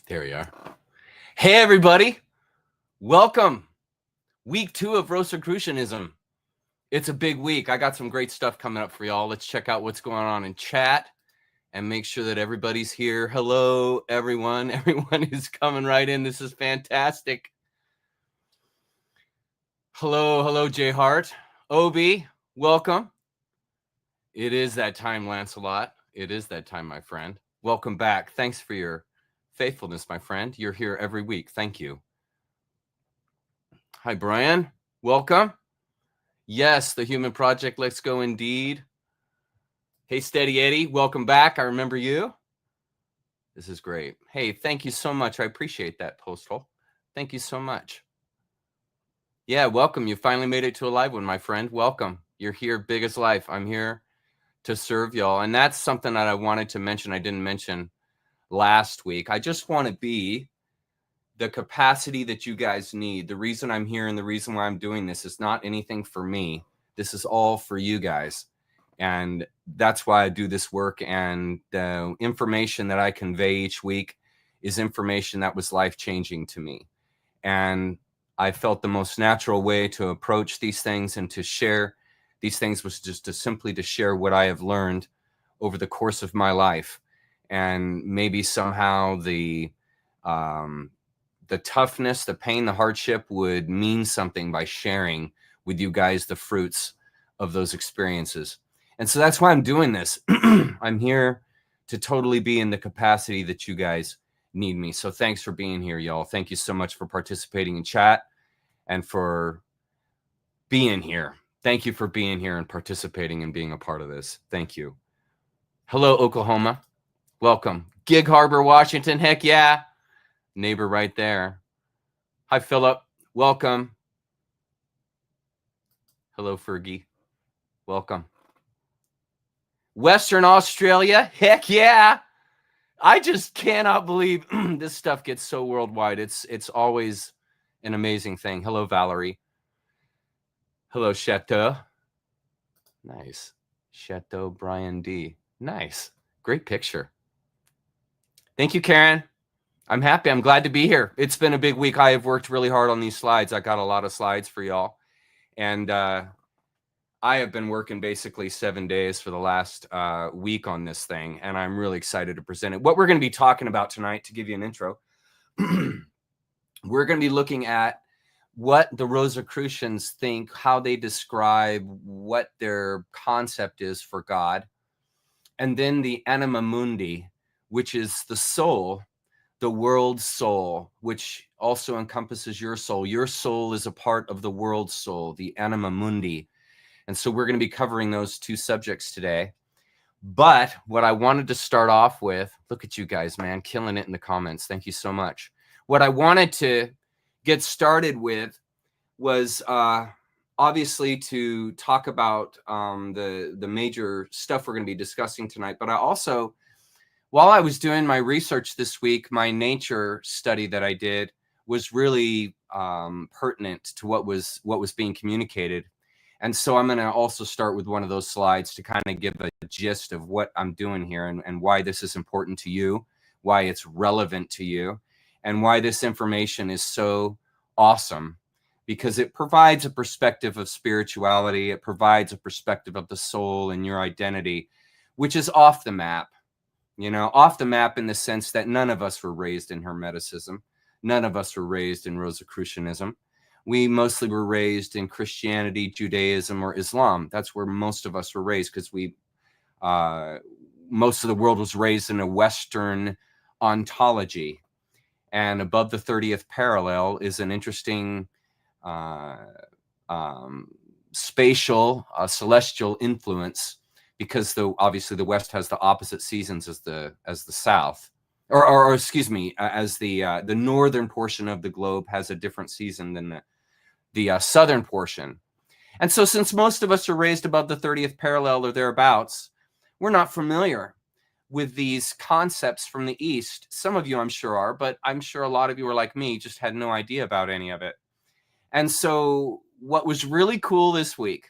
There you are. Hey, everybody. Welcome. Week 2 of Rosicrucianism. It's a big week. I got some great stuff coming up for y'all. Let's check out what's going on in chat and make sure that everybody's here. Hello, everyone. Everyone is coming right in. This is fantastic. Hello, Jay Hart. Obi, welcome. It is that time, Lancelot. It is that time, my friend. Welcome back. Thanks for your faithfulness, my friend. You're here every week. Thank you. Hi, Brian. Welcome. Yes, the Human Project. Let's go indeed. Hey, Steady Eddie. Welcome back. I remember you. This is great. Hey, thank you so much. I appreciate that, Postal. Thank you so much. Yeah, welcome. You finally made it to a live one, my friend. Welcome. You're here, big as life. I'm here to serve y'all. And that's something that I wanted to mention. I didn't mention last week. I just want to be the capacity that you guys need. The reason I'm here and the reason why I'm doing this is not anything for me. This is all for you guys. And that's why I do this work. And the information that I convey each week is information that was life-changing to me. And I felt the most natural way to approach these things and to share these things was just to simply to share what I have learned over the course of my life. And maybe somehow the toughness, the pain, the hardship would mean something by sharing with you guys the fruits of those experiences. And so that's why I'm doing this. I'm here to totally be in the capacity that you guys need me. So thanks for being here, y'all. Thank you so much for participating in chat and for being here. Thank you for being here and participating and being a part of this. Thank you. Hello, Oklahoma. Welcome. Gig Harbor, Washington. Heck yeah. Neighbor right there. Hi, Philip. Welcome. Hello, Fergie. Welcome. Western Australia. Heck yeah. I just cannot believe this stuff gets so worldwide. It's always an amazing thing. Hello, Valerie. Hello, Chateau. Nice. Chateau Brian D. Nice. Great picture. Thank you, Karen. I'm happy. I'm glad to be here. It's been a big week. I have worked really hard on these slides. I got a lot of slides for y'all. And I have been working basically 7 days for the last week on this thing. And I'm really excited to present it. What we're going to be talking about tonight, to give you an intro, we're going to be looking at what the Rosicrucians think, how they describe what their concept is for God. And then the anima mundi, which is the soul, the world's soul, which also encompasses your soul. Your soul is a part of the world's soul, the anima mundi. And so we're going to be covering those two subjects today. But what I wanted to start off with, look at you guys, man, killing it in the comments. Thank you so much. What I wanted to get started with was obviously to talk about the major stuff we're going to be discussing tonight. But I also, while I was doing my research this week, my nature study that I did was really pertinent to what was being communicated. And so I'm going to also start with one of those slides to kind of give a gist of what I'm doing here and why this is important to you, why it's relevant to you, and why this information is so awesome, because it provides a perspective of spirituality. It provides a perspective of the soul and your identity, which is off the map. You know, off the map in the sense that none of us were raised in Hermeticism. None of us were raised in Rosicrucianism. We mostly were raised in Christianity, Judaism, or Islam. That's where most of us were raised, because most of the world was raised in a Western ontology. And above the 30th parallel is an interesting spatial, celestial influence, because obviously the West has the opposite seasons as the South, or excuse me, as the northern portion of the globe has a different season than the southern portion. And so since most of us are raised above the 30th parallel or thereabouts, we're not familiar with these concepts from the East. Some of you I'm sure are, but I'm sure a lot of you are like me, just had no idea about any of it. And so what was really cool this week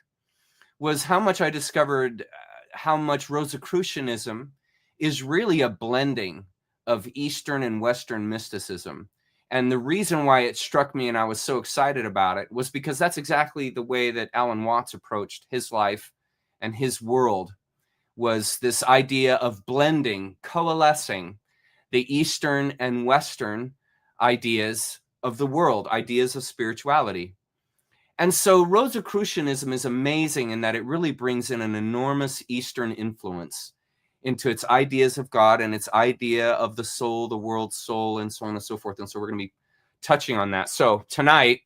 was how much I discovered how much Rosicrucianism is really a blending of Eastern and Western mysticism. And the reason why it struck me and I was so excited about it was because that's exactly the way that Alan Watts approached his life and his world, was this idea of blending, coalescing the Eastern and Western ideas of the world, ideas of spirituality. And so Rosicrucianism is amazing in that it really brings in an enormous Eastern influence into its ideas of God and its idea of the soul, the world's soul, and so on and so forth. And so we're going to be touching on that. So tonight,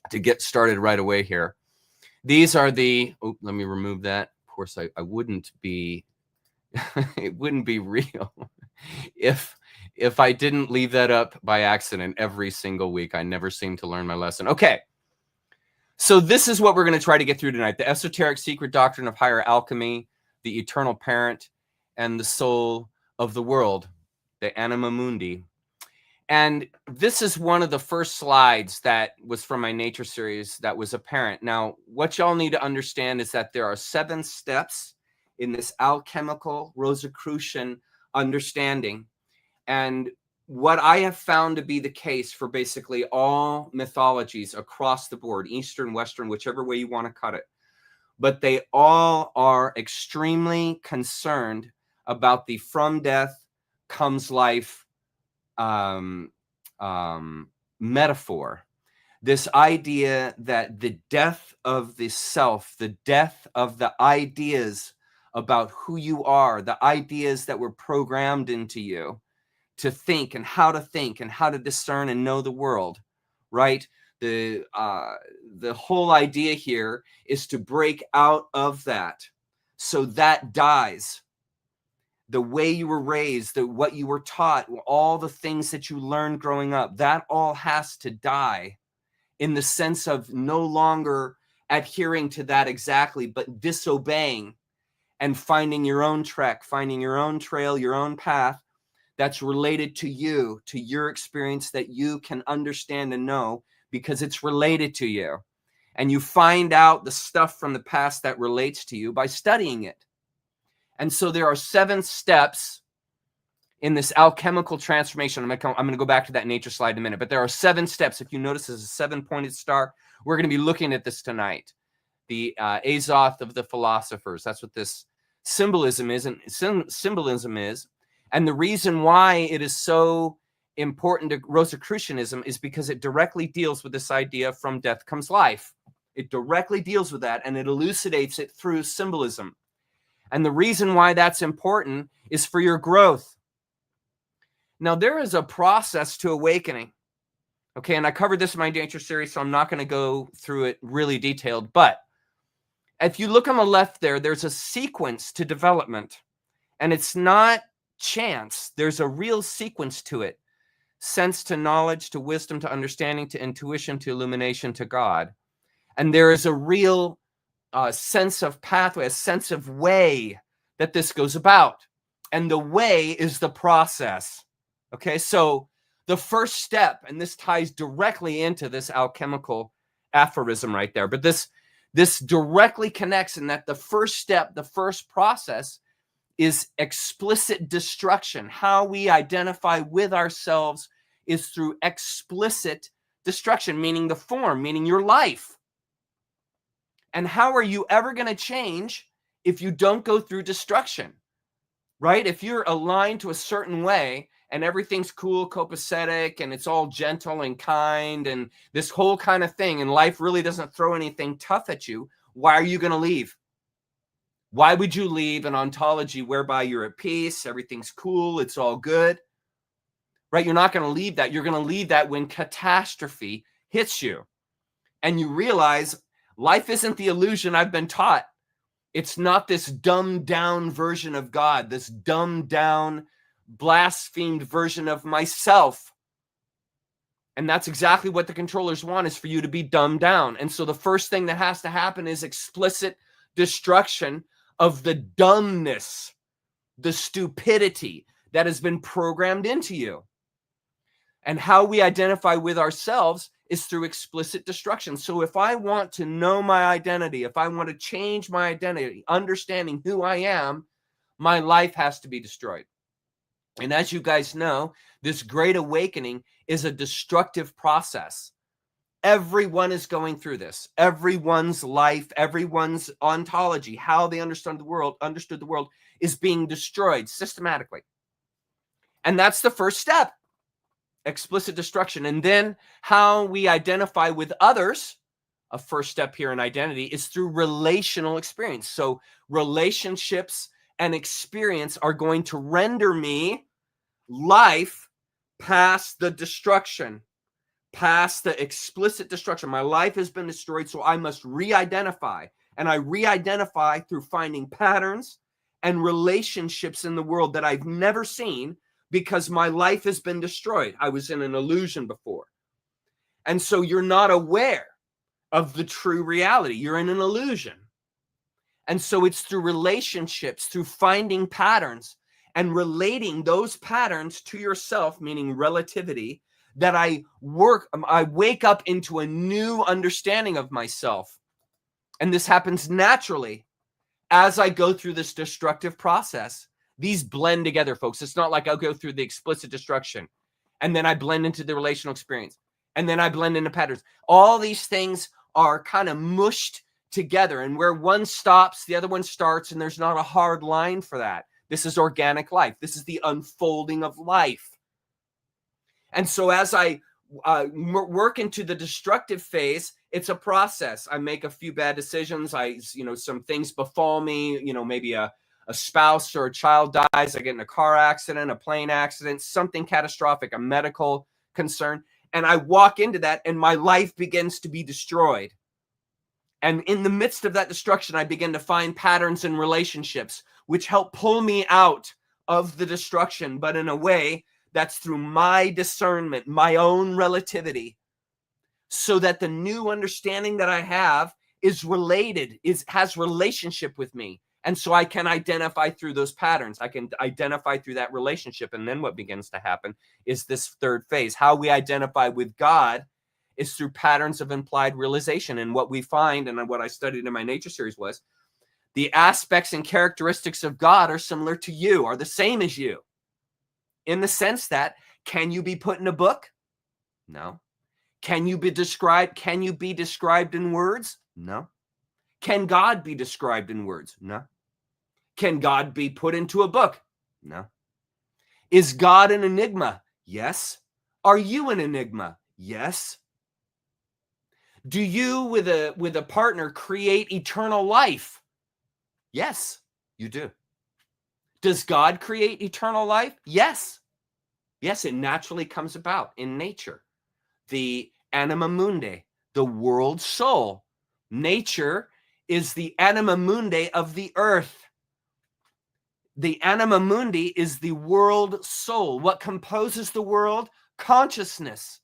to get started right away here, these are the, oh, let me remove that. Of course, I wouldn't be, it wouldn't be real if I didn't leave that up by accident every single week. I never seem to learn my lesson. Okay. So this is what we're going to try to get through tonight. The esoteric secret doctrine of higher alchemy, the eternal parent, and the soul of the world, the anima mundi. And this is one of the first slides that was from my nature series that was apparent. Now, what y'all need to understand is that there are 7 steps in this alchemical Rosicrucian understanding. And what I have found to be the case for basically all mythologies across the board, Eastern, Western, whichever way you want to cut it, but they all are extremely concerned about the from death comes life metaphor. This idea that the death of the self, the death of the ideas about who you are, the ideas that were programmed into you to think and how to discern and know the world, right? The whole idea here is to break out of that. So that dies. The way you were raised, what you were taught, all the things that you learned growing up, that all has to die in the sense of no longer adhering to that exactly, but disobeying and finding your own trek, finding your own trail, your own path that's related to you, to your experience that you can understand and know because it's related to you. And you find out the stuff from the past that relates to you by studying it. And so there are 7 steps in this alchemical transformation. I'm going to go back to that nature slide in a minute, but there are 7 steps. If you notice, there's a 7-pointed star. We're going to be looking at this tonight. The Azoth of the philosophers. That's what this symbolism is. And the reason why it is so important to Rosicrucianism is because it directly deals with this idea from death comes life. It directly deals with that, and it elucidates it through symbolism. And the reason why that's important is for your growth. Now, there is a process to awakening. Okay, and I covered this in my nature series, so I'm not going to go through it really detailed. But if you look on the left there, there's a sequence to development. And it's not chance. There's a real sequence to it. Sense to knowledge, to wisdom, to understanding, to intuition, to illumination, to God. And there is a real sense of pathway, a sense of way that this goes about. And the way is the process. Okay, so the first step, and this ties directly into this alchemical aphorism right there, but this directly connects in that the first step, the first process is explicit destruction. How we identify with ourselves is through explicit destruction, meaning the form, meaning your life. And how are you ever going to change if you don't go through destruction, right? If you're aligned to a certain way and everything's cool, copacetic, and it's all gentle and kind and this whole kind of thing, and life really doesn't throw anything tough at you, why are you going to leave? Why would you leave an ontology whereby you're at peace, everything's cool, it's all good, right? You're not going to leave that. You're going to leave that when catastrophe hits you and you realize life isn't the illusion I've been taught. It's not this dumbed down version of God, this dumbed down, blasphemed version of myself. And that's exactly what the controllers want, is for you to be dumbed down. And so the first thing that has to happen is explicit destruction of the dumbness, the stupidity that has been programmed into you. And how we identify with ourselves is through explicit destruction. So if I want to know my identity, if I want to change my identity, understanding who I am, my life has to be destroyed. And as you guys know, this great awakening is a destructive process. Everyone is going through this. Everyone's life, everyone's ontology, how they understood the world is being destroyed systematically. And that's the first step, explicit destruction. And then how we identify with others, a first step here in identity, is through relational experience. So relationships and experience are going to render me life past the destruction, past the explicit destruction. My life has been destroyed, so I must re-identify. And I re-identify through finding patterns and relationships in the world that I've never seen because my life has been destroyed. I was in an illusion before. And so you're not aware of the true reality. You're in an illusion. And so it's through relationships, through finding patterns and relating those patterns to yourself, meaning relativity, that I wake up into a new understanding of myself. And this happens naturally as I go through this destructive process. These blend together, folks. It's not like I'll go through the explicit destruction and then I blend into the relational experience and then I blend into patterns. All these things are kind of mushed together, and where one stops, the other one starts, and there's not a hard line for that. This is organic life. This is the unfolding of life. And so as I work into the destructive phase, it's a process. I make a few bad decisions. Some things befall me, maybe a spouse or a child dies. I get in a car accident, a plane accident, something catastrophic, a medical concern. And I walk into that and my life begins to be destroyed. And in the midst of that destruction, I begin to find patterns and relationships which help pull me out of the destruction, but in a way that's through my discernment, my own relativity, so that the new understanding that I have is related, has relationship with me. And so I can identify through those patterns. I can identify through that relationship. And then what begins to happen is this third phase. How we identify with God is through patterns of implied realization. And what we find, and what I studied in my nature series, was the aspects and characteristics of God are similar to you, are the same as you. In the sense that, can you be put in a book? No. Can you be described? Can you be described in words? No. Can God be described in words? No. Can God be put into a book? No. Is God an enigma? Yes. Are you an enigma? Yes. Do you, with a partner, create eternal life? Yes, you do. Does God create eternal life? Yes. Yes, it naturally comes about in nature. The anima mundi, the world soul. Nature is the anima mundi of the earth. The anima mundi is the world soul. What composes the world? Consciousness.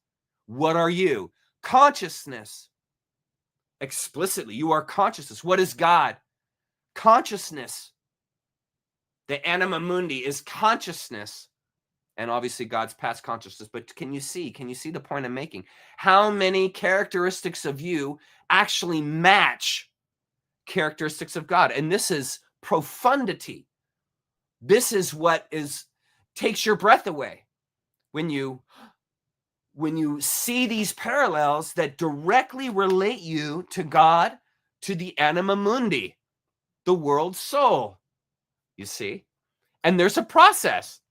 What are you? Consciousness. Explicitly, you are consciousness. What is God? Consciousness. The anima mundi is consciousness. And obviously God's past consciousness. But can you see the point I'm making? How many characteristics of you actually match characteristics of God? And this is profundity. This is what takes your breath away when you see these parallels that directly relate you to God, to the anima mundi, the world soul. You see? And there's a process.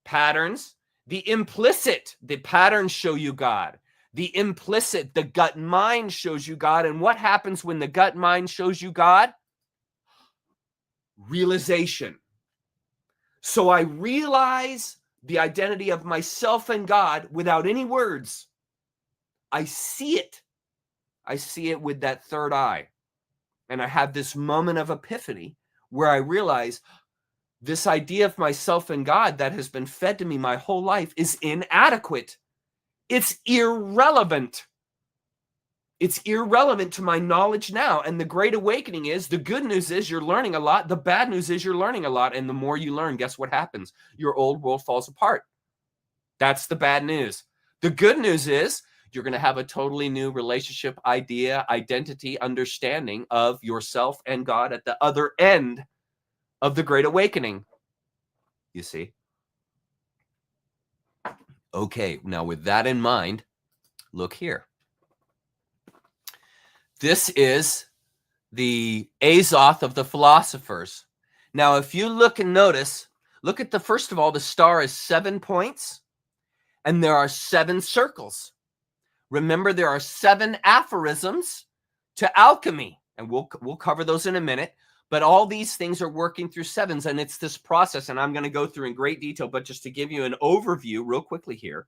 Patterns, the implicit, the patterns show you God. The implicit, the gut mind shows you God. And what happens when the gut mind shows you God? Realization. So I realize the identity of myself and God without any words. I see it. I see it with that third eye. And I have this moment of epiphany where I realize this idea of myself and God that has been fed to me my whole life is inadequate. It's irrelevant. It's irrelevant to my knowledge now. And the great awakening is, the good news is you're learning a lot. The bad news is you're learning a lot. And the more you learn, guess what happens? Your old world falls apart. That's the bad news. The good news is you're going to have a totally new relationship, idea, identity, understanding of yourself and God at the other end of the great awakening. You see? Okay, now with that in mind, look here. This is the Azoth of the philosophers. Now, if you look and notice, look at first of all, the star is 7 points, and there are 7 circles. Remember, there are 7 aphorisms to alchemy, and we'll cover those in a minute. But all these things are working through 7s, and it's this process, and I'm going to go through in great detail, but just to give you an overview real quickly here.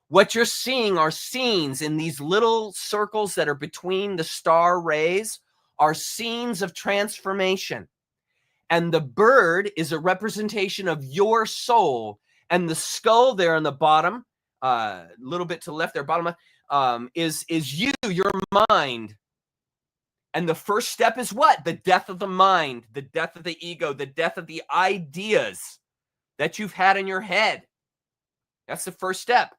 What you're seeing are scenes in these little circles that are between the star rays are scenes of transformation. And the bird is a representation of your soul. And the skull there on the bottom, a little bit to the left there, bottom left, is you, your mind. And the first step is what? The death of the mind, the death of the ego, the death of the ideas that you've had in your head. That's the first step.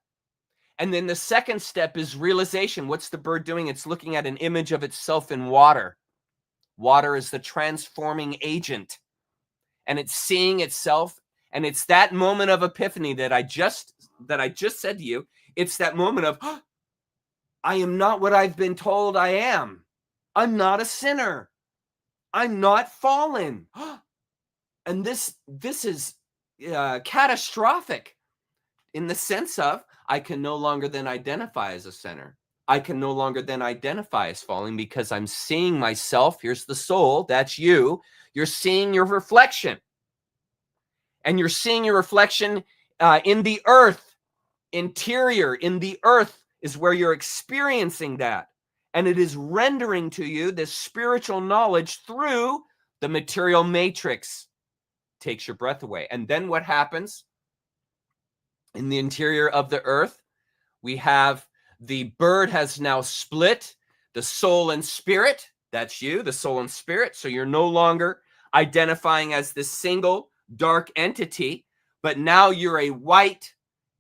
And then the second step is realization. What's the bird doing? It's looking at an image of itself in water. Water is the transforming agent. And it's seeing itself. And it's that moment of epiphany that I just said to you. It's that moment of, oh, I am not what I've been told I am. I'm not a sinner. I'm not fallen. And this is catastrophic in the sense of, I can no longer then identify as a sinner. I can no longer then identify as falling because I'm seeing myself. Here's the soul. That's you. You're seeing your reflection. And you're seeing your reflection in the earth. Interior, in the earth is where you're experiencing that. And it is rendering to you this spiritual knowledge through the material matrix. Takes your breath away. And then what happens? In the interior of the earth, we have the bird has now split the soul and spirit. That's you, the soul and spirit. So you're no longer identifying as this single dark entity, but now you're a white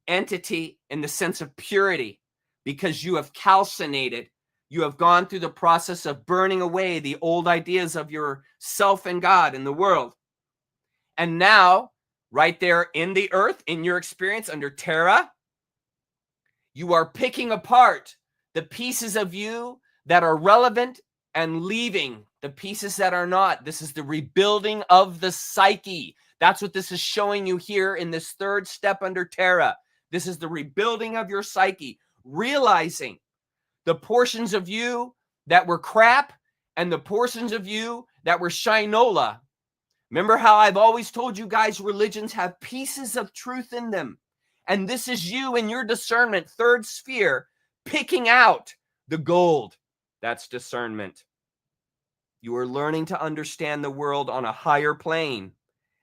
entity in the sense of purity because you have calcinated. You have gone through the process of burning away the old ideas of yourself and God and the world. And now, right there in the earth, in your experience under Terra, you are picking apart the pieces of you that are relevant and leaving the pieces that are not. This is the rebuilding of the psyche. That's what this is showing you here in this third step under Terra. This is the rebuilding of your psyche, realizing the portions of you that were crap and the portions of you that were shinola. Remember how I've always told you guys religions have pieces of truth in them. And this is you in your discernment, third sphere, picking out the gold. That's discernment. You are learning to understand the world on a higher plane.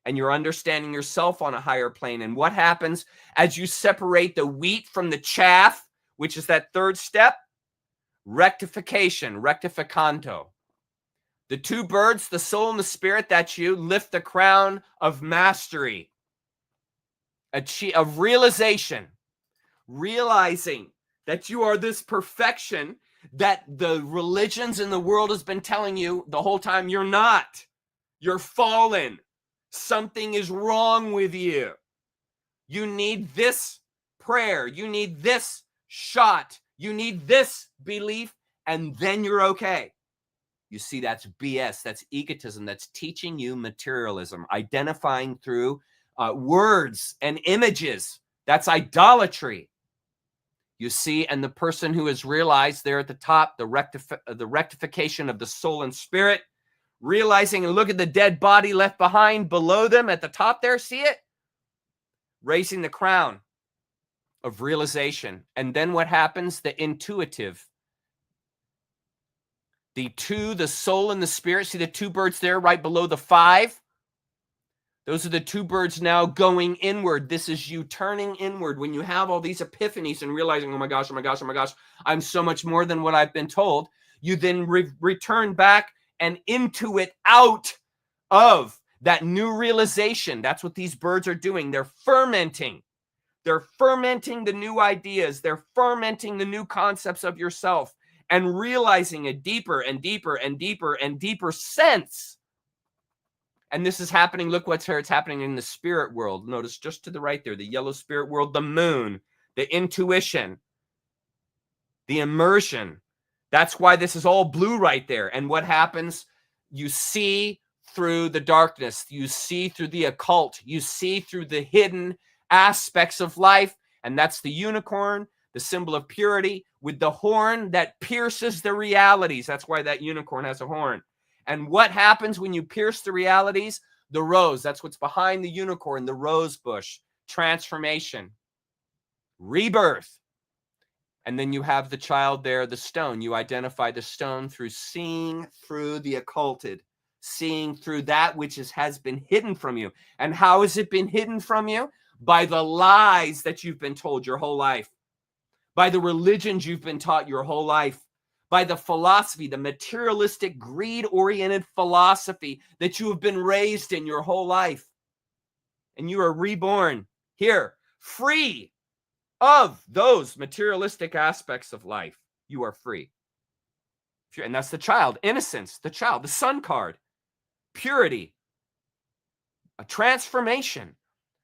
And you're understanding yourself on a higher plane. And what happens as you separate the wheat from the chaff, which is that third step? Rectification, rectificanto. The 2 birds, the soul and the spirit, that's you, lift the crown of mastery, of realization, realizing that you are this perfection that the religions in the world has been telling you the whole time you're not. You're fallen. Something is wrong with you. You need this prayer. You need this shot. You need this belief, and then you're okay. You see, that's BS. That's egotism. That's teaching you materialism, identifying through words and images. That's idolatry. You see, and the person who has realized there at the top, the rectification of the soul and spirit, realizing, and look at the dead body left behind below them at the top there, see it? Raising the crown of realization. And then what happens? The intuitive. The soul and the spirit. See the 2 birds there right below the 5? Those are the 2 birds now going inward. This is you turning inward. When you have all these epiphanies and realizing, oh my gosh, oh my gosh, oh my gosh, I'm so much more than what I've been told. You then return back and intuit out of that new realization. That's what these birds are doing. They're fermenting. They're fermenting the new ideas. They're fermenting the new concepts of yourself and realizing a deeper and deeper and deeper and deeper sense. And this is happening. Look what's here. It's happening in the spirit world. Notice just to the right there, the yellow spirit world, the moon. the intuition, the immersion. That's why this is all blue right there. And what happens? You see through the darkness. You see through the occult. You see through the hidden aspects of life. And that's the unicorn, the symbol of purity, with the horn that pierces the realities. That's why that unicorn has a horn. And what happens when you pierce the realities? The rose. That's what's behind the unicorn, the rose bush. Transformation. Rebirth. And then you have the child there, the stone. You identify the stone through seeing through the occulted, seeing through that which has been hidden from you. And how has it been hidden from you? By the lies that you've been told your whole life, by the religions you've been taught your whole life, by the philosophy, the materialistic, greed-oriented philosophy that you have been raised in your whole life. And you are reborn here, free of those materialistic aspects of life. You are free. And that's the child, innocence, the child, the sun card, purity, a transformation,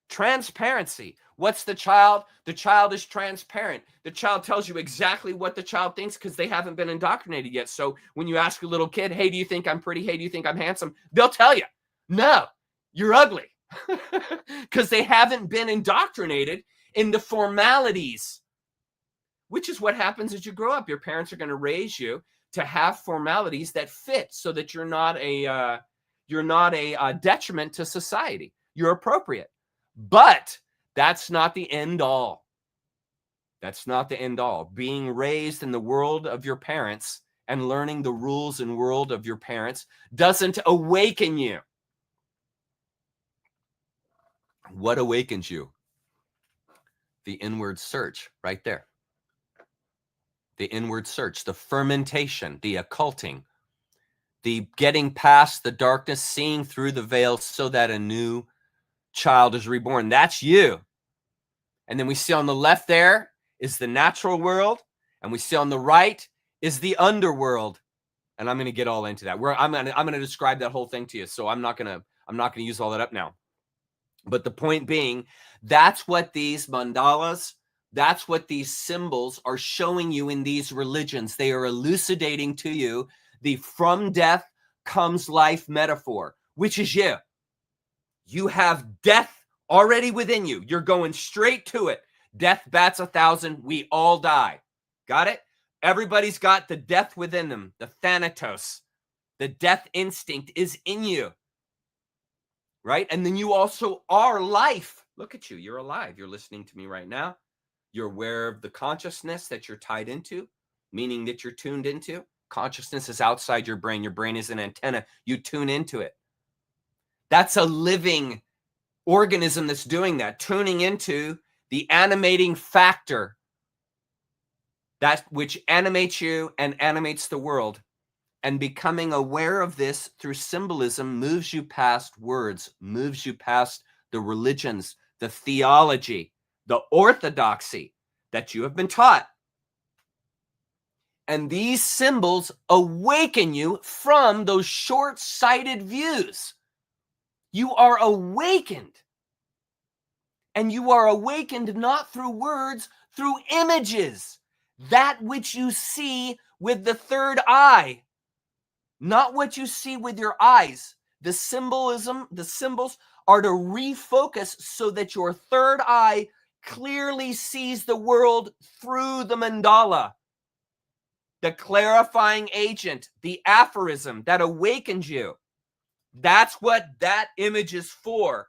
transparency. What's the child? The child is transparent. The child tells you exactly what the child thinks because they haven't been indoctrinated yet. So when you ask a little kid, hey, do you think I'm pretty? Hey, do you think I'm handsome? They'll tell you, no, you're ugly, because they haven't been indoctrinated in the formalities, which is what happens as you grow up. Your parents are going to raise you to have formalities that fit so that you're not a detriment to society. You're appropriate. But that's not the end all. That's not the end all. Being raised in the world of your parents and learning the rules and world of your parents doesn't awaken you. What awakens you? The inward search right there. The inward search, the fermentation, the occulting, the getting past the darkness, seeing through the veil so that a new child is reborn. That's you. And then we see on the left there is the natural world, and we see on the right is the underworld. And I'm going to get all into that. I'm going to describe that whole thing to you. So I'm not going to use all that up now. But the point being, that's what these mandalas, that's what these symbols are showing you in these religions. They are elucidating to you the from death comes life metaphor, which is you. You have death already within you. You're going straight to it. Death bats 1,000. We all die. Got it? Everybody's got the death within them, the thanatos. The death instinct is in you. Right? And then you also are life. Look at you. You're alive. You're listening to me right now. You're aware of the consciousness that you're tied into, meaning that you're tuned into. Consciousness is outside your brain. Your brain is an antenna. You tune into it. That's a living organism that's doing that, tuning into the animating factor, that which animates you and animates the world. And becoming aware of this through symbolism moves you past words, moves you past the religions, the theology, the orthodoxy that you have been taught. And these symbols awaken you from those short-sighted views. You are awakened. And you are awakened not through words, through images. That which you see with the third eye. Not what you see with your eyes. The symbolism, the symbols are to refocus so that your third eye clearly sees the world through the mandala. The clarifying agent, the aphorism that awakens you. That's what that image is for.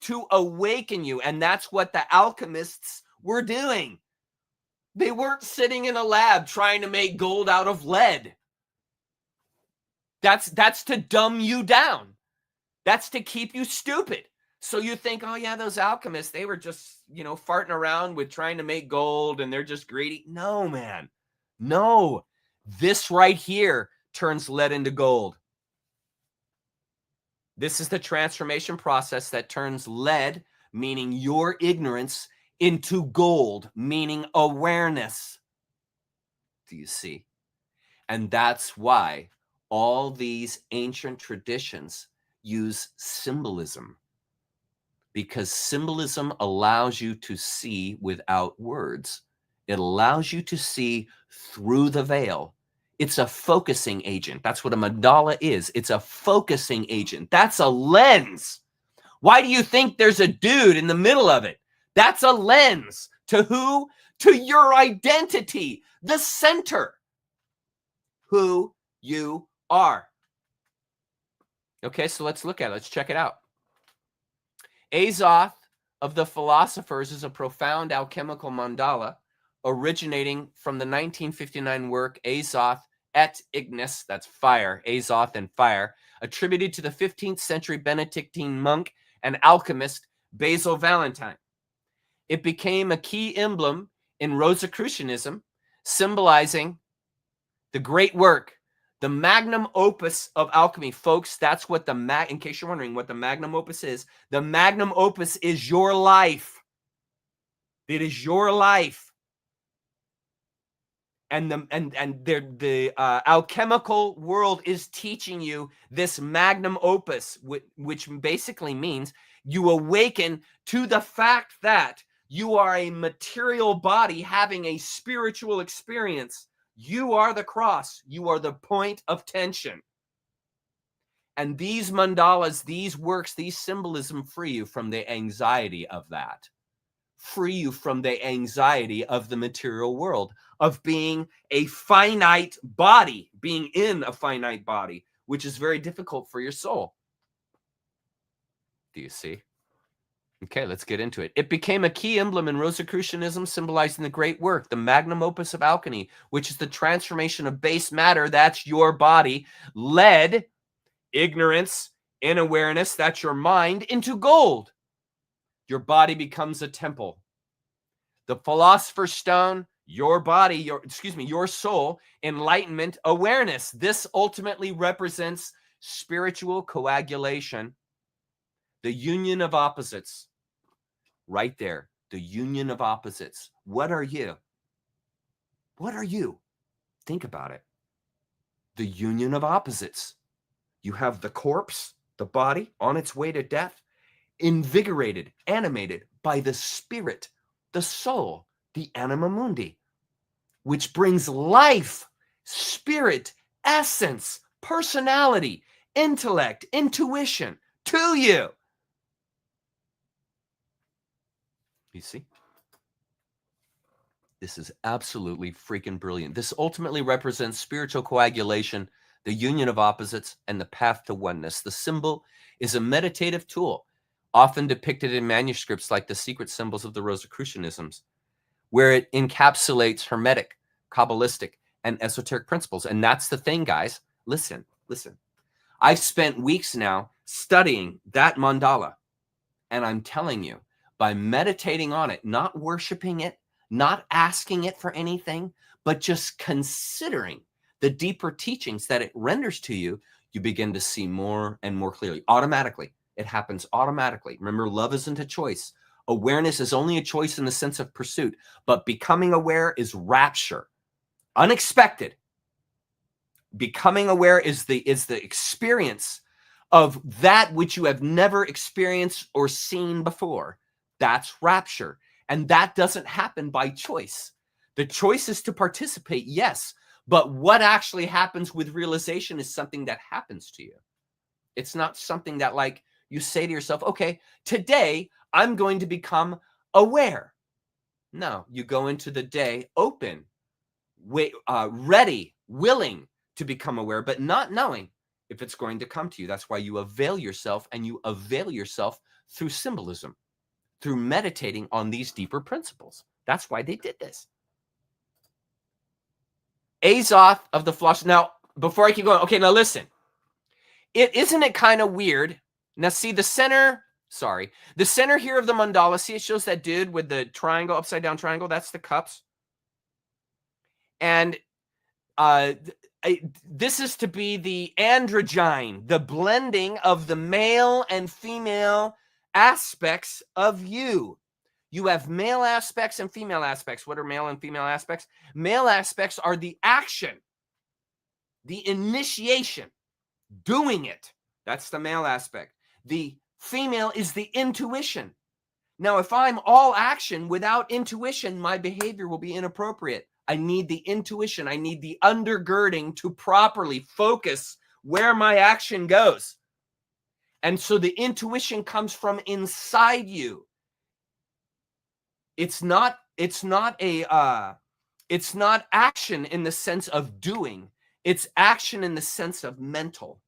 To awaken you. And that's what the alchemists were doing. They weren't sitting in a lab trying to make gold out of lead. That's to dumb you down. That's to keep you stupid. So you think, oh yeah, those alchemists, they were just, farting around with trying to make gold and they're just greedy. No, man. No. This right here turns lead into gold. This is the transformation process that turns lead, meaning your ignorance, into gold, meaning awareness. Do you see? And that's why all these ancient traditions use symbolism. because symbolism allows you to see without words. It allows you to see through the veil. It's a focusing agent. That's what a mandala is. It's a focusing agent. That's a lens. Why do you think there's a dude in the middle of it? That's a lens. To who? To your identity, the center, who you are. Okay, so let's look at it. Let's check it out. Azoth of the Philosophers is a profound alchemical mandala originating from the 1959 work Azoth et Ignis, that's fire, Azoth and fire, attributed to the 15th century Benedictine monk and alchemist Basil Valentine. It became a key emblem in Rosicrucianism, symbolizing the great work, the magnum opus of alchemy. Folks, that's what in case you're wondering what the magnum opus is, the magnum opus is your life. It is your life. And the alchemical world is teaching you this magnum opus, which basically means you awaken to the fact that you are a material body having a spiritual experience. You are the cross. You are the point of tension. And these mandalas, these works, these symbolism free you from the anxiety of that. Free you from the anxiety of the material world, of being a finite body, being in a finite body, which is very difficult for your soul. Do you see? Okay, let's get into it. It became a key emblem in Rosicrucianism, symbolizing the great work, the magnum opus of alchemy, which is the transformation of base matter, that's your body, lead, ignorance, unawareness, that's your mind, into gold. Your body becomes a temple. The philosopher's stone, your body, your soul, enlightenment, awareness. This ultimately represents spiritual coagulation, the union of opposites. Right there, the union of opposites. What are you? What are you? Think about it. The union of opposites. You have the corpse, the body, on its way to death, invigorated, animated by the spirit, the soul, the anima mundi, which brings life, spirit, essence, personality, intellect, intuition to you. You see? This is absolutely freaking brilliant. This ultimately represents spiritual coagulation, the union of opposites, and the path to oneness. The symbol is a meditative tool, often depicted in manuscripts like the secret symbols of the Rosicrucianisms, where it encapsulates Hermetic, Kabbalistic, and esoteric principles. And that's the thing, guys. Listen. I've spent weeks now studying that mandala, and I'm telling you, by meditating on it, not worshiping it, not asking it for anything, but just considering the deeper teachings that it renders to you, you begin to see more and more clearly. Automatically. It happens automatically. Remember, love isn't a choice. Awareness is only a choice in the sense of pursuit, but becoming aware is rapture. Unexpected. Becoming aware is the experience of that which you have never experienced or seen before. That's rapture. And that doesn't happen by choice. The choice is to participate, yes. But what actually happens with realization is something that happens to you. It's not something that, like, you say to yourself, okay, today I'm going to become aware. No, you go into the day open, ready, willing to become aware, but not knowing if it's going to come to you. That's why you avail yourself, and you avail yourself through symbolism, through meditating on these deeper principles. That's why they did this. Azoth of the Philosophers. Now, before I keep going, okay, now listen. Isn't it kind of weird? Now, see the center here of the mandala. See, it shows that dude with the triangle, upside down triangle. That's the cups. And this is to be the androgyne, the blending of the male and female aspects of you. You have male aspects and female aspects. What are male and female aspects? Male aspects are the action, the initiation, doing it. That's the male aspect. The Female is the intuition. Now, if I'm all action without intuition, my behavior will be inappropriate. I need the intuition. I need the undergirding to properly focus where my action goes. And so the intuition comes from inside you. It's not action in the sense of doing. It's action in the sense of mental.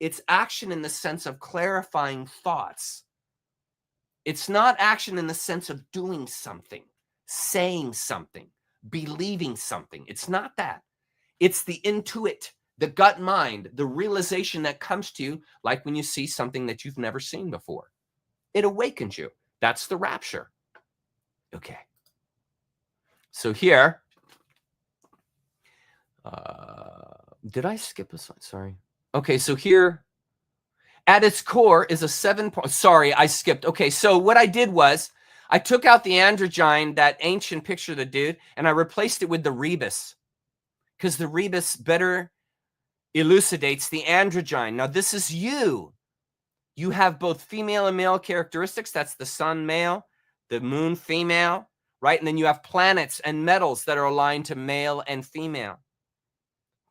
It's action in the sense of clarifying thoughts. It's not action in the sense of doing something, saying something, believing something. It's not that. It's the intuit, the gut mind, the realization that comes to you, like when you see something that you've never seen before. It awakens you. That's the rapture. Okay. So here, did I skip a slide? Sorry. Okay, so here, at its core is a 7-point. Sorry, I skipped. Okay, so what I did was I took out the androgyne, that ancient picture of the dude, and I replaced it with the rebis, because the rebis better elucidates the androgyne. Now, this is you. You have both female and male characteristics. That's the sun male, the moon female, right? And then you have planets and metals that are aligned to male and female.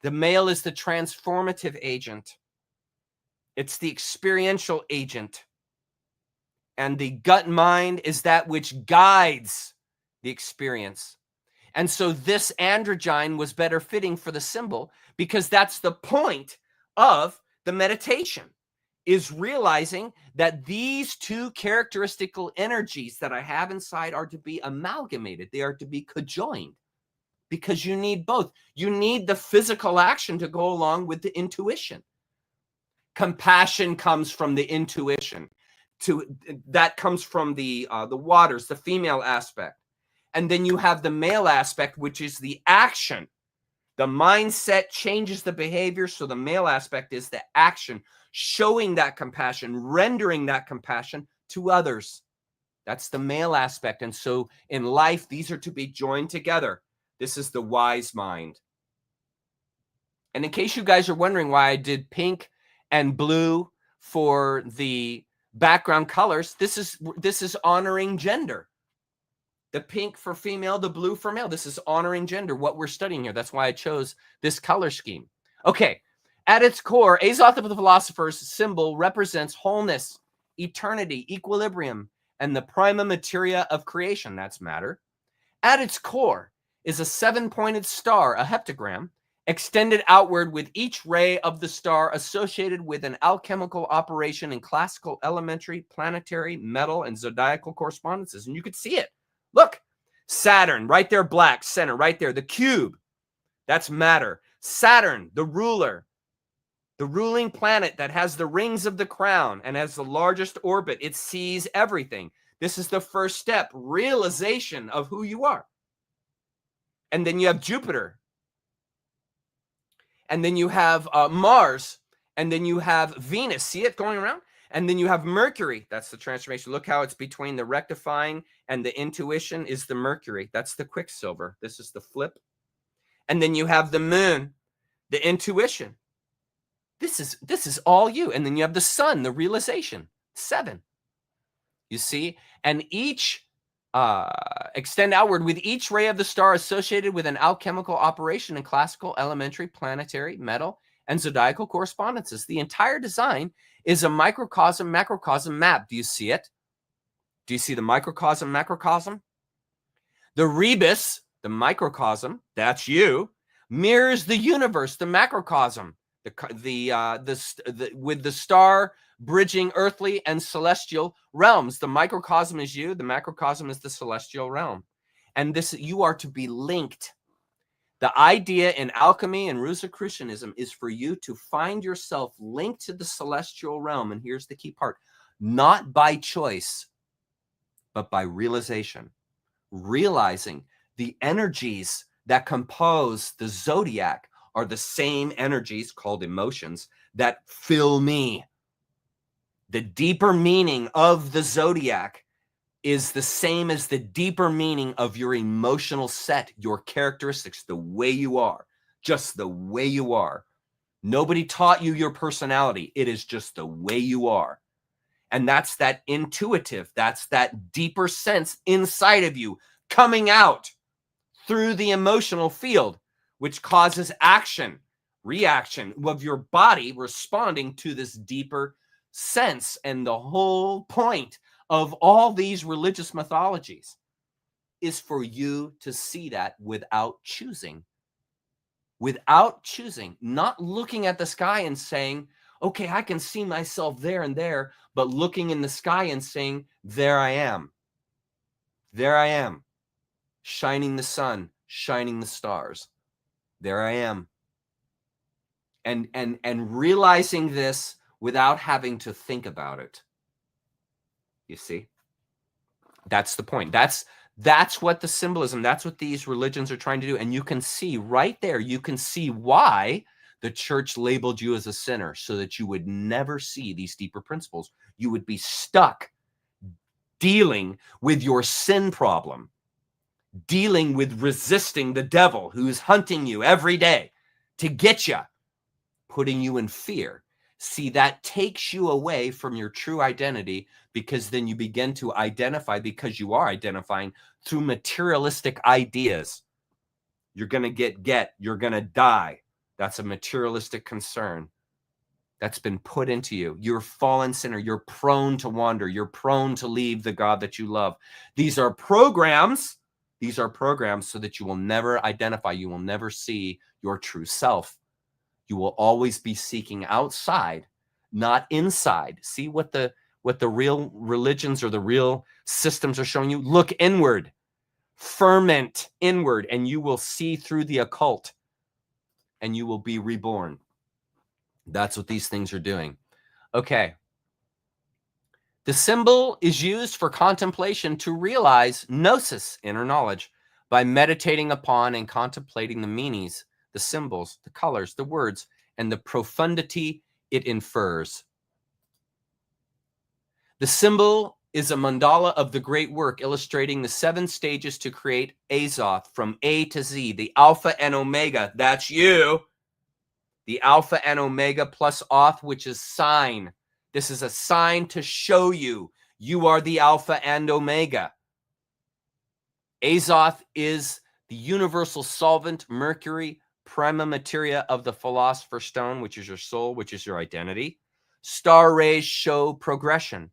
The male is the transformative agent. It's the experiential agent. And the gut mind is that which guides the experience. And so this androgyne was better fitting for the symbol, because that's the point of the meditation, is realizing that these two characteristical energies that I have inside are to be amalgamated. They are to be conjoined, because you need both. You need the physical action to go along with the intuition. Compassion comes from the intuition. That comes from the waters, the female aspect. And then you have the male aspect, which is the action. The mindset changes the behavior. So the male aspect is the action, showing that compassion, rendering that compassion to others. That's the male aspect. And so in life, these are to be joined together. This is the wise mind. And in case you guys are wondering why I did pink and blue for the background colors, this is honoring gender. The pink for female, the blue for male. This is honoring gender, what we're studying here. That's why I chose this color scheme. Okay, at its core, Azoth of the Philosophers symbol represents wholeness, eternity, equilibrium, and the prima materia of creation. That's matter. At its core is a 7-pointed star, a heptagram, extended outward, with each ray of the star associated with an alchemical operation in classical, elementary, planetary, metal, and zodiacal correspondences. And you could see it. Look, Saturn, right there, black, center, right there. The cube, that's matter. Saturn, the ruler, the ruling planet that has the rings of the crown and has the largest orbit. It sees everything. This is the first step, realization of who you are. And then you have Jupiter. And then you have Mars, and then you have Venus. See it going around? And then you have Mercury. That's the transformation. Look how it's between the rectifying and the intuition is the Mercury. That's the Quicksilver. This is the flip. And then you have the moon, the intuition. This is all you. And then you have the sun, the realization. 7. You see? And each extend outward with each ray of the star associated with an alchemical operation in classical, elementary, planetary, metal, and zodiacal correspondences. The entire design is a microcosm, macrocosm map. Do you see it? Do you see the microcosm, macrocosm? The rebis, the microcosm, that's you, mirrors the universe, the macrocosm, with the star bridging earthly and celestial realms. The microcosm is you, the macrocosm is the celestial realm. And this, you are to be linked. The idea in alchemy and Rosicrucianism is for you to find yourself linked to the celestial realm. And here's the key part: not by choice, but by realization. Realizing the energies that compose the zodiac are the same energies, called emotions, that fill me. The deeper meaning of the zodiac is the same as the deeper meaning of your emotional set, your characteristics, the way you are, just the way you are. Nobody taught you your personality. It is just the way you are. And that's that intuitive, that's that deeper sense inside of you coming out through the emotional field, which causes action, reaction of your body responding to this deeper sense. And the whole point of all these religious mythologies is for you to see that without choosing. Without choosing, not looking at the sky and saying, okay, I can see myself there and there, but looking in the sky and saying, there I am. There I am, shining the sun, shining the stars. There I am. And realizing this without having to think about it. You see? That's the point. That's what the symbolism, that's what these religions are trying to do. And you can see right there, you can see why the church labeled you as a sinner, so that you would never see these deeper principles. You would be stuck dealing with your sin problem, dealing with resisting the devil who's hunting you every day to get you, putting you in fear. See, that takes you away from your true identity, because then you begin to identify, because you are identifying through materialistic ideas. You're going to get, you're going to die. That's a materialistic concern that's been put into you. You're a fallen sinner. You're prone to wander. You're prone to leave the God that you love. These are programs. These are programs so that you will never identify. You will never see your true self. You will always be seeking outside, not inside. See what the real religions or the real systems are showing you? Look inward, ferment inward, and you will see through the occult, and you will be reborn. That's what these things are doing. Okay. The symbol is used for contemplation to realize gnosis, inner knowledge, by meditating upon and contemplating the meanings, the symbols, the colors, the words, and the profundity it infers. The symbol is a mandala of the great work illustrating the 7 stages to create Azoth from A to Z, the Alpha and Omega. That's you. The Alpha and Omega plus Oth, which is sign. This is a sign to show you you are the Alpha and Omega. Azoth is the universal solvent, mercury, prima materia of the philosopher's stone, which is your soul, which is your identity. Star rays show progression.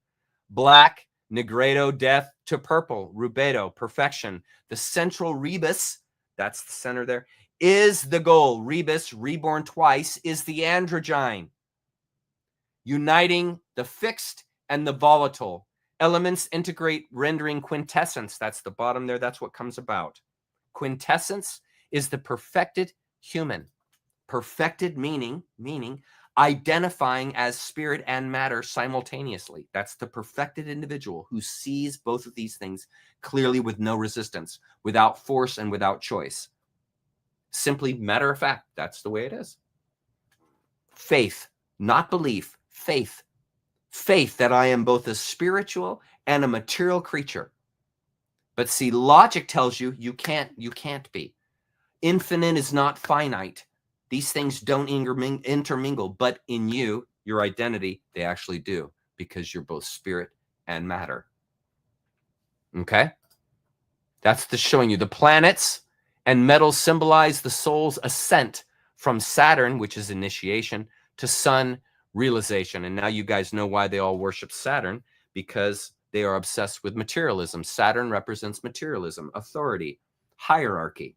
Black, negredo, death, to purple, rubedo, perfection. The central rebis, that's the center there, is the goal. Rebis, reborn twice, is the androgyne, uniting the fixed and the volatile. Elements integrate, rendering quintessence. That's the bottom there. That's what comes about. Quintessence is the perfected human. Perfected meaning identifying as spirit and matter simultaneously. That's the perfected individual who sees both of these things clearly with no resistance, without force and without choice. Simply matter of fact, that's the way it is. Faith, not belief, faith. Faith that I am both a spiritual and a material creature. But see, logic tells you you can't be. Infinite is not finite. These things don't intermingle, but in you, your identity, they actually do, because you're both spirit and matter. Okay? That's the showing you. The planets and metals symbolize the soul's ascent from Saturn, which is initiation, to Sun, realization. And now you guys know why they all worship Saturn, because they are obsessed with materialism. Saturn represents materialism, authority, hierarchy.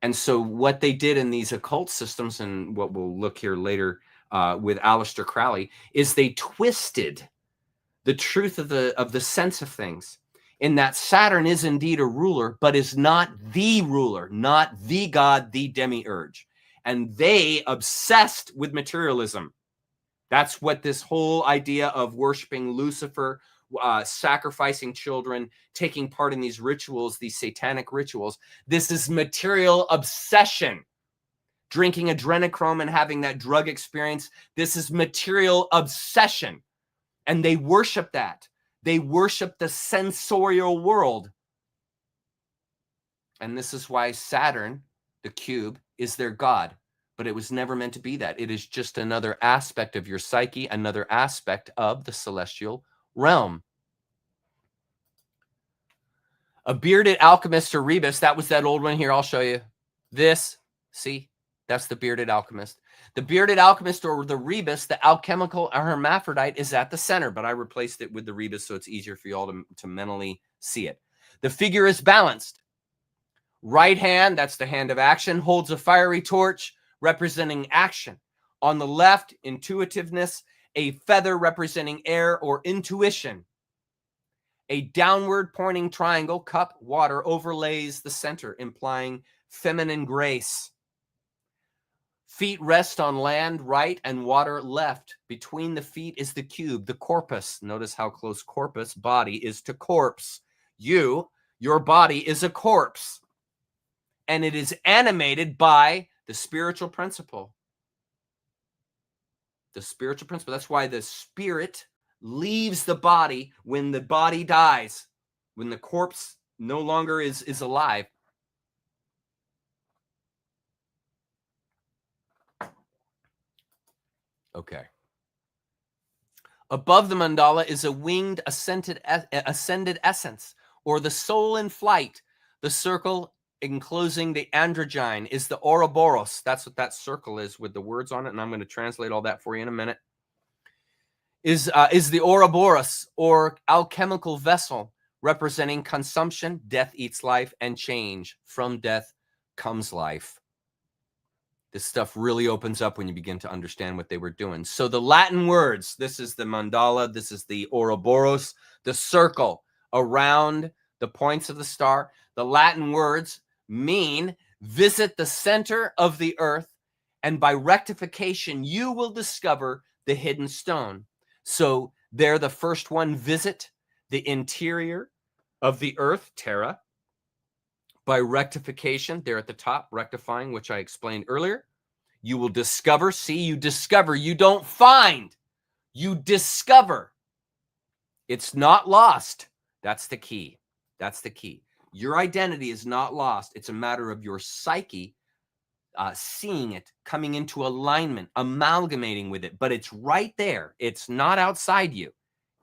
And so what they did in these occult systems, and what we'll look here later with Aleister Crowley, is they twisted the truth of the sense of things, in that Saturn is indeed a ruler, but is not the ruler, not the god, the demiurge. And they obsessed with materialism. That's what this whole idea of worshiping Lucifer, sacrificing children, taking part in these rituals, these satanic rituals. This is material obsession. Drinking adrenochrome and having that drug experience. This is material obsession. And they worship that. They worship the sensorial world. And this is why Saturn, the cube, is their god. but it was never meant to be that. It is just another aspect of your psyche, another aspect of the celestial realm. A bearded alchemist or Rebis, that was that old one here. I'll show you. This, see, that's the bearded alchemist. The bearded alchemist or the Rebis, the alchemical hermaphrodite, is at the center, but I replaced it with the Rebis so it's easier for you all to mentally see it. The figure is balanced. Right hand, that's the hand of action, holds a fiery torch representing action. On the left, intuitiveness, a feather representing air or intuition. A downward pointing triangle, cup, water, overlays the center, implying feminine grace. Feet rest on land, right, and water, left. Between the feet is the cube, the corpus. Notice how close corpus, body, is to corpse. Your body is a corpse. And it is animated by the spiritual principle. The spiritual principle. That's why the spirit leaves the body when the body dies, when the corpse no longer is alive. Okay. Above the mandala is a winged ascended essence, or the soul in flight. The circle enclosing the androgyne is the Ouroboros. That's what that circle is with the words on it, and I'm going to translate all that for you in a minute. Is the Ouroboros, or alchemical vessel, representing consumption, death eats life, and change. From death comes life. This stuff really opens up when you begin to understand what they were doing. So the Latin words, this is the mandala, this is the Ouroboros, the circle around the points of the star. The Latin words mean visit the center of the earth, and by rectification, you will discover the hidden stone. So they're the first one, visit the interior of the earth, terra. By rectification, they're at the top, rectifying, which I explained earlier. You will discover, see, you discover, you don't find, you discover. It's not lost. That's the key. That's the key. Your identity is not lost. It's a matter of your psyche seeing it, coming into alignment, amalgamating with it, but it's right there. It's not outside you.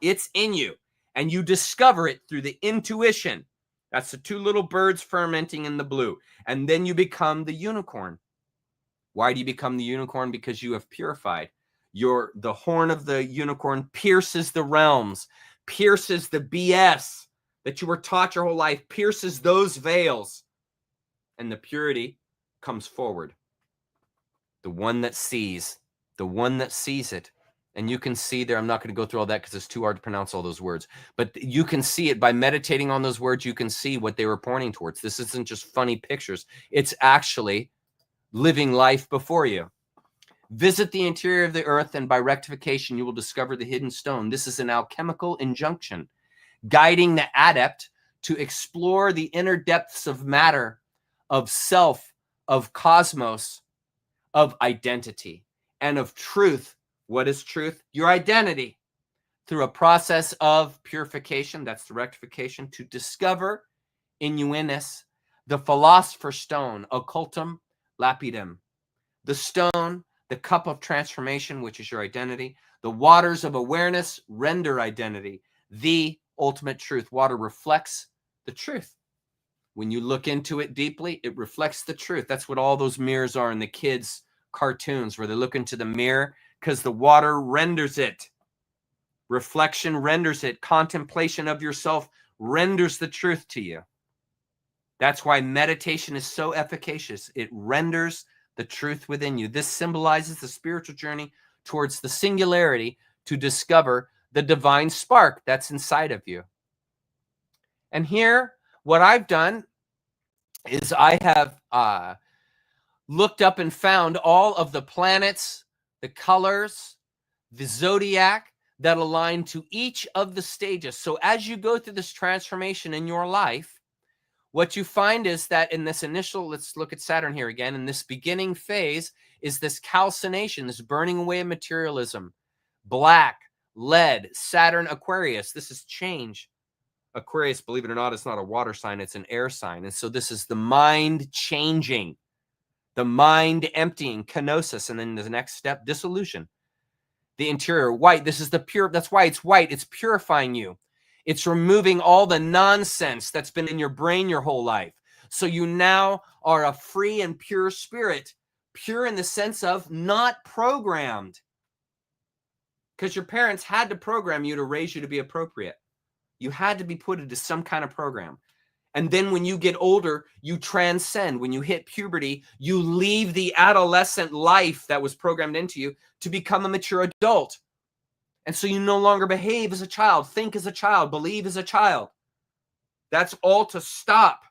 It's in you, and you discover it through the intuition. That's the two little birds fermenting in the blue, and then you become the unicorn. Why do you become the unicorn? Because you have purified. The horn of the unicorn pierces the realms, pierces the BS that you were taught your whole life, pierces those veils, and the purity comes forward. The one that sees it. And you can see there, I'm not going to go through all that because it's too hard to pronounce all those words, but you can see it by meditating on those words. You can see what they were pointing towards. This isn't just funny pictures. It's actually living life before you. Visit the interior of the earth, and by rectification, you will discover the hidden stone. This is an alchemical injunction, guiding the adept to explore the inner depths of matter, of self, of cosmos, of identity, and of truth. What is truth? Your identity. Through a process of purification, that's the rectification, to discover inuenus, the philosopher's stone, occultum lapidem. The stone, the cup of transformation, which is your identity. The waters of awareness render identity. The ultimate truth. Water reflects the truth. When you look into it deeply, it reflects the truth. That's what all those mirrors are in the kids' cartoons, where they look into the mirror, because the water renders it. Reflection renders it. Contemplation of yourself renders the truth to you. That's why meditation is so efficacious. It renders the truth within you. This symbolizes the spiritual journey towards the singularity to discover the divine spark that's inside of you. And here, what I've done is I have looked up and found all of the planets, the colors, the zodiac that align to each of the stages. So as you go through this transformation in your life, what you find is that in this initial, let's look at Saturn here again, in this beginning phase is this calcination, this burning away of materialism. Black, lead, Saturn, Aquarius. This is change. Aquarius, believe it or not, it's not a water sign, it's an air sign. And so this is the mind changing. The mind emptying, kenosis, and then the next step, dissolution. The interior, white. This is the pure, that's why it's white. It's purifying you. It's removing all the nonsense that's been in your brain your whole life. So you now are a free and pure spirit. Pure in the sense of not programmed. Because your parents had to program you to raise you to be appropriate. You had to be put into some kind of program. And then when you get older, you transcend. When you hit puberty, you leave the adolescent life that was programmed into you to become a mature adult. And so you no longer behave as a child, think as a child, believe as a child. That's all to stop.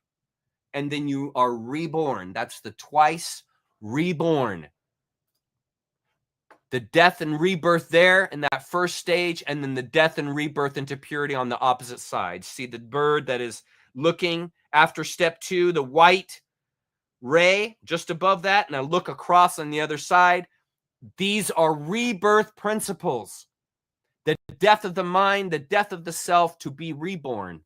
And then you are reborn. That's the twice reborn. The death and rebirth there in that first stage, and then the death and rebirth into purity on the opposite side. See the bird that is looking after step 2, the white ray just above that, and I look across on the other side. These are rebirth principles. The death of the mind, the death of the self to be reborn.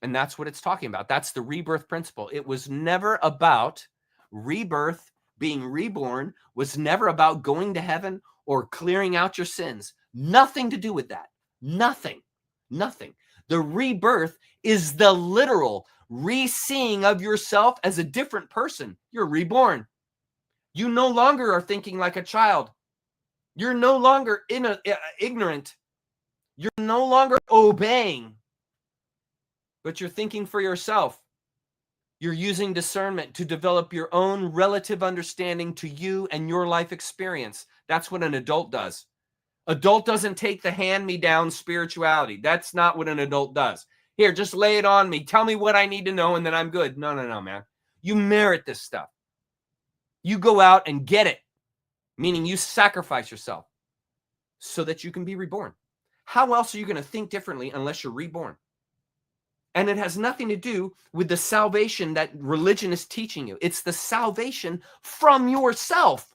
And that's what it's talking about. That's the rebirth principle. It was never about rebirth. Being reborn was never about going to heaven or clearing out your sins. Nothing to do with that. Nothing. Nothing. The rebirth is the literal re-seeing of yourself as a different person. You're reborn. You no longer are thinking like a child. You're no longer ignorant. You're no longer obeying, but you're thinking for yourself. You're using discernment to develop your own relative understanding to you and your life experience. That's what an adult does. Adult doesn't take the hand-me-down spirituality. That's not what an adult does. Here, just lay it on me. Tell me what I need to know, and then I'm good. No, man. You merit this stuff. You go out and get it, meaning you sacrifice yourself so that you can be reborn. How else are you going to think differently unless you're reborn? And it has nothing to do with the salvation that religion is teaching you. It's the salvation from yourself.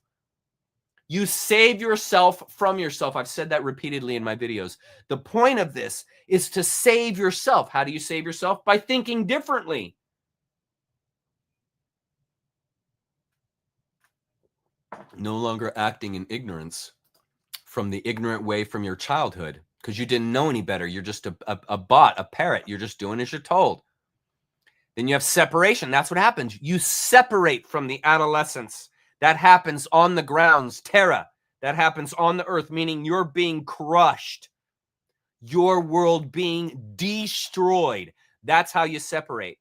You save yourself from yourself. I've said that repeatedly in my videos. The point of this is to save yourself. How do you save yourself? By thinking differently. No longer acting in ignorance from the ignorant way from your childhood because you didn't know any better. You're just a bot, a parrot. You're just doing as you're told. Then you have separation. That's what happens. You separate from the adolescence. That happens on the grounds, terra. That happens on the earth, meaning you're being crushed. Your world being destroyed. That's how you separate.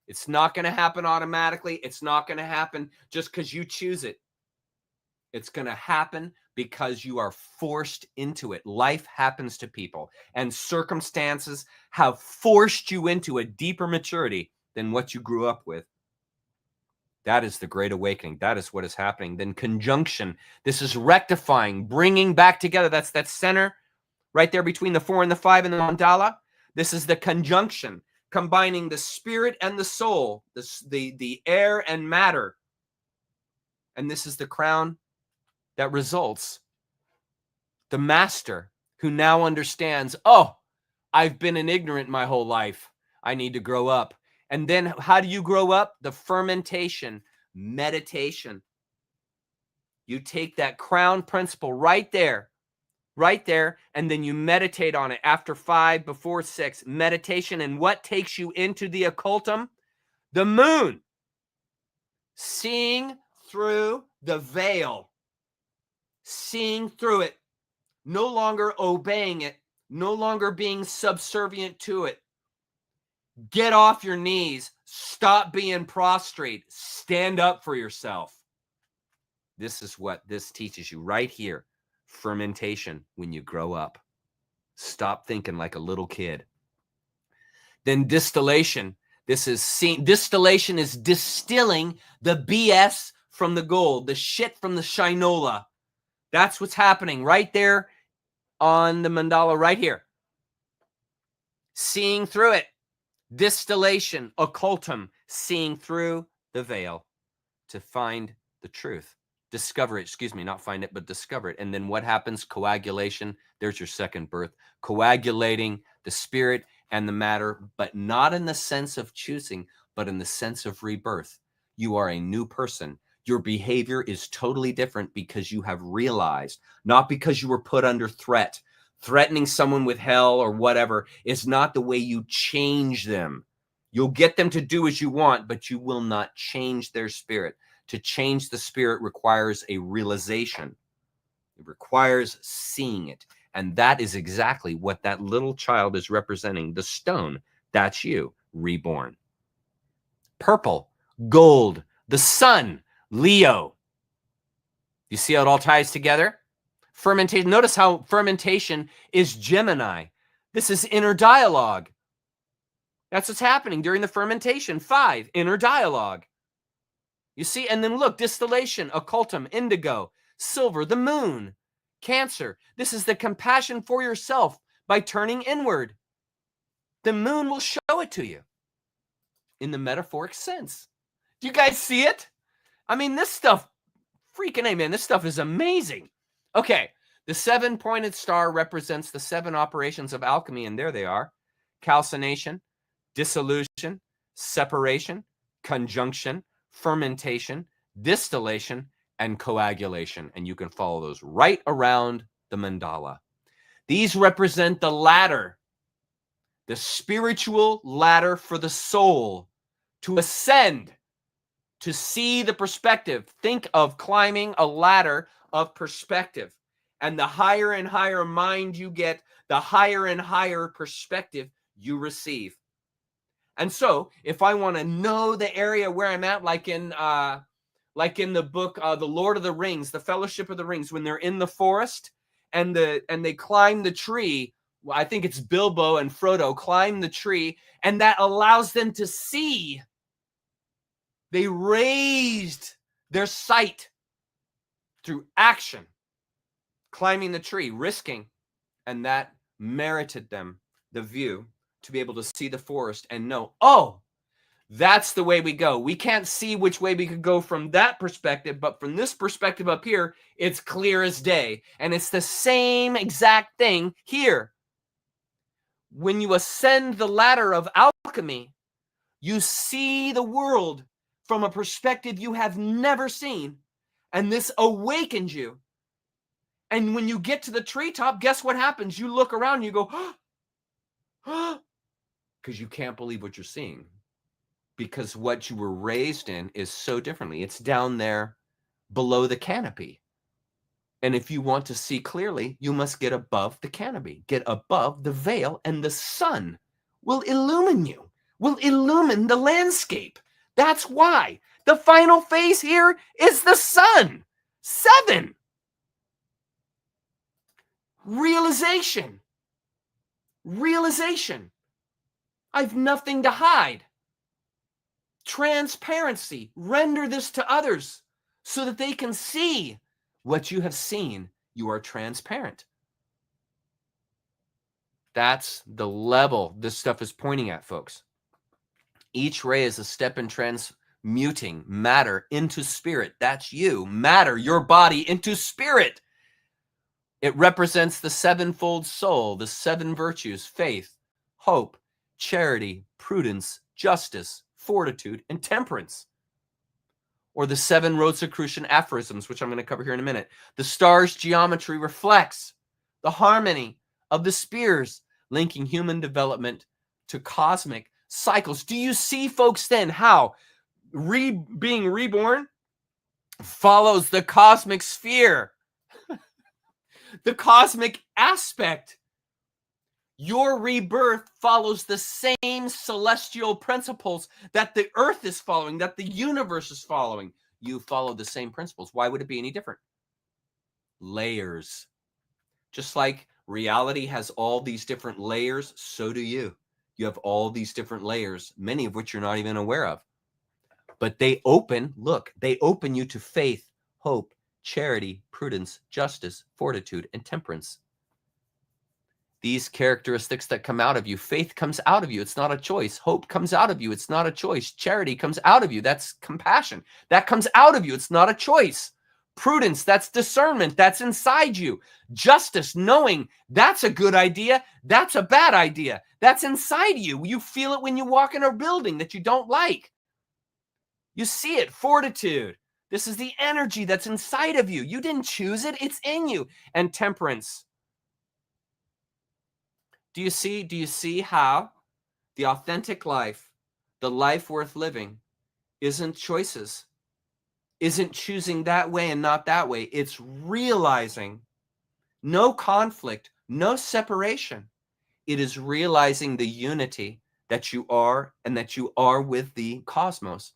It's not going to happen automatically. It's not going to happen just because you choose it. It's going to happen because you are forced into it. Life happens to people, and circumstances have forced you into a deeper maturity than what you grew up with. That is the Great Awakening. That is what is happening. Then conjunction. This is rectifying, bringing back together. That's that center right there between the 4 and the 5 in the mandala. This is the conjunction, combining the spirit and the soul, the air and matter. And this is the crown that results. The master who now understands, oh, I've been an ignorant my whole life. I need to grow up. And then how do you grow up? The fermentation, meditation. You take that crown principle right there, and then you meditate on it after 5, before 6. Meditation, and what takes you into the occultum? The moon. Seeing through the veil. Seeing through it. No longer obeying it. No longer being subservient to it. Get off your knees. Stop being prostrate. Stand up for yourself. This is what this teaches you right here. Fermentation when you grow up. Stop thinking like a little kid. Then distillation. Distillation is distilling the BS from the gold, the shit from the shinola. That's what's happening right there on the mandala right here. Seeing through it. Distillation, occultum, seeing through the veil to find the truth. Discover it, not find it, but discover it. And then what happens? Coagulation. There's your second birth. Coagulating the spirit and the matter, but not in the sense of choosing, but in the sense of rebirth. You are a new person. Your behavior is totally different because you have realized, not because you were put under threat. Threatening someone with hell or whatever is not the way you change them. You'll get them to do as you want, but you will not change their spirit. To change the spirit requires a realization. It requires seeing it. And that is exactly what that little child is representing. The stone, that's you, reborn. Purple, gold, the sun, Leo. You see how it all ties together? Fermentation. Notice how fermentation is Gemini. This is inner dialogue. That's what's happening during the fermentation. 5, inner dialogue. You see, and then look, distillation, occultum, indigo, silver, the moon, Cancer. This is the compassion for yourself by turning inward. The moon will show it to you in the metaphoric sense. Do you guys see it? I mean, this stuff, freaking A, man, this stuff is amazing. Okay, the 7-pointed star represents the 7 operations of alchemy, and there they are. Calcination, dissolution, separation, conjunction, fermentation, distillation, and coagulation. And you can follow those right around the mandala. These represent the ladder, the spiritual ladder for the soul to ascend, to see the perspective. Think of climbing a ladder of perspective. And the higher and higher mind you get, the higher and higher perspective you receive. And so, if I want to know the area where I'm at, like in the book, The Lord of the Rings, The Fellowship of the Rings, when they're in the forest and they climb the tree, well, I think it's Bilbo and Frodo climb the tree, and that allows them to see. They raised their sight through action, climbing the tree, risking, and that merited them the view to be able to see the forest and know, oh, that's the way we go. We can't see which way we could go from that perspective, but from this perspective up here, it's clear as day. And it's the same exact thing here. When you ascend the ladder of alchemy, you see the world from a perspective you have never seen, and this awakens you. And when you get to the treetop, guess what happens? You look around and you go, because you can't believe what you're seeing. Because what you were raised in is so differently. It's down there below the canopy. And if you want to see clearly, you must get above the canopy, get above the veil, and the sun will illumine you, will illumine the landscape. That's why the final phase here is the sun. 7. Realization. Realization. I've nothing to hide. Transparency. Render this to others so that they can see what you have seen. You are transparent. That's the level this stuff is pointing at, folks. Each ray is a step in transmuting matter into spirit. That's you. Matter, your body, into spirit. It represents the 7-fold soul, the 7 virtues: faith, hope, charity, prudence, justice, fortitude, and temperance. Or the 7 Rosicrucian aphorisms, which I'm going to cover here in a minute. The star's geometry reflects the harmony of the spheres, linking human development to cosmic cycles. Do you see, folks, then how being reborn follows the cosmic sphere? The cosmic aspect. Your rebirth follows the same celestial principles that the earth is following, that the universe is following. You follow the same principles. Why would it be any different? Layers. Just like reality has all these different layers, so do you. You have all these different layers, many of which you're not even aware of. But they open you to faith, hope, charity, prudence, justice, fortitude, and temperance. These characteristics that come out of you. Faith comes out of you. It's not a choice. Hope comes out of you. It's not a choice. Charity comes out of you. That's compassion. That comes out of you. It's not a choice. Prudence, that's discernment. That's inside you. Justice, knowing that's a good idea. That's a bad idea. That's inside you. You feel it when you walk in a building that you don't like. You see it, fortitude. This is the energy that's inside of you. You didn't choose it, it's in you. And temperance. Do you see how the authentic life, the life worth living, isn't choices, isn't choosing that way and not that way. It's realizing no conflict, no separation. It is realizing the unity that you are and that you are with the cosmos.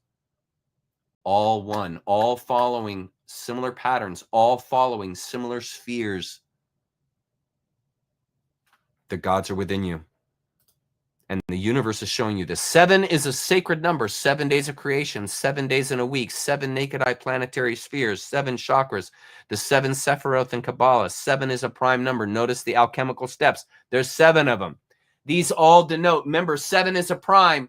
All one, all following similar patterns, all following similar spheres. The gods are within you. And the universe is showing you this. 7 is a sacred number. 7 days of creation, 7 days in a week, 7 naked eye planetary spheres, 7 chakras, the 7 Sephiroth in Kabbalah. 7 is a prime number. Notice the alchemical steps. There's 7 of them. These all denote, remember, 7 is a prime.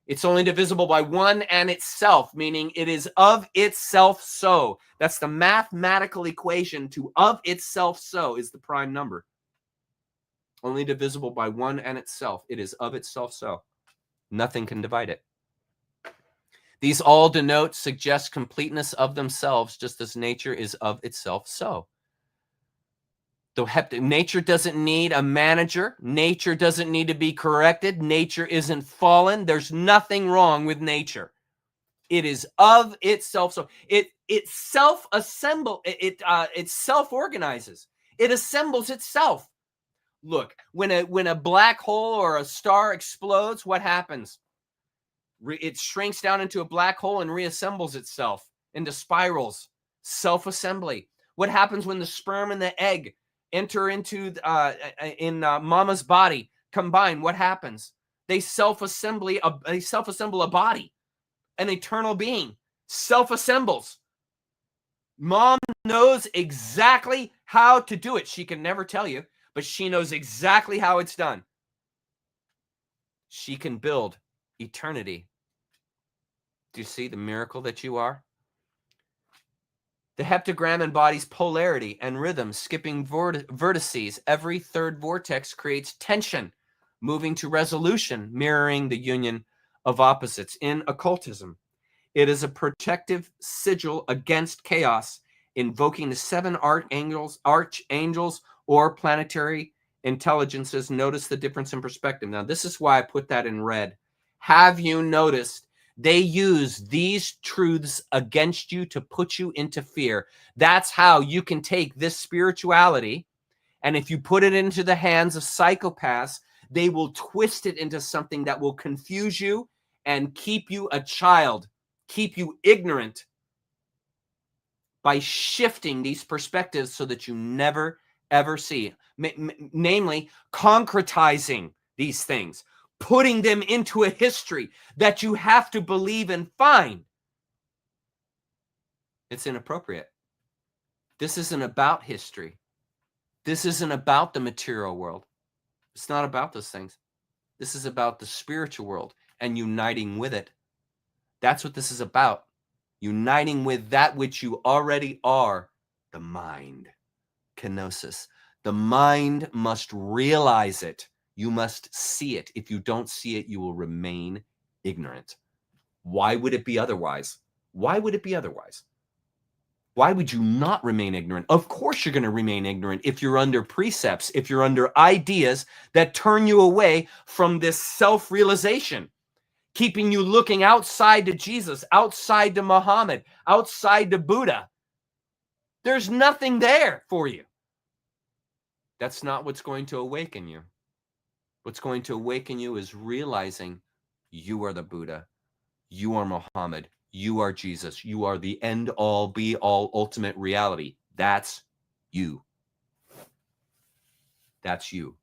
It's only divisible by 1 and itself, meaning it is of itself so. That's the mathematical equation to of itself so is the prime number. Only divisible by 1 and itself. It is of itself so. Nothing can divide it. These all denote, suggest completeness of themselves, just as nature is of itself so. Nature doesn't need a manager. Nature doesn't need to be corrected. Nature isn't fallen. There's nothing wrong with nature. It is of itself so. It self-assembles. It self-organizes. It assembles itself. Look, when a black hole or a star explodes, what happens? It shrinks down into a black hole and reassembles itself into spirals. Self-assembly. What happens when the sperm and the egg enter into mama's body, combine? What happens? They self-assemble a body, an eternal being. Self-assembles. Mom knows exactly how to do it. She can never tell you, but she knows exactly how it's done. She can build eternity. Do you see the miracle that you are? The heptagram embodies polarity and rhythm, skipping vertices. Every third vortex creates tension, moving to resolution, mirroring the union of opposites. In occultism, it is a protective sigil against chaos, invoking the 7 archangels or planetary intelligences. Notice the difference in perspective. Now, this is why I put that in red. Have you noticed they use these truths against you to put you into fear? That's how you can take this spirituality, and if you put it into the hands of psychopaths, they will twist it into something that will confuse you and keep you a child, keep you ignorant by shifting these perspectives so that you never ever see, namely concretizing these things, putting them into a history that you have to believe and find. It's inappropriate. This isn't about history. This isn't about the material world. It's not about those things. This is about the spiritual world and uniting with it. That's what this is about. Uniting with that which you already are, the mind. Kenosis. The mind must realize it. You must see it. If you don't see it, you will remain ignorant. Why would it be otherwise? Why would it be otherwise? Why would you not remain ignorant? Of course you're going to remain ignorant if you're under precepts, if you're under ideas that turn you away from this self-realization, keeping you looking outside to Jesus, outside to Muhammad, outside to Buddha. There's nothing there for you. That's not what's going to awaken you. What's going to awaken you is realizing you are the Buddha, you are Muhammad, you are Jesus, you are the end all, be all, ultimate reality. That's you. That's you.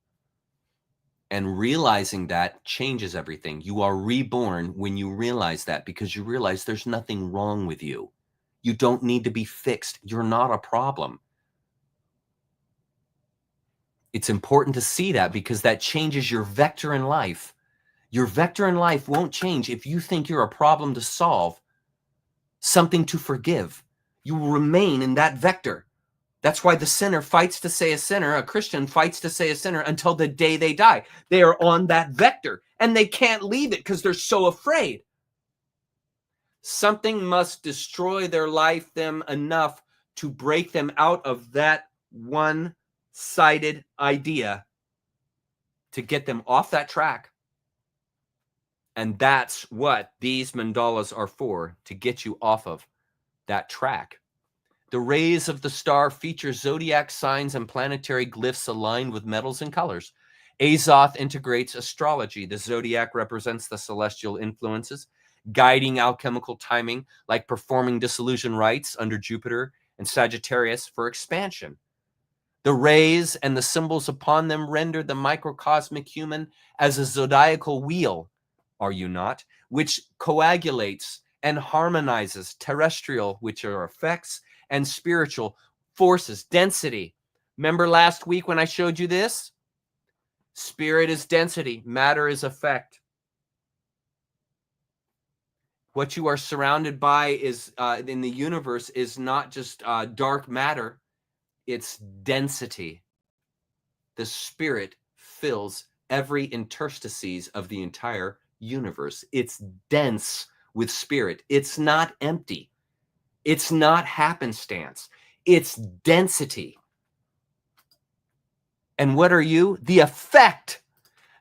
And realizing that changes everything. You are reborn when you realize that, because you realize there's nothing wrong with you. You don't need to be fixed. You're not a problem. It's important to see that, because that changes your vector in life. Your vector in life won't change if you think you're a problem to solve, something to forgive. You will remain in that vector. That's why the sinner fights to stay a sinner. A Christian fights to stay a sinner until the day they die. They are on that vector and they can't leave it because they're so afraid. Something must destroy their life, them enough to break them out of that one-sided idea, to get them off that track. And that's what these mandalas are for, to get you off of that track. The rays of the star feature zodiac signs and planetary glyphs aligned with metals and colors. Azoth integrates astrology. The zodiac represents the celestial influences, guiding alchemical timing, like performing dissolution rites under Jupiter and Sagittarius for expansion. The rays and the symbols upon them render the microcosmic human as a zodiacal wheel, are you not, which coagulates and harmonizes terrestrial, which are effects, and spiritual forces, density. Remember last week when I showed you this? Spirit is density, matter is effect. What you are surrounded by is in the universe is not just dark matter, it's density. The spirit fills every interstices of the entire universe. It's dense with spirit. It's not empty. It's not happenstance. It's density. And what are you? The effect.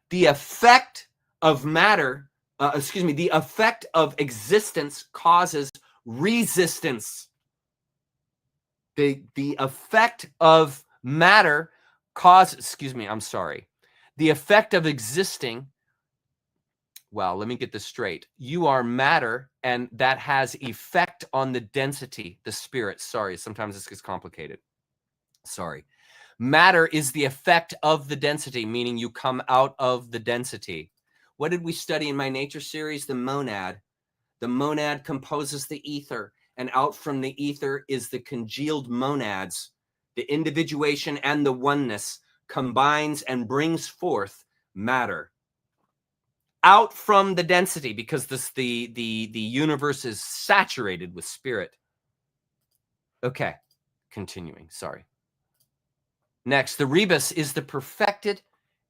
The effect of matter, the effect of existence causes resistance. The effect of matter causes, the effect of existing. Well, let me get this straight. You are matter, and that has effect on the density, the spirit. Sorry, sometimes this gets complicated. Sorry. Matter is the effect of the density, meaning you come out of the density. What did we study in my nature series? The monad. The monad composes the ether, and out from the ether is the congealed monads. The individuation and the oneness combines and brings forth matter. Out from the density, because the universe is saturated with spirit. Okay, continuing, sorry. Next, the Rebis is the perfected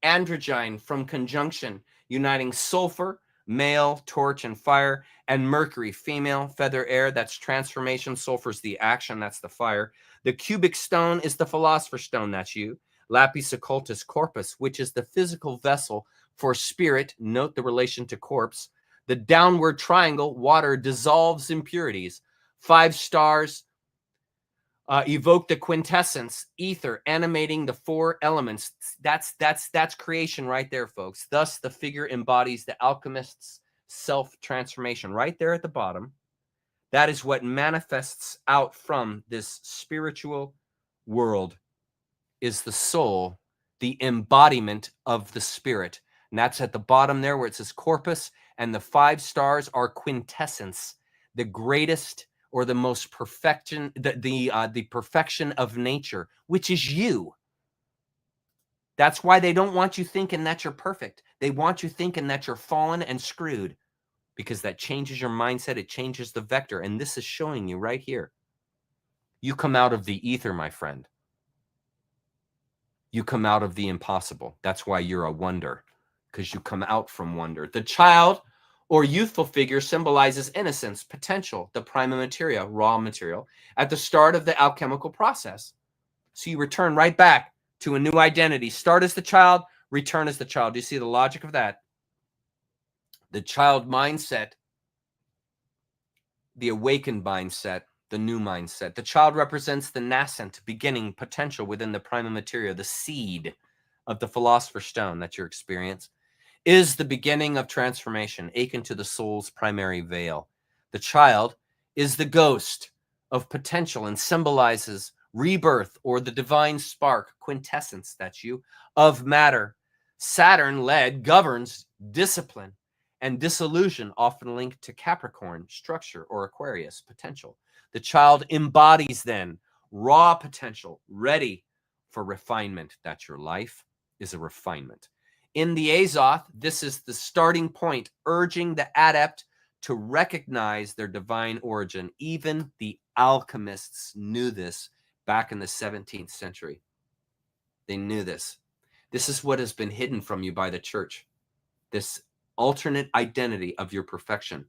androgyne from conjunction, uniting sulfur, male, torch and fire, and Mercury, female, feather, air. That's transformation. Sulfur is the action. That's the fire. The cubic stone is the philosopher's stone. That's you. Lapis occultus corpus, which is the physical vessel for spirit. Note the relation to corpse. The downward triangle, water, dissolves impurities. 5 stars evoke the quintessence, ether, animating the 4 elements. That's creation right there, folks. Thus, the figure embodies the alchemist's self-transformation right there at the bottom. That is what manifests out from this spiritual world, is the soul, the embodiment of the spirit. And that's at the bottom there where it says corpus, and the 5 stars are quintessence, the greatest or the most perfection, the perfection of nature, which is you. That's why they don't want you thinking that you're perfect. They want you thinking that you're fallen and screwed, because that changes your mindset. It changes the vector. And this is showing you right here. You come out of the ether, my friend. You come out of the impossible. That's why you're a wonder, because you come out from wonder. The child or youthful figure symbolizes innocence, potential, the prima materia, raw material, at the start of the alchemical process. So you return right back to a new identity. Start as the child, return as the child. Do you see the logic of that? The child mindset, the awakened mindset, the new mindset. The child represents the nascent, beginning potential within the prima materia, the seed of the philosopher's stone. That's your experience. Is the beginning of transformation, akin to the soul's primary veil. The child is the ghost of potential and symbolizes rebirth or the divine spark, quintessence, that's you, of matter. Saturn led governs discipline and disillusion, often linked to Capricorn, structure, or Aquarius, potential. The child embodies then raw potential, ready for refinement. That's your life is a refinement. In the Azoth, this is the starting point, urging the adept to recognize their divine origin. Even the alchemists knew this back in the 17th century. They knew this. This is what has been hidden from you by the church, this alternate identity of your perfection.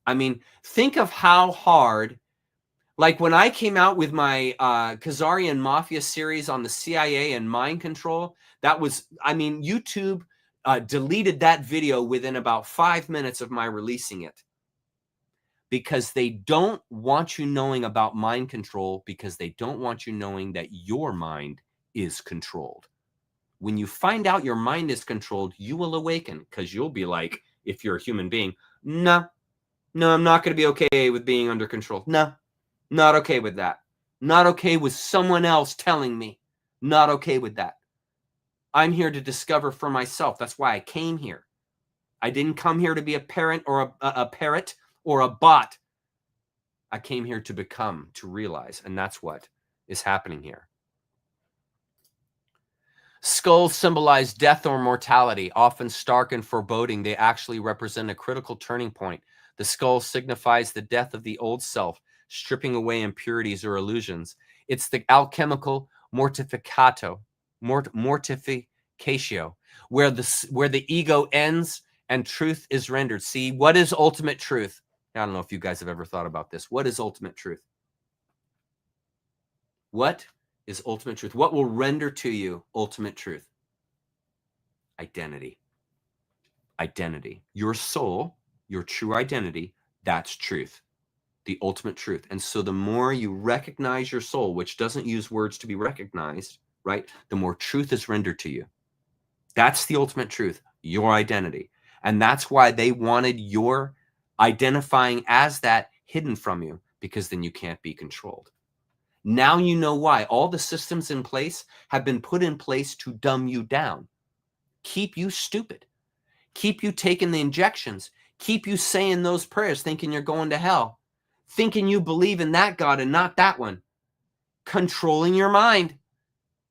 I mean, think of how hard, like when I came out with my Khazarian Mafia series on the CIA and mind control, that was, I mean, YouTube deleted that video within about 5 minutes of my releasing it, because they don't want you knowing about mind control, because they don't want you knowing that your mind is controlled. When you find out your mind is controlled, you will awaken, because you'll be like, if you're a human being, no, I'm not going to be okay with being under control. No, not okay with that. Not okay with someone else telling me. Not okay with that. I'm here to discover for myself. That's why I came here. I didn't come here to be a parent or a parrot or a bot. I came here to become, to realize, and that's what is happening here. Skulls symbolize death or mortality, often stark and foreboding. They actually represent a critical turning point. The skull signifies the death of the old self, stripping away impurities or illusions. It's the alchemical mortificatio, where the ego ends and truth is rendered. See, what is ultimate truth? I don't know if you guys have ever thought about this. What is ultimate truth? What is ultimate truth? What will render to you ultimate truth? Identity. Identity. Your soul, your true identity, that's truth. The ultimate truth. And so the more you recognize your soul, which doesn't use words to be recognized, right? The more truth is rendered to you. That's the ultimate truth, your identity. And that's why they wanted your identifying as that hidden from you, because then you can't be controlled. Now you know why. All the systems in place have been put in place to dumb you down, keep you stupid, keep you taking the injections, keep you saying those prayers thinking you're going to hell, thinking you believe in that God and not that one, controlling your mind,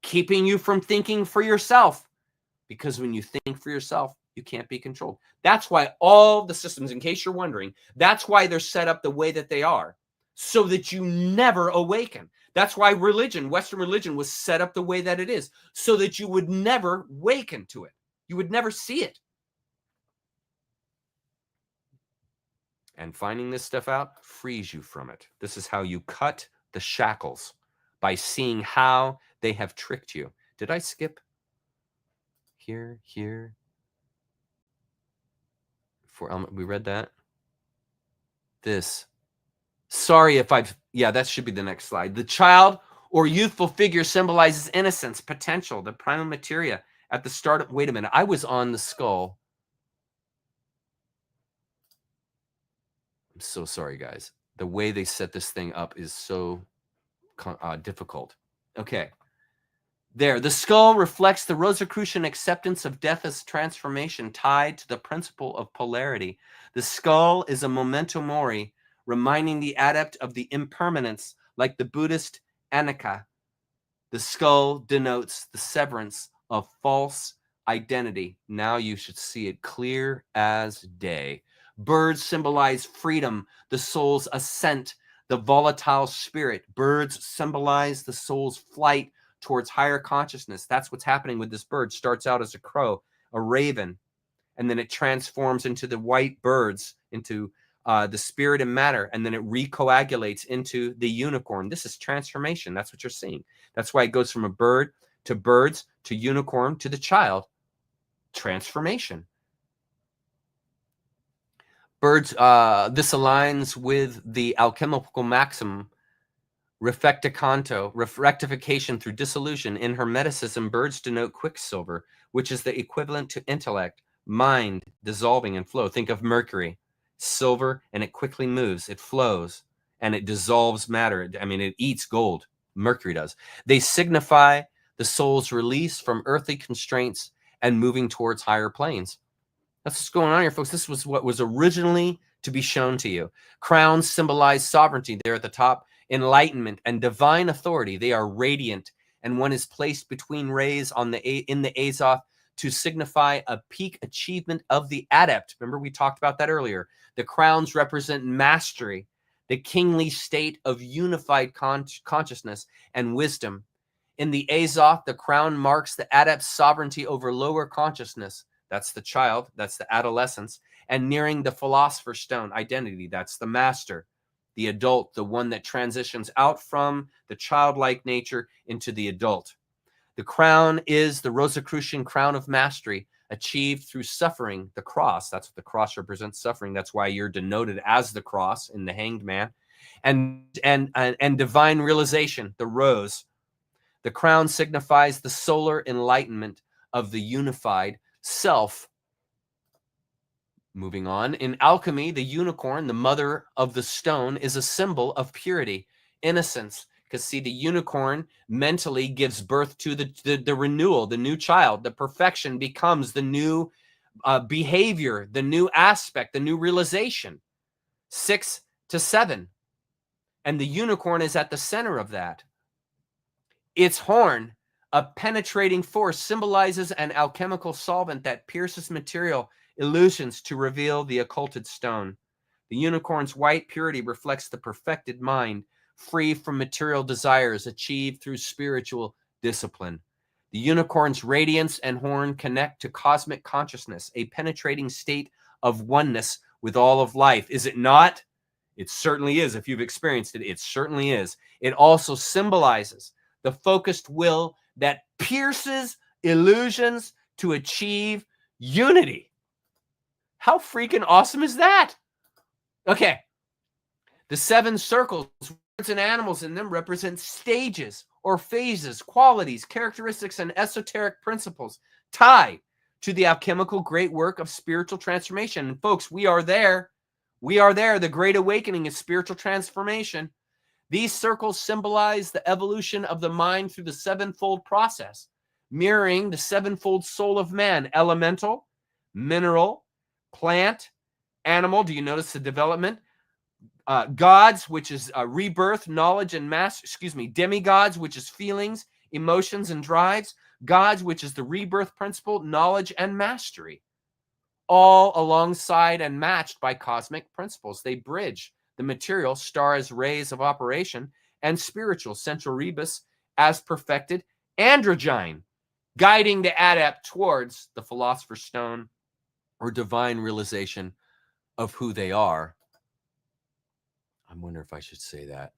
keeping you from thinking for yourself. Because when you think for yourself, you can't be controlled. That's why all the systems, in case you're wondering, that's why they're set up the way that they are, so that you never awaken. That's why religion, Western religion, was set up the way that it is, so that you would never waken to it. You would never see it. And finding this stuff out frees you from it. This is how you cut the shackles, by seeing how they have tricked you. Did I skip? Here. We read that. This. Sorry if I've, yeah, that should be the next slide. The child or youthful figure symbolizes innocence, potential, the prima materia at the start of, wait a minute, I was on the skull. I'm so sorry, guys. The way they set this thing up is so difficult. Okay. There, the skull reflects the Rosicrucian acceptance of death as transformation tied to the principle of polarity. The skull is a memento mori, reminding the adept of the impermanence, like the Buddhist Anicca. The skull denotes the severance of false identity. Now you should see it clear as day. Birds symbolize freedom, the soul's ascent, the volatile spirit. Birds symbolize the soul's flight towards higher consciousness. That's what's happening with this bird. Starts out as a crow, a raven, and then it transforms into the white birds, into the spirit and matter, and then it recoagulates into the unicorn. This is transformation. That's what you're seeing. That's why it goes from a bird to birds to unicorn to the child. Transformation. Birds, this aligns with the alchemical maxim, rectification through dissolution. In Hermeticism, birds denote quicksilver, which is the equivalent to intellect, mind, dissolving and flow. Think of mercury, silver, and it quickly moves, it flows, and it dissolves matter. I mean, it eats gold. Mercury does. They signify the soul's release from earthly constraints and moving towards higher planes. That's what's going on here, folks. This was what was originally to be shown to you. Crowns symbolize sovereignty there at the top, enlightenment and divine authority. They are radiant, and one is placed between rays in the Azoth to signify a peak achievement of the adept. Remember, we talked about that earlier. The crowns represent mastery, the kingly state of unified consciousness and wisdom. In the Azoth, the crown marks the adept's sovereignty over lower consciousness. That's the child, that's the adolescence, and nearing the philosopher's stone identity. That's the master, the adult, the one that transitions out from the childlike nature into the adult. The crown is the Rosicrucian crown of mastery, achieved through suffering, the cross. That's what the cross represents, suffering. That's why you're denoted as the cross in the Hanged Man. And divine realization, the rose. The crown signifies the solar enlightenment of the unified self. Moving on, in alchemy, the unicorn, the mother of the stone, is a symbol of purity, innocence. Because see, the unicorn mentally gives birth to the renewal, the new child. The perfection becomes the new behavior, the new aspect, the new realization. 6 to 7. And the unicorn is at the center of that. Its horn, a penetrating force, symbolizes an alchemical solvent that pierces material illusions to reveal the occulted stone. The unicorn's white purity reflects the perfected mind, free from material desires, achieved through spiritual discipline. The unicorn's radiance and horn connect to cosmic consciousness, a penetrating state of oneness with all of life. Is it not? It certainly is. If you've experienced it, it certainly is. It also symbolizes the focused will that pierces illusions to achieve unity. How freaking awesome is that? Okay. The 7 circles, words and animals in them represent stages or phases, qualities, characteristics, and esoteric principles tied to the alchemical great work of spiritual transformation. And folks, we are there. We are there. The great awakening is spiritual transformation. These circles symbolize the evolution of the mind through the 7-fold process, mirroring the 7-fold soul of man: elemental, mineral, plant, animal. Do you notice the development? Gods, which is rebirth, knowledge, and demigods, which is feelings, emotions, and drives. Gods, which is the rebirth principle, knowledge, and mastery. All alongside and matched by cosmic principles. They bridge the material, star as rays of operation, and spiritual, central Rebis, as perfected androgyne, guiding the adept towards the philosopher's stone or divine realization of who they are. I wonder if I should say that.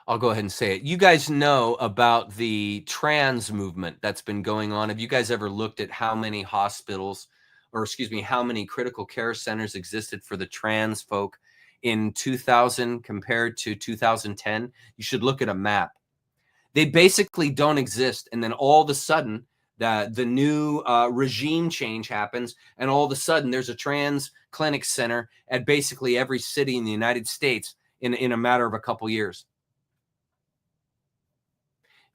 I'll go ahead and say it. You guys know about the trans movement that's been going on. Have you guys ever looked at how many hospitals, or how many critical care centers existed for the trans folk in 2000 compared to 2010? You should look at a map. They basically don't exist. And then all of a sudden, the new regime change happens, and all of a sudden there's a trans clinic center at basically every city in the United States in a matter of a couple years.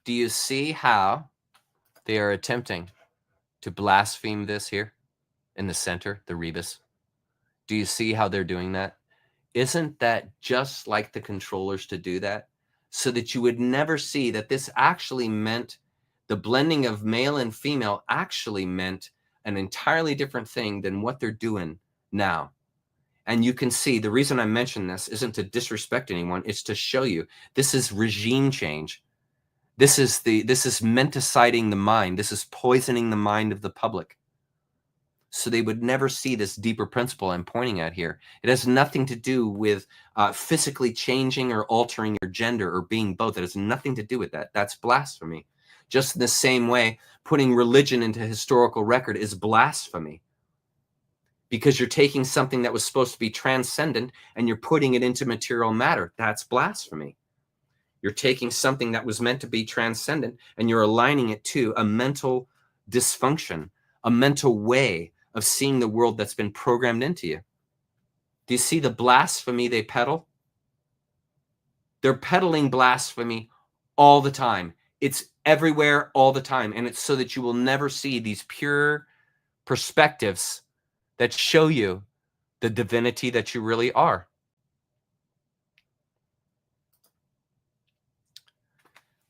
Do you see how they are attempting to blaspheme this here in the center, the Rebis? Do you see how they're doing that? Isn't that just like the controllers to do that? So that you would never see that this actually meant, the blending of male and female actually meant an entirely different thing than what they're doing now. And you can see the reason I mention this isn't to disrespect anyone. It's to show you this is regime change. This is menticiding the mind. This is poisoning the mind of the public. So they would never see this deeper principle I'm pointing at here. It has nothing to do with physically changing or altering your gender or being both. It has nothing to do with that. That's blasphemy. Just in the same way, putting religion into historical record is blasphemy. Because you're taking something that was supposed to be transcendent and you're putting it into material matter. That's blasphemy. You're taking something that was meant to be transcendent and you're aligning it to a mental dysfunction, a mental way of seeing the world that's been programmed into you. Do you see the blasphemy they peddle? They're peddling blasphemy all the time. It's everywhere all the time. And it's so that you will never see these pure perspectives that show you the divinity that you really are.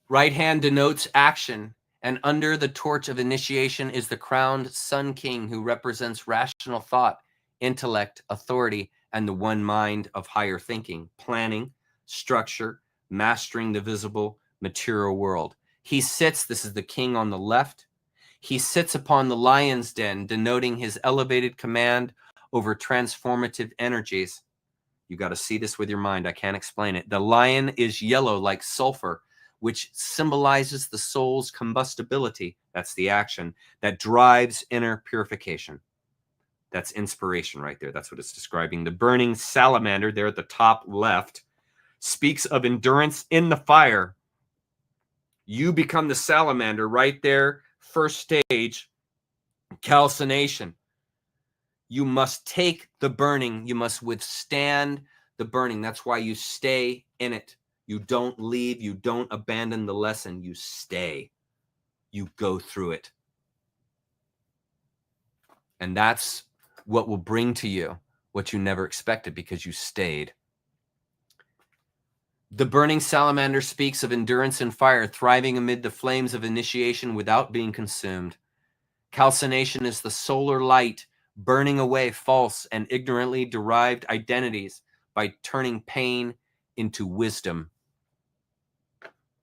Right hand denotes action, and under the torch of initiation is the crowned Sun King, who represents rational thought, intellect, authority, and the one mind of higher thinking, planning, structure, mastering the visible material world. He sits, this is the king on the left, He sits upon the lion's den, denoting his elevated command over transformative energies. You got to see this with your mind. I can't explain it. The lion is yellow like sulfur, which symbolizes the soul's combustibility. That's the action that drives inner purification. That's inspiration right there. That's what it's describing. The burning salamander there at the top left speaks of endurance in the fire. You become the salamander right there. First stage, calcination. You must take the burning. You must withstand the burning. That's why you stay in it. You don't leave. You don't abandon the lesson. You stay. You go through it. And that's what will bring to you what you never expected because you stayed. The burning salamander speaks of endurance in fire, thriving amid the flames of initiation without being consumed. Calcination is the solar light burning away false and ignorantly derived identities by turning pain into wisdom.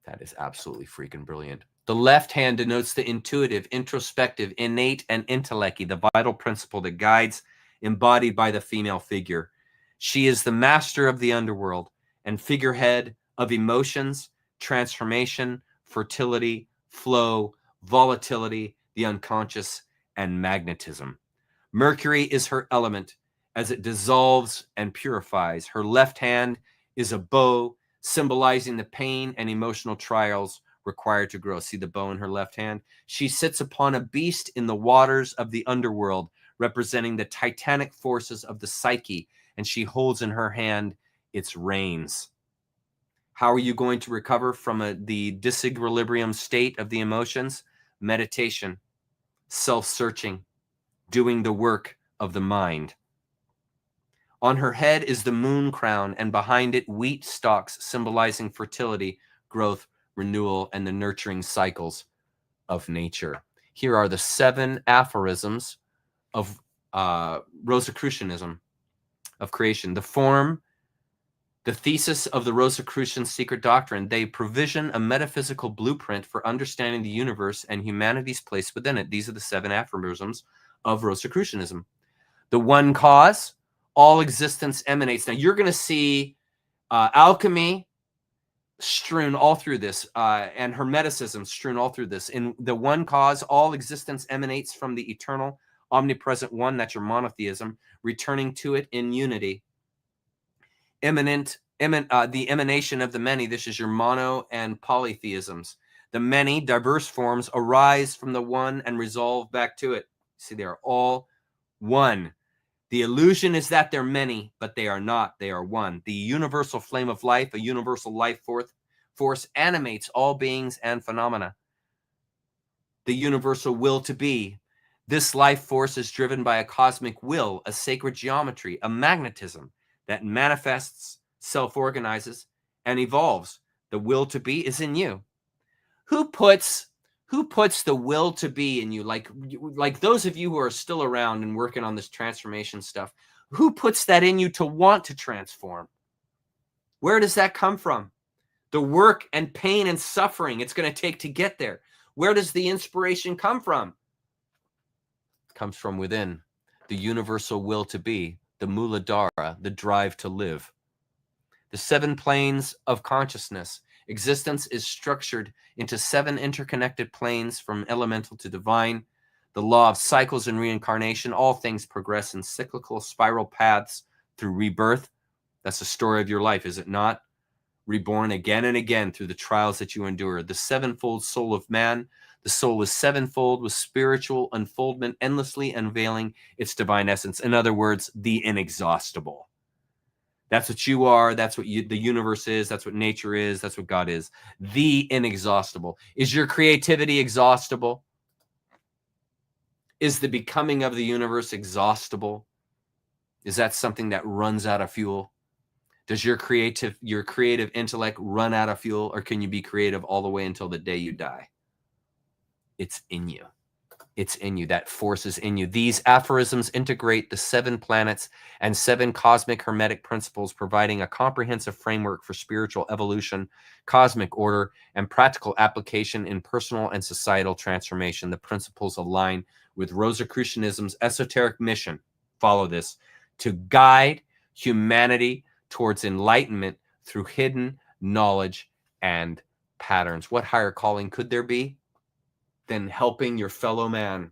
That is absolutely freaking brilliant. The left hand denotes the intuitive, introspective, innate, and intellect, the vital principle that guides, embodied by the female figure. She is the master of the underworld and figurehead of emotions, transformation, fertility, flow, volatility, the unconscious, and magnetism. Mercury is her element as it dissolves and purifies. Her left hand is a bow, symbolizing the pain and emotional trials required to grow. See the bow in her left hand? She sits upon a beast in the waters of the underworld, representing the titanic forces of the psyche, and she holds in her hand its reins. How are you going to recover from the disequilibrium state of the emotions? Meditation, self-searching, doing the work of the mind. On her head is the moon crown, and behind it wheat stalks, symbolizing fertility, growth, renewal, and the nurturing cycles of nature. Here are the 7 aphorisms of Rosicrucianism, of creation. The form, the thesis of the Rosicrucian secret doctrine, they provision a metaphysical blueprint for understanding the universe and humanity's place within it. These are the 7 aphorisms of Rosicrucianism. The one cause, all existence emanates. Now you're going to see alchemy strewn all through this, and hermeticism strewn all through this. In the one cause, all existence emanates from the eternal, omnipresent one. That's your monotheism, returning to it in unity. The emanation of the many. This is your mono and polytheisms. The many diverse forms arise from the one and resolve back to it. See, they are all one. The illusion is that they're many, but they are not. They are one. The universal flame of life, a universal life force, animates all beings and phenomena. The universal will to be. This life force is driven by a cosmic will, a sacred geometry, a magnetism that manifests, self-organizes, and evolves. The will to be is in you. Who puts the will to be in you? Like those of you who are still around and working on this transformation stuff, who puts that in you to want to transform? Where does that come from? The work and pain and suffering it's going to take to get there. Where does the inspiration come from? It comes from within. The universal will to be, the Muladhara, the drive to live. The 7 planes of consciousness. Existence is structured into 7 interconnected planes from elemental to divine. The law of cycles and reincarnation. All things progress in cyclical spiral paths through rebirth. That's the story of your life, is it not? Reborn again and again through the trials that you endure. The 7-fold soul of man. The soul is 7-fold with spiritual unfoldment, endlessly unveiling its divine essence. In other words, the inexhaustible. That's what you are. That's what the universe is. That's what nature is. That's what God is. The inexhaustible. Is your creativity exhaustible? Is the becoming of the universe exhaustible? Is that something that runs out of fuel? Does your creative intellect run out of fuel, or can you be creative all the way until the day you die? It's in you. It's in you. That force is in you. These aphorisms integrate the 7 planets and 7 cosmic hermetic principles, providing a comprehensive framework for spiritual evolution, cosmic order, and practical application in personal and societal transformation. The principles align with Rosicrucianism's esoteric mission. Follow this: to guide humanity towards enlightenment through hidden knowledge and patterns. What higher calling could there be than helping your fellow man,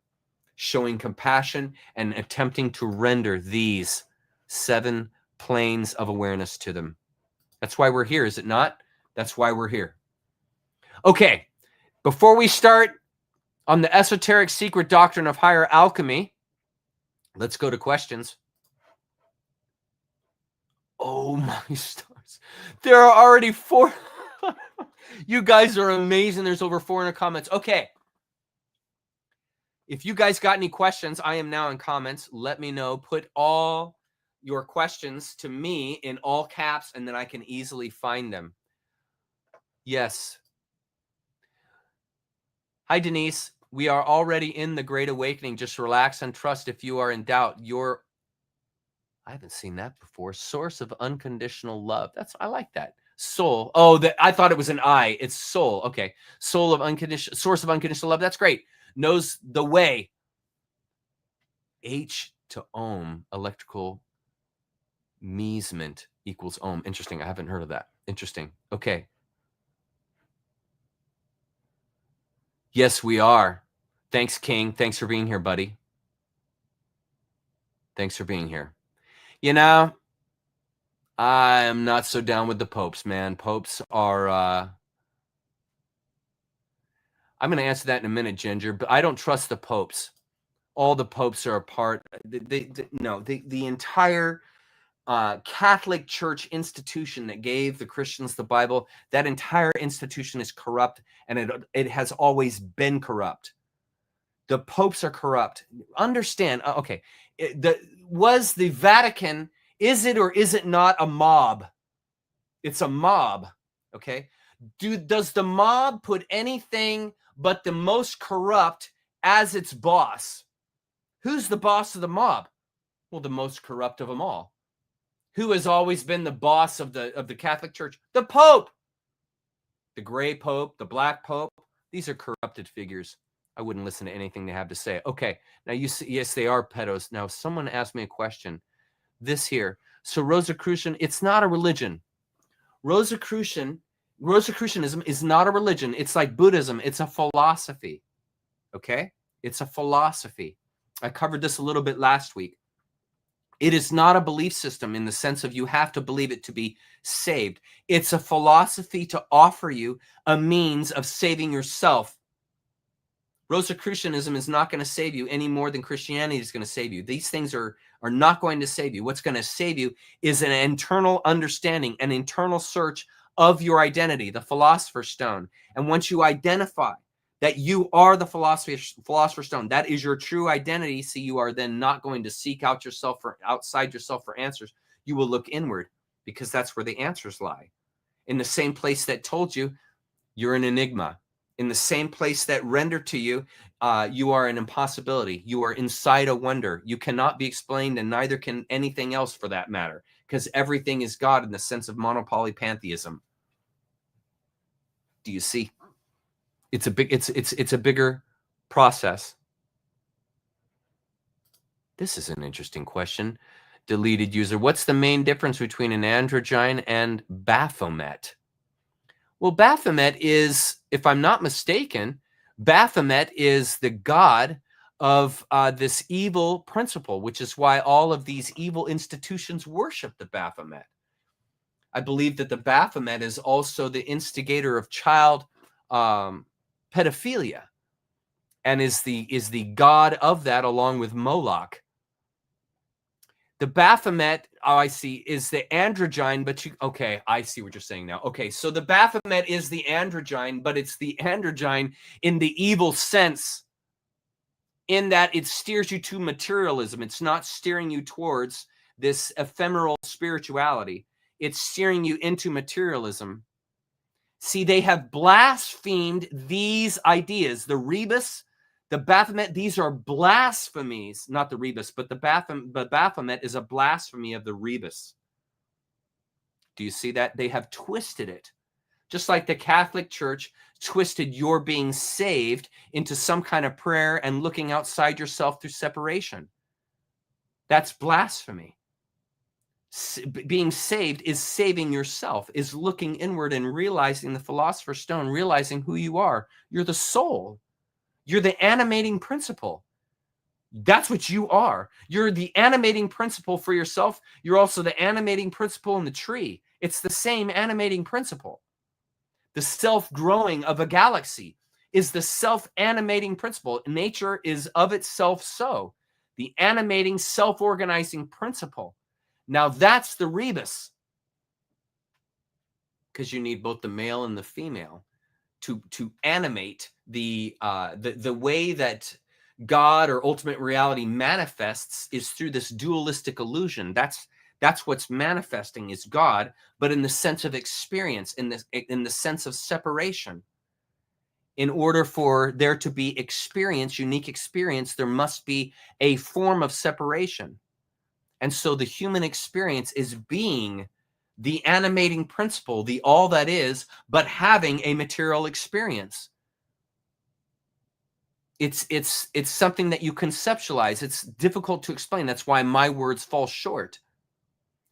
showing compassion and attempting to render these 7 planes of awareness to them? That's why we're here, is it not? That's why we're here. Okay, before we start on the esoteric secret doctrine of higher alchemy, let's go to questions. Oh my stars. There are already 4. You guys are amazing. There's over 400 comments. Okay. If you guys got any questions, I am now in comments. Let me know. Put all your questions to me in all caps, and then I can easily find them. Yes. Hi, Denise. We are already in the Great Awakening. Just relax and trust. If you are in doubt, I haven't seen that before. Source of unconditional love. I like that. Soul. Oh, I thought it was an I. It's soul. Okay. Source of unconditional love. That's great. Knows the way. H to ohm, electrical measurement equals ohm. Interesting. I haven't heard of that. Interesting. Okay. Yes, we are. Thanks, King. Thanks for being here, buddy. Thanks for being here. You know, I am not so down with the popes, man. Popes are, I'm going to answer that in a minute, Ginger, but I don't trust the popes. All the popes are a part. The entire Catholic Church institution that gave the Christians the Bible, that entire institution is corrupt, and it has always been corrupt. The popes are corrupt. Understand? Okay, was the Vatican? Is it or is it not a mob? It's a mob. Okay. Does the mob put anything but the most corrupt as its boss? Who's the boss of the mob? Well, the most corrupt of them all. Who has always been the boss of the Catholic Church? The Pope. The gray Pope, the black Pope. These are corrupted figures. I wouldn't listen to anything they have to say. Okay. Now you see, yes, they are pedos. Now someone asked me a question. This here. So Rosicrucian, it's not a religion. Rosicrucianism is not a religion. It's like Buddhism. It's a philosophy. Okay? It's a philosophy. I covered this a little bit last week. It is not a belief system in the sense of you have to believe it to be saved. It's a philosophy to offer you a means of saving yourself. Rosicrucianism is not going to save you any more than Christianity is going to save you. These things are not going to save you. What's going to save you is an internal understanding, an internal search of your identity, the philosopher's stone. And once you identify that you are the philosopher's stone, that is your true identity. See, you are then not going to seek out yourself outside yourself for answers. You will look inward, because that's where the answers lie. In the same place that told you you're an enigma. In the same place that rendered to you, you are an impossibility. You are inside a wonder. You cannot be explained, and neither can anything else for that matter, because everything is God in the sense of monopoly pantheism. Do you see? It's a bigger process. This is an interesting question. Deleted user. What's the main difference between an androgyne and Baphomet? Well, Baphomet is, if I'm not mistaken, Baphomet is the god of this evil principle, which is why all of these evil institutions worship the Baphomet. I believe that the Baphomet is also the instigator of child pedophilia, and is the god of that, along with Moloch. The Baphomet, oh, I see, is the androgyne, but okay, I see what you're saying now. Okay, so the Baphomet is the androgyne, but it's the androgyne in the evil sense, in that it steers you to materialism. It's not steering you towards this ephemeral spirituality. It's steering you into materialism. See, they have blasphemed these ideas. The Rebis, The Baphomet, these are blasphemies, not the Rebis, but the Baphomet is a blasphemy of the Rebis. Do you see that? They have twisted it. Just like the Catholic Church twisted your being saved into some kind of prayer and looking outside yourself through separation. That's blasphemy. Being saved is saving yourself, is looking inward and realizing the Philosopher's Stone, realizing who you are. You're the soul. You're the animating principle. That's what you are. You're the animating principle for yourself. You're also the animating principle in the tree. It's the same animating principle. The self-growing of a galaxy is the self-animating principle. Nature is of itself so. The animating, self-organizing principle. Now that's the Rebis. Because you need both the male and the female to animate the way that God or ultimate reality manifests is through this dualistic illusion. That's what's manifesting is God, but in the sense of experience, in the sense of separation. In order for there to be experience, unique experience, there must be a form of separation. And so the human experience is being the animating principle, the all that is, but having a material experience. It's something that you conceptualize. It's difficult to explain. That's why my words fall short.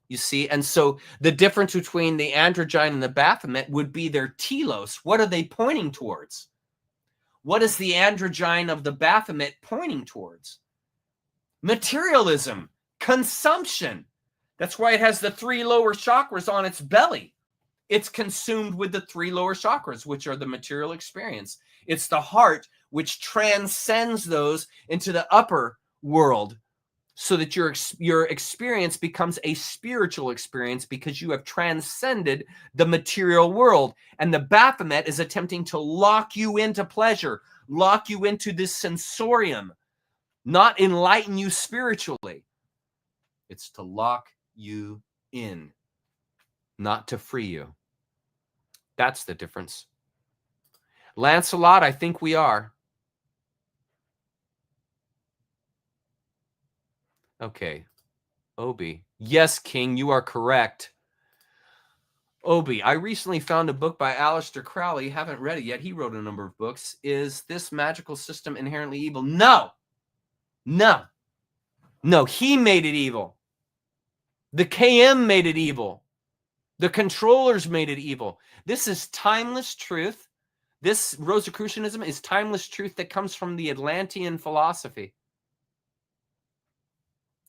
You see? And so the difference between the androgyne and the Baphomet would be their telos. What are they pointing towards? What is the androgyne of the Baphomet pointing towards? Materialism, consumption. That's why it has the 3 lower chakras on its belly. It's consumed with the 3 lower chakras, which are the material experience. It's the heart, which transcends those into the upper world, so that your experience becomes a spiritual experience because you have transcended the material world. And the Baphomet is attempting to lock you into pleasure, lock you into this sensorium, not enlighten you spiritually. It's to lock you in, not to free you. That's the difference. Lancelot, I think we are. Okay. Obi. Yes, King, you are correct. Obi, I recently found a book by Aleister Crowley. Haven't read it yet. He wrote a number of books. Is this magical system inherently evil? No. No. No, he made it evil. The KM made it evil. The controllers made it evil. This is timeless truth. This Rosicrucianism is timeless truth that comes from the Atlantean philosophy.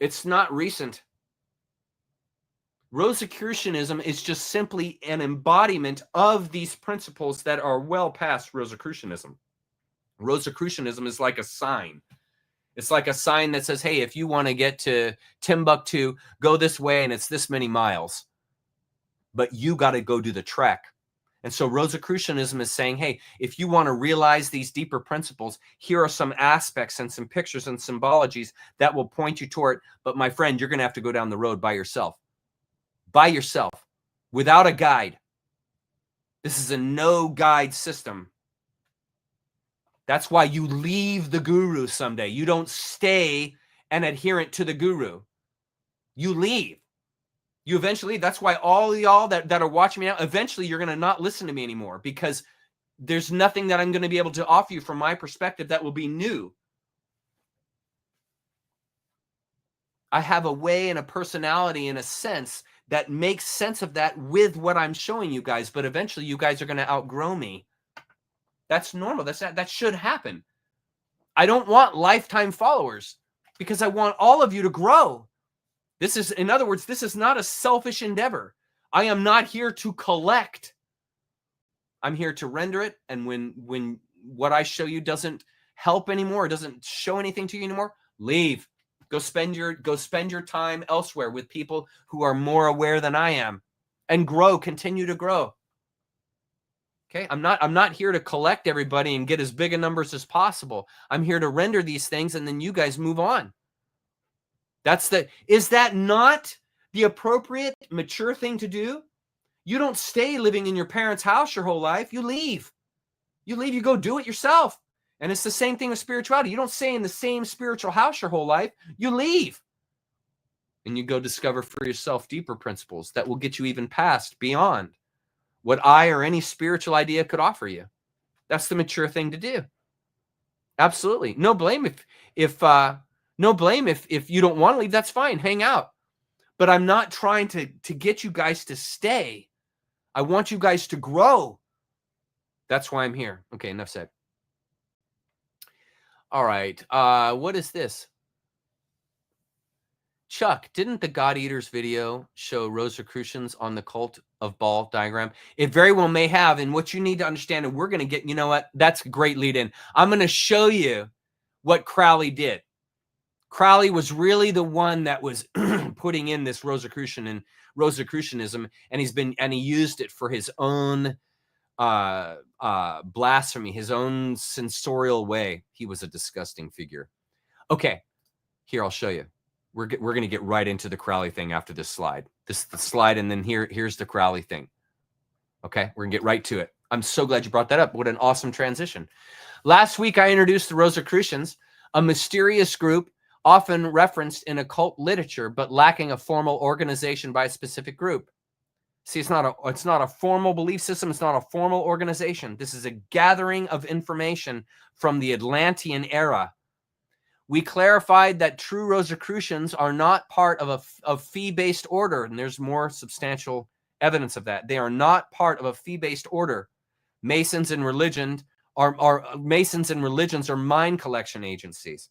It's not recent. Rosicrucianism is just simply an embodiment of these principles that are well past Rosicrucianism. Rosicrucianism is like a sign. It's like a sign that says, hey, if you want to get to Timbuktu, go this way and it's this many miles. But you got to go do the trek. And so Rosicrucianism is saying, hey, if you want to realize these deeper principles, here are some aspects and some pictures and symbologies that will point you toward it. But my friend, you're going to have to go down the road by yourself. By yourself, without a guide. This is a no-guide system. That's why you leave the guru someday. You don't stay an adherent to the guru. You leave. You eventually, that's why all y'all that are watching me now, eventually you're going to not listen to me anymore, because there's nothing that I'm going to be able to offer you from my perspective that will be new. I have a way and a personality and a sense that makes sense of that with what I'm showing you guys, but eventually you guys are going to outgrow me. That's normal. That should happen. I don't want lifetime followers because I want all of you to grow. This is, in other words, this is not a selfish endeavor. I am not here to collect. I'm here to render it. And when what I show you doesn't help anymore, doesn't show anything to you anymore, leave. Go spend your time elsewhere with people who are more aware than I am, and grow, continue to grow. Okay, I'm not here to collect everybody and get as big a numbers as possible. I'm here to render these things, and then you guys move on. Is that not the appropriate, mature thing to do? You don't stay living in your parents' house your whole life. You leave. You leave, you go do it yourself. And it's the same thing with spirituality. You don't stay in the same spiritual house your whole life. You leave. And you go discover for yourself deeper principles that will get you even past, beyond what I or any spiritual idea could offer you. That's the mature thing to do. Absolutely. No blame if you don't want to leave. That's fine. Hang out. But I'm not trying to get you guys to stay. I want you guys to grow. That's why I'm here. Okay, enough said. All right. What is this? Chuck, didn't the God Eaters video show Rosicrucians on the cult of Baal diagram? It very well may have. And what you need to understand, and we're going to get, you know what? That's a great lead in. I'm going to show you what Crowley did. Crowley was really the one that was putting in this Rosicrucianism, and he used it for his own blasphemy, his own censorial way. He was a disgusting figure. Okay, here, I'll show you. We're going to get right into the Crowley thing after this slide. This is the slide, and then here's the Crowley thing. Okay, we're going to get right to it. I'm so glad you brought that up. What an awesome transition. Last week, I introduced the Rosicrucians, a mysterious group often referenced in occult literature, but lacking a formal organization by a specific group. See, it's not a formal belief system. It's not a formal organization. This is a gathering of information from the Atlantean era. We clarified that true Rosicrucians are not part of a fee-based order, and there's more substantial evidence of that. They are not part of a fee-based order. Masons and religions are mind collection agencies.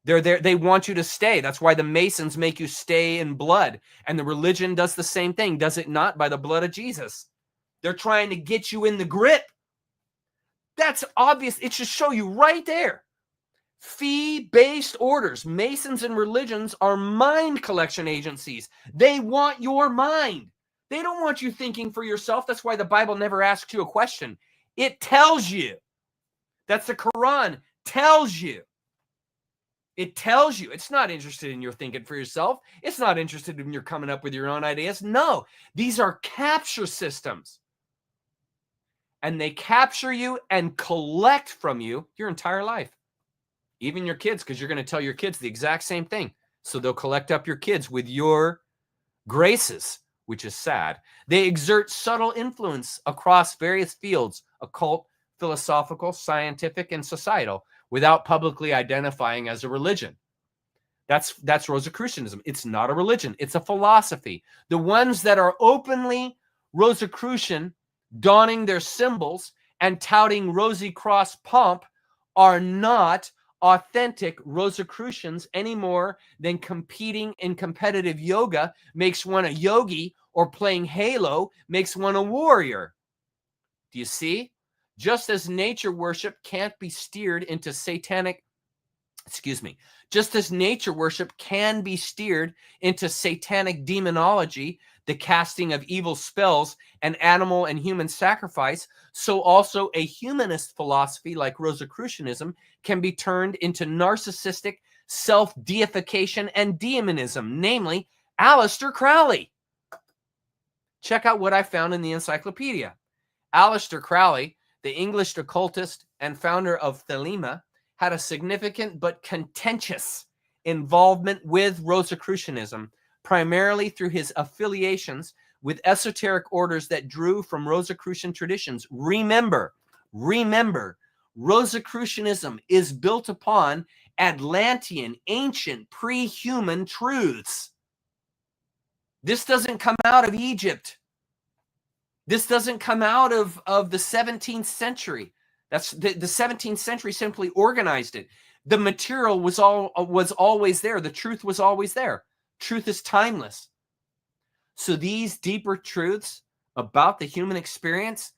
They're there. They want you to stay. That's why the Masons make you stay in blood, and the religion does the same thing, does it not? By the blood of Jesus. They're trying to get you in the grip. That's obvious. It should show you right there. Fee-based orders, Masons and religions are mind collection agencies. They want your mind. They don't want you thinking for yourself. That's why the Bible never asks you a question. It tells you. That's the Quran. Tells you. It tells you. It's not interested in your thinking for yourself. It's not interested in your coming up with your own ideas. No, these are capture systems. And they capture you and collect from you your entire life. Even your kids, because you're going to tell your kids the exact same thing. So they'll collect up your kids with your graces, which is sad. They exert subtle influence across various fields, occult, philosophical, scientific, and societal, without publicly identifying as a religion. That's Rosicrucianism. It's not a religion. It's a philosophy. The ones that are openly Rosicrucian, donning their symbols and touting Rosy Cross pomp, are not authentic Rosicrucians any more than competing in competitive yoga makes one a yogi, or playing Halo makes one a warrior. Do you see? Just as nature worship can't be steered into satanic, just as nature worship can be steered into satanic demonology, the casting of evil spells, and animal and human sacrifice, so also a humanist philosophy like Rosicrucianism can be turned into narcissistic self-deification and demonism, namely Aleister Crowley. Check out what I found in the encyclopedia. Aleister Crowley, the English occultist and founder of Thelema, had a significant but contentious involvement with Rosicrucianism, primarily through his affiliations with esoteric orders that drew from Rosicrucian traditions. Remember, Rosicrucianism is built upon Atlantean, ancient, pre-human truths. This doesn't come out of Egypt. This doesn't come out of the 17th century. That's the 17th century simply organized it. The material was always there. The truth was always there. Truth is timeless. So these deeper truths about the human experience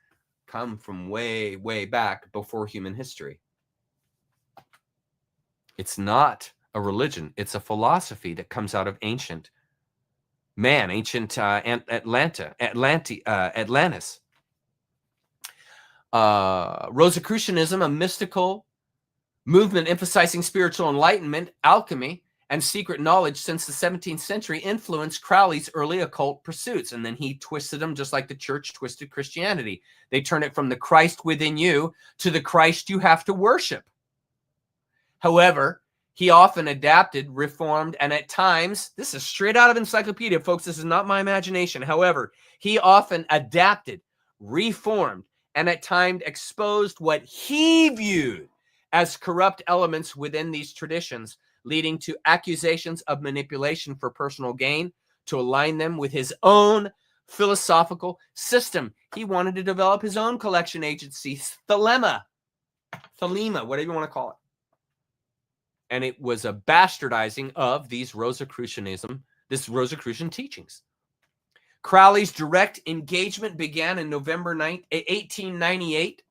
come from way, way back before human history. It's not a religion. It's a philosophy that comes out of ancient Atlantis. Rosicrucianism, a mystical movement emphasizing spiritual enlightenment, alchemy, and secret knowledge since the 17th century influenced Crowley's early occult pursuits. And then he twisted them just like the church twisted Christianity. They turned it from the Christ within you to the Christ you have to worship. However, he often adapted, reformed, and at times, this is straight out of encyclopedia, folks, this is not my imagination. However, he often adapted, reformed, and at times exposed what he viewed as corrupt elements within these traditions, leading to accusations of manipulation for personal gain to align them with his own philosophical system. He wanted to develop his own collection agency, Thelema, whatever you want to call it. And it was a bastardizing of these Rosicrucianism, this Rosicrucian teachings. Crowley's direct engagement began in November 1898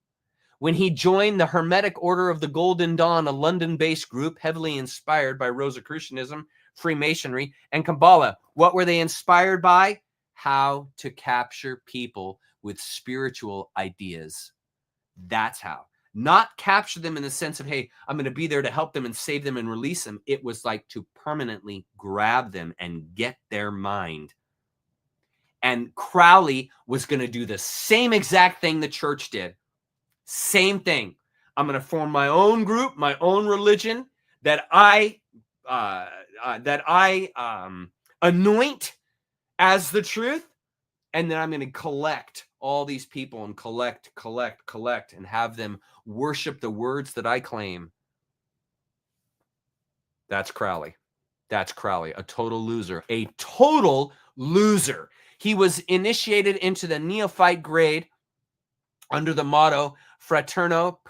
when he joined the Hermetic Order of the Golden Dawn, a London-based group heavily inspired by Rosicrucianism, Freemasonry, and Kabbalah. What were they inspired by? How to capture people with spiritual ideas. That's how. Not capture them in the sense of, hey, I'm going to be there to help them and save them and release them. It was like to permanently grab them and get their mind. And Crowley was going to do the same exact thing the church did. Same thing. I'm going to form my own group, my own religion that I anoint as the truth. And then I'm going to collect all these people and collect, and have them worship the words that I claim. That's Crowley. That's Crowley, a total loser. A total loser. He was initiated into the neophyte grade under the motto Fraterno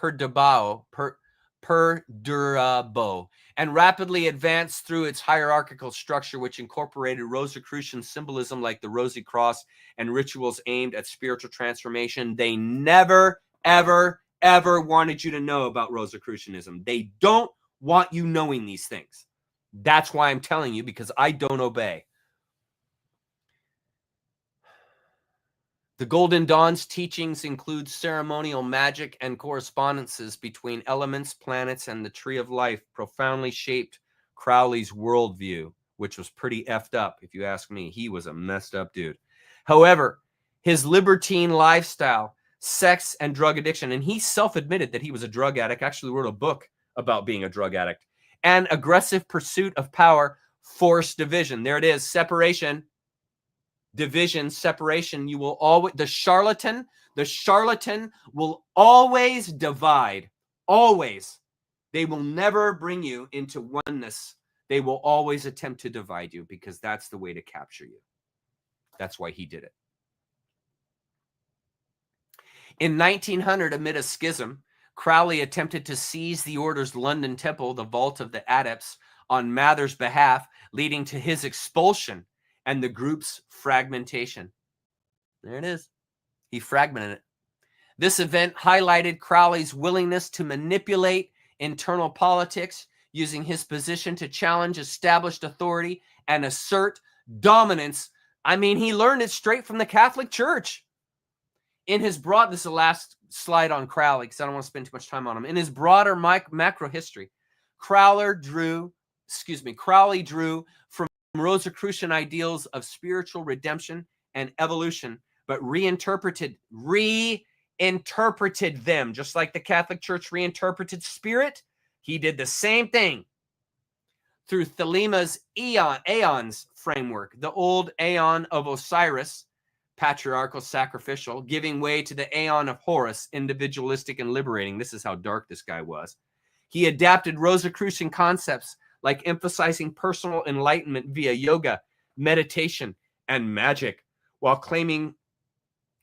Perdurabo, and rapidly advanced through its hierarchical structure, which incorporated Rosicrucian symbolism like the Rosy Cross and rituals aimed at spiritual transformation. They never, ever, ever wanted you to know about Rosicrucianism. They don't want you knowing these things. That's why I'm telling you, because I don't obey. The Golden Dawn's teachings include ceremonial magic and correspondences between elements, planets, and the tree of life, profoundly shaped Crowley's worldview, which was pretty effed up, if you ask me. He was a messed up dude. However, his libertine lifestyle, sex and drug addiction, and he self-admitted that he was a drug addict, actually wrote a book about being a drug addict, and aggressive pursuit of power forced division. There it is, separation. Division, separation. You will always, the charlatan will always divide. Always. They will never bring you into oneness. They will always attempt to divide you because that's the way to capture you. That's why he did it. In 1900, amid a schism, Crowley attempted to seize the order's London temple, the Vault of the Adepts, on Mather's behalf, leading to his expulsion and the group's fragmentation. There it is. He fragmented it. This event highlighted Crowley's willingness to manipulate internal politics, using his position to challenge established authority and assert dominance. I mean, he learned it straight from the Catholic Church. In his broad, this is the last slide on Crowley because I don't want to spend too much time on him. In his broader macro history, Crowley drew from Rosicrucian ideals of spiritual redemption and evolution, but reinterpreted them, just like the Catholic Church reinterpreted spirit. He did the same thing through Thelema's aeons framework, the old aeon of Osiris, patriarchal, sacrificial, giving way to the aeon of Horus, individualistic and liberating. This is how dark this guy was. He adapted Rosicrucian concepts like emphasizing personal enlightenment via yoga, meditation, and magic, while claiming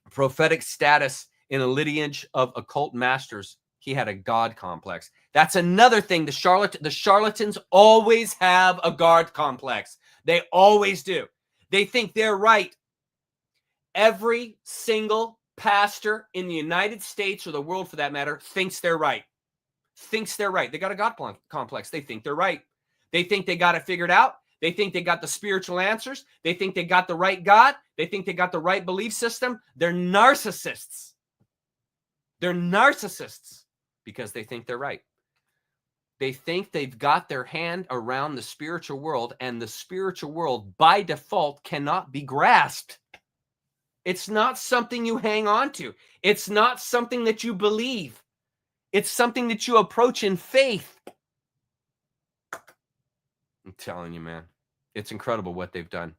prophetic status in a lineage of occult masters. He had a God complex. That's another thing. The charlatans always have a God complex. They always do. They think they're right. Every single pastor in the United States, or the world for that matter, thinks they're right. They got a God complex. They think they're right. They think they got it figured out. They think they got the spiritual answers. They think they got the right God. They think they got the right belief system. They're narcissists. They're narcissists because they think they're right. They think they've got their hand around the spiritual world, and the spiritual world by default cannot be grasped. It's not something you hang on to. It's not something that you believe. It's something that you approach in faith. I'm telling you, man, it's incredible what they've done.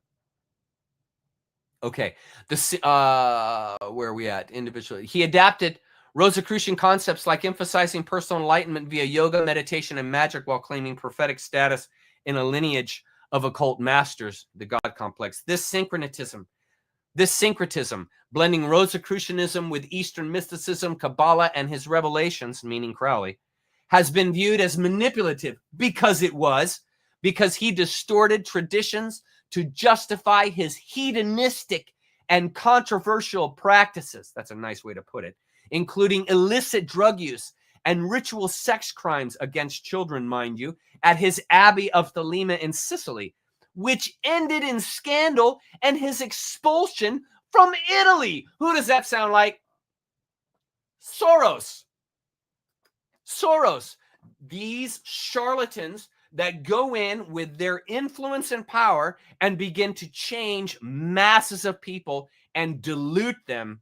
Okay, where are we at? Individually, he adapted Rosicrucian concepts like emphasizing personal enlightenment via yoga, meditation, and magic while claiming prophetic status in a lineage of occult masters, the God complex. This syncretism, blending Rosicrucianism with Eastern mysticism, Kabbalah, and his revelations, meaning Crowley, has been viewed as manipulative because he distorted traditions to justify his hedonistic and controversial practices. That's a nice way to put it, including illicit drug use and ritual sex crimes against children, mind you, at his abbey of Thelema in Sicily, which ended in scandal and his expulsion from Italy. Who does that sound like? Soros. These charlatans that go in with their influence and power and begin to change masses of people and dilute them,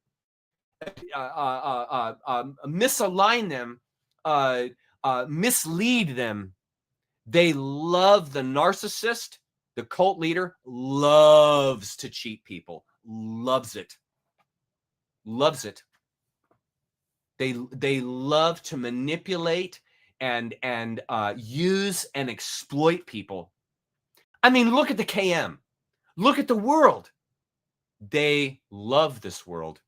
misalign them, mislead them. They love the narcissist. The cult leader loves to cheat people. Loves it. They love to manipulate and use and exploit people. I mean, look at the KM. Look at the world. They love this world.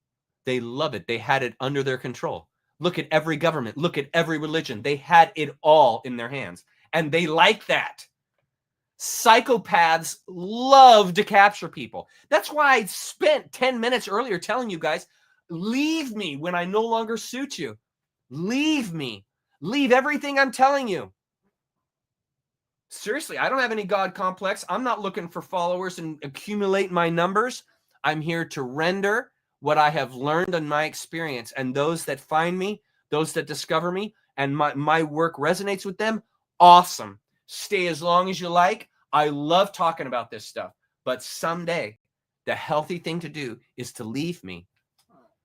They love it. They had it under their control. Look at every government. Look at every religion. They had it all in their hands. And they like that. Psychopaths love to capture people. That's why I spent 10 minutes earlier telling you guys, leave me when I no longer suit you. Leave me. Leave everything I'm telling you. Seriously, I don't have any God complex. I'm not looking for followers and accumulate my numbers. I'm here to render what I have learned in my experience. And those that find me, those that discover me, and my work resonates with them, awesome. Stay as long as you like. I love talking about this stuff. But someday, the healthy thing to do is to leave me.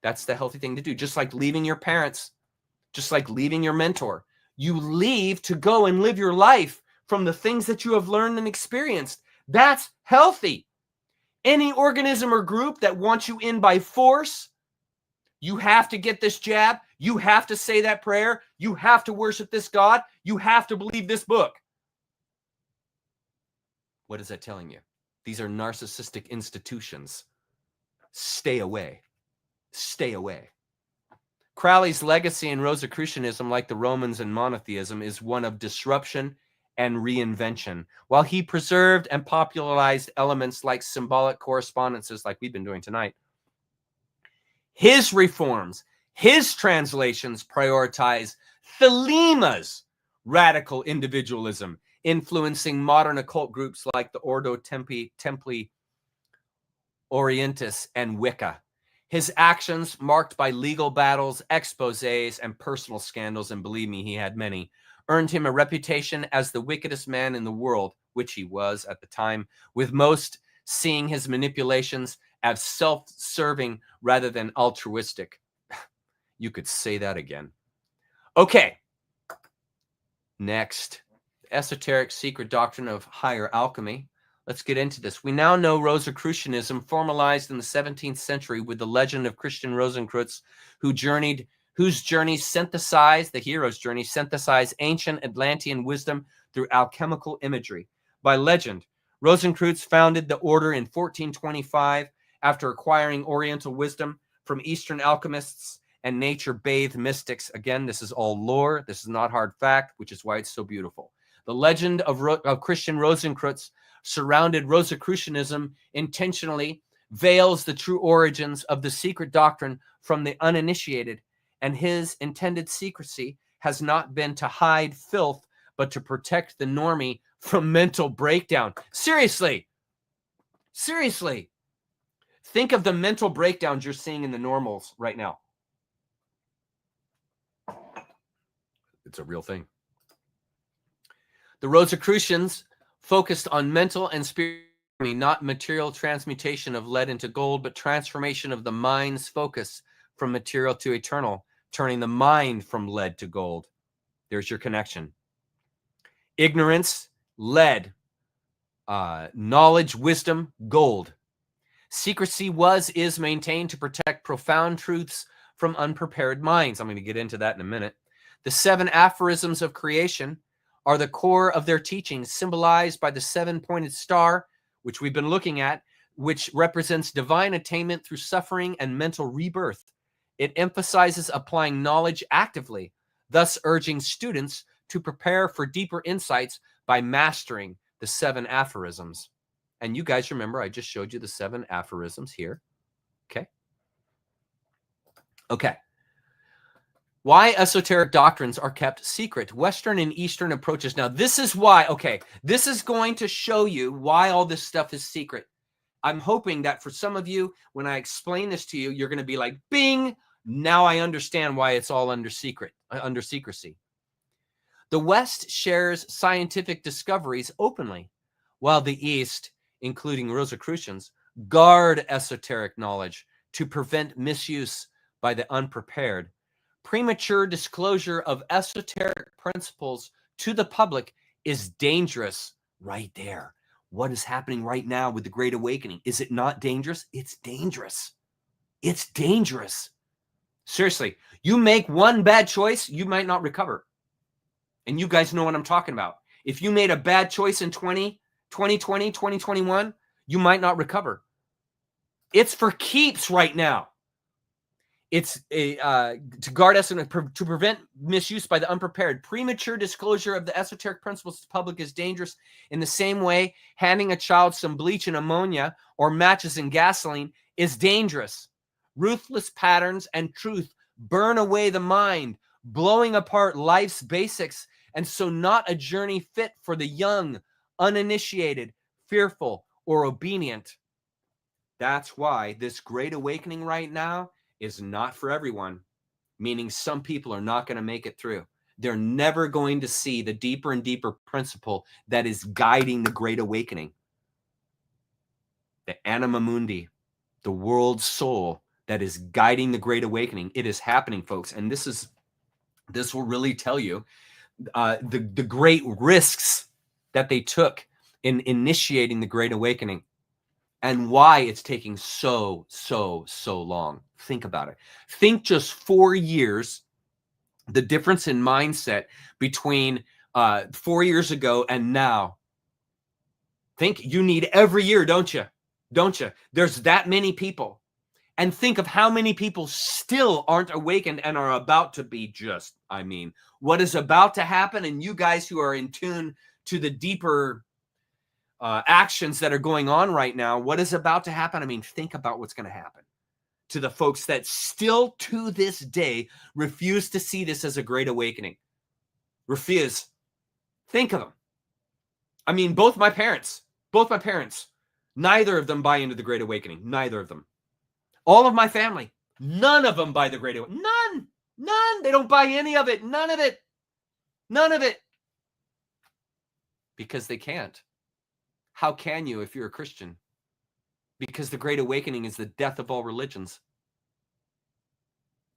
That's the healthy thing to do. Just like leaving your parents, just like leaving your mentor. You leave to go and live your life from the things that you have learned and experienced. That's healthy. Any organism or group that wants you in by force, you have to get this jab, you have to say that prayer, you have to worship this God, you have to believe this book. What is that telling you? These are narcissistic institutions. Stay away. Stay away. Crowley's legacy in Rosicrucianism, like the Romans and monotheism, is one of disruption and reinvention. While he preserved and popularized elements like symbolic correspondences, like we've been doing tonight, his reforms, his translations prioritize Thelema's radical individualism, influencing modern occult groups like the Ordo Templi Orientis and Wicca. His actions, marked by legal battles, exposés, and personal scandals, and believe me, he had many, earned him a reputation as the wickedest man in the world, which he was at the time, with most seeing his manipulations as self-serving rather than altruistic. You could say that again. Okay. Next, esoteric secret doctrine of higher alchemy. Let's get into this. We now know Rosicrucianism formalized in the 17th century with the legend of Christian Rosenkreutz, whose journey synthesized, the hero's journey, synthesized ancient Atlantean wisdom through alchemical imagery. By legend, Rosenkreutz founded the order in 1425 after acquiring Oriental wisdom from Eastern alchemists and nature-bathed mystics. Again, this is all lore. This is not hard fact, which is why it's so beautiful. The legend of Christian Rosenkreutz surrounded Rosicrucianism intentionally veils the true origins of the secret doctrine from the uninitiated, and his intended secrecy has not been to hide filth, but to protect the normie from mental breakdown. Seriously. Think of the mental breakdowns you're seeing in the normals right now. It's a real thing. The Rosicrucians focused on mental and spiritual, not material transmutation of lead into gold, but transformation of the mind's focus from material to eternal, turning the mind from lead to gold. There's your connection. Ignorance, lead. Knowledge, wisdom, gold. Secrecy is maintained to protect profound truths from unprepared minds. I'm going to get into that in a minute. The 7 aphorisms of creation are the core of their teachings, symbolized by the 7-pointed star, which we've been looking at, which represents divine attainment through suffering and mental rebirth. It emphasizes applying knowledge actively, thus urging students to prepare for deeper insights by mastering the 7 aphorisms. And you guys remember, I just showed you the 7 aphorisms here. Okay. Why esoteric doctrines are kept secret. Western and Eastern approaches. Now, this is why, this is going to show you why all this stuff is secret. I'm hoping that for some of you, when I explain this to you, you're going to be like, bing, now I understand why it's all under secrecy. The West shares scientific discoveries openly, while the East, including Rosicrucians, guard esoteric knowledge to prevent misuse by the unprepared. Premature disclosure of esoteric principles to the public is dangerous right there. What is happening right now with the Great Awakening? Is it not dangerous? It's dangerous. It's dangerous. Seriously, you make one bad choice, you might not recover. And you guys know what I'm talking about. If you made a bad choice in 2020, 2021, you might not recover. It's for keeps right now. It's to guard us and to prevent misuse by the unprepared. Premature disclosure of the esoteric principles to the public is dangerous. In the same way, handing a child some bleach and ammonia or matches and gasoline is dangerous. Ruthless patterns and truth burn away the mind, blowing apart life's basics, and so not a journey fit for the young, uninitiated, fearful, or obedient. That's why this Great Awakening right now is not for everyone, meaning some people are not going to make it through. They're never going to see the deeper and deeper principle that is guiding the Great Awakening. The anima mundi, the world soul that is guiding the Great Awakening. It is happening, folks. And this will really tell you the great risks that they took in initiating the Great Awakening. And why it's taking so long. Think about it. Think just 4 years, the difference in mindset between 4 years ago and now. Think you need every year, don't you? Don't you? There's that many people. And think of how many people still aren't awakened and are about to be just, what is about to happen. And you guys who are in tune to the deeper actions that are going on right now, what is about to happen? Think about what's going to happen to the folks that still to this day refuse to see this as a Great Awakening. Refuse. Think of them. Both my parents, neither of them buy into the Great Awakening. Neither of them. All of my family, none of them buy the Great Awakening. None. They don't buy any of it. None of it. Because they can't. How can you if you're a Christian? Because the Great Awakening is the death of all religions.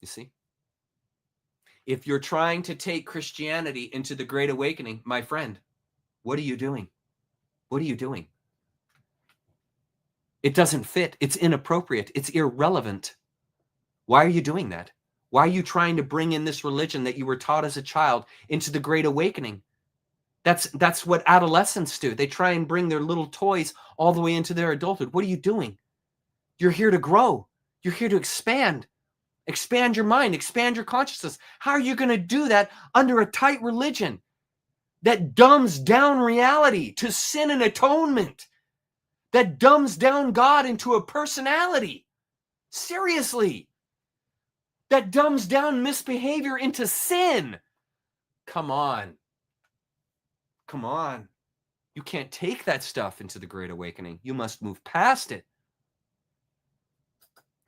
You see? If you're trying to take Christianity into the Great Awakening, my friend, what are you doing? What are you doing? It doesn't fit. It's inappropriate. It's irrelevant. Why are you doing that? Why are you trying to bring in this religion that you were taught as a child into the Great Awakening? That's what adolescents do. They try and bring their little toys all the way into their adulthood. What are you doing? You're here to grow. You're here to expand. Expand your mind. Expand your consciousness. How are you going to do that under a tight religion that dumbs down reality to sin and atonement? That dumbs down God into a personality? Seriously. That dumbs down misbehavior into sin? Come on. Come on. You can't take that stuff into the Great Awakening. You must move past it.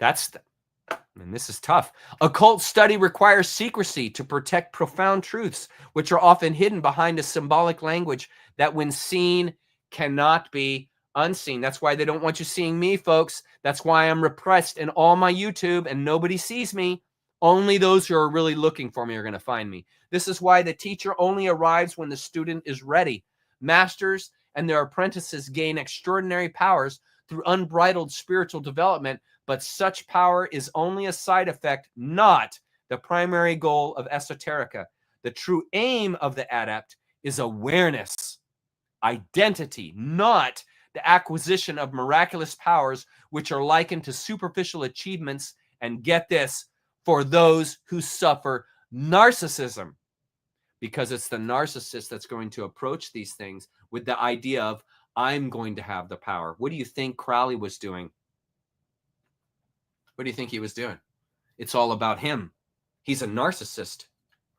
That's And this is tough. Occult study requires secrecy to protect profound truths, which are often hidden behind a symbolic language that, when seen, cannot be unseen. That's why they don't want you seeing me, folks. That's why I'm repressed in all my YouTube and nobody sees me. Only those who are really looking for me are going to find me. This is why the teacher only arrives when the student is ready. Masters and their apprentices gain extraordinary powers through unbridled spiritual development, but such power is only a side effect, not the primary goal of esoterica. The true aim of the adept is awareness, identity, not the acquisition of miraculous powers, which are likened to superficial achievements, and get this, for those who suffer narcissism. Because it's the narcissist that's going to approach these things with the idea of, I'm going to have the power. What do you think Crowley was doing? What do you think he was doing? It's all about him. He's a narcissist,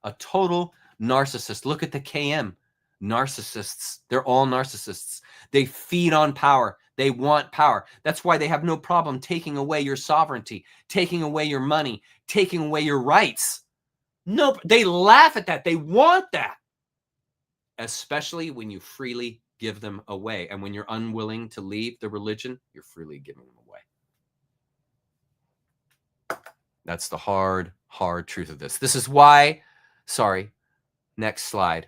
a total narcissist. Look at the KM. Narcissists. They're all narcissists. They feed on power. They want power. That's why they have no problem taking away your sovereignty, taking away your money, taking away your rights. Nope. They laugh at that. They want that. Especially when you freely give them away. And when you're unwilling to leave the religion, you're freely giving them away. That's the hard, hard truth of this. This is why, sorry, next slide.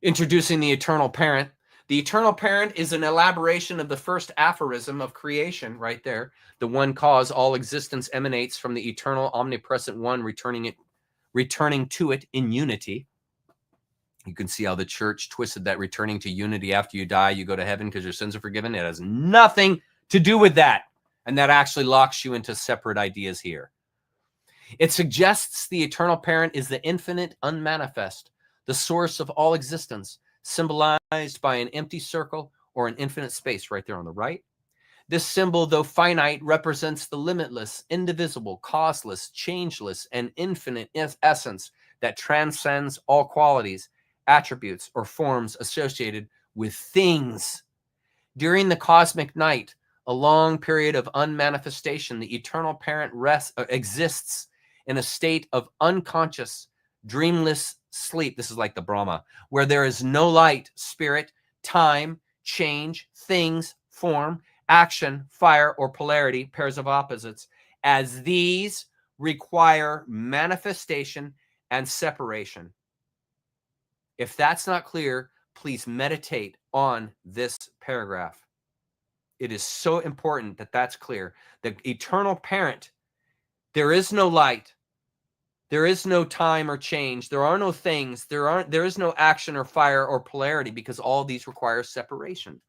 Introducing the eternal parent. The eternal parent is an elaboration of the first aphorism of creation right there. The one cause all existence emanates from the eternal omnipresent one, returning to it in unity. You can see how the church twisted that returning to unity after you die, you go to heaven because your sins are forgiven. It has nothing to do with that. And that actually locks you into separate ideas here. It suggests the eternal parent is the infinite unmanifest, the source of all existence, symbolized by an empty circle or an infinite space right there on the right. This symbol, though finite, represents the limitless, indivisible, causeless, changeless, and infinite essence that transcends all qualities, attributes, or forms associated with things. During the cosmic night, a long period of unmanifestation, the eternal parent exists in a state of unconscious, dreamless sleep. This is like the Brahma, where there is no light, spirit, time, change, things, form, action, fire, or polarity, pairs of opposites, as these require manifestation and separation. If that's not clear, please meditate on this paragraph. It is so important that that's clear. The eternal parent, there is no light. There is no time or change. There are no things. There is no action or fire or polarity, because all these require separation.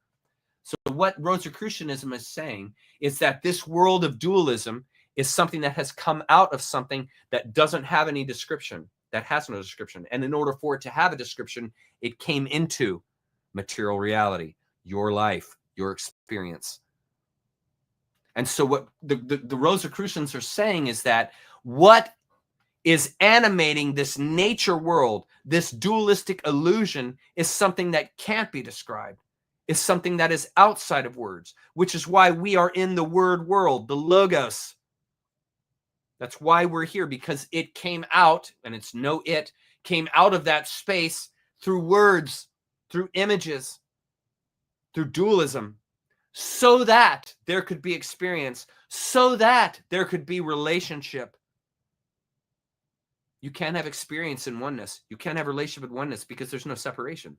So what Rosicrucianism is saying is that this world of dualism is something that has come out of something that doesn't have any description, that has no description. And in order for it to have a description, it came into material reality, your life, your experience. And so what the Rosicrucians are saying is that what is animating this nature world, this dualistic illusion, is something that can't be described, is something that is outside of words, which is why we are in the word world, the logos. That's why we're here, because it came out, and it's no it, came out of that space through words, through images, through dualism, so that there could be experience, so that there could be relationship. You can't have experience in oneness. You can't have relationship in oneness because there's no separation.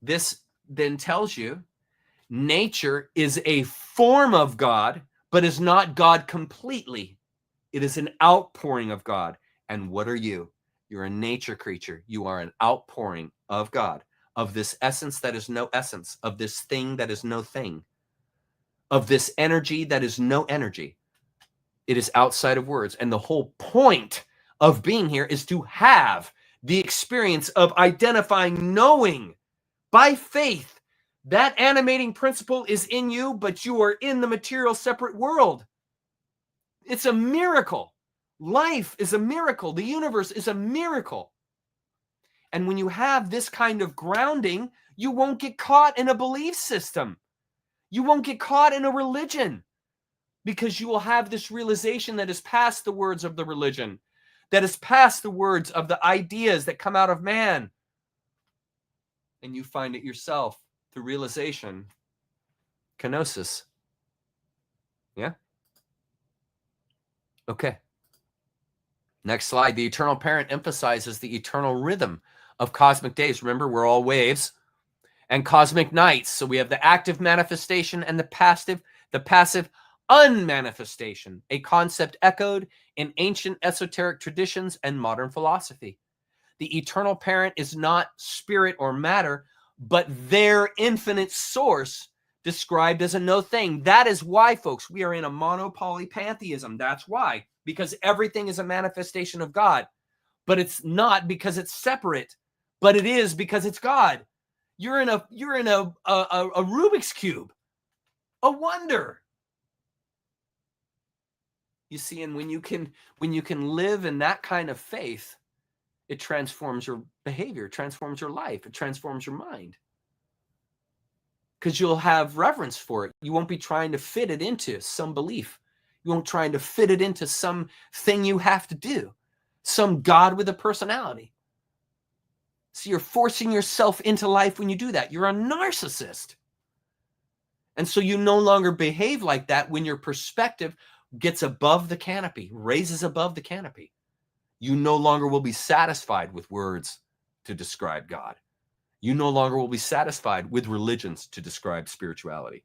This then tells you nature is a form of God, but is not God completely. It is an outpouring of God. And what are you? You're a nature creature. You are an outpouring of God, of this essence that is no essence, of this thing that is no thing, of this energy that is no energy. It is outside of words. And the whole point of being here is to have the experience of identifying, knowing by faith that animating principle is in you, but you are in the material separate world. It's a miracle. Life is a miracle. The universe is a miracle. And when you have this kind of grounding, you won't get caught in a belief system. You won't get caught in a religion because you will have this realization that is past the words of the religion, that is past the words of the ideas that come out of man. And you find it yourself through realization. Kenosis. Yeah? Okay. Next slide. The eternal parent emphasizes the eternal rhythm of cosmic days. Remember, we're all waves. And cosmic nights. So we have the active manifestation and the passive unmanifestation, a concept echoed in ancient esoteric traditions and modern philosophy. The eternal parent is not spirit or matter, but their infinite source described as a no thing. That is why, folks, we are in a monopolypantheism. That's why, because everything is a manifestation of God, but it's not because it's separate, but it is because it's God. You're in a Rubik's Cube, a wonder. You see, and when you can live in that kind of faith, it transforms your behavior, it transforms your life, it transforms your mind. Because you'll have reverence for it. You won't be trying to fit it into some belief. You won't try to fit it into some thing you have to do, some God with a personality. So you're forcing yourself into life when you do that. You're a narcissist. And so you no longer behave like that when your perspective gets above the canopy, raises above the canopy. You no longer will be satisfied with words to describe God. You no longer will be satisfied with religions to describe spirituality.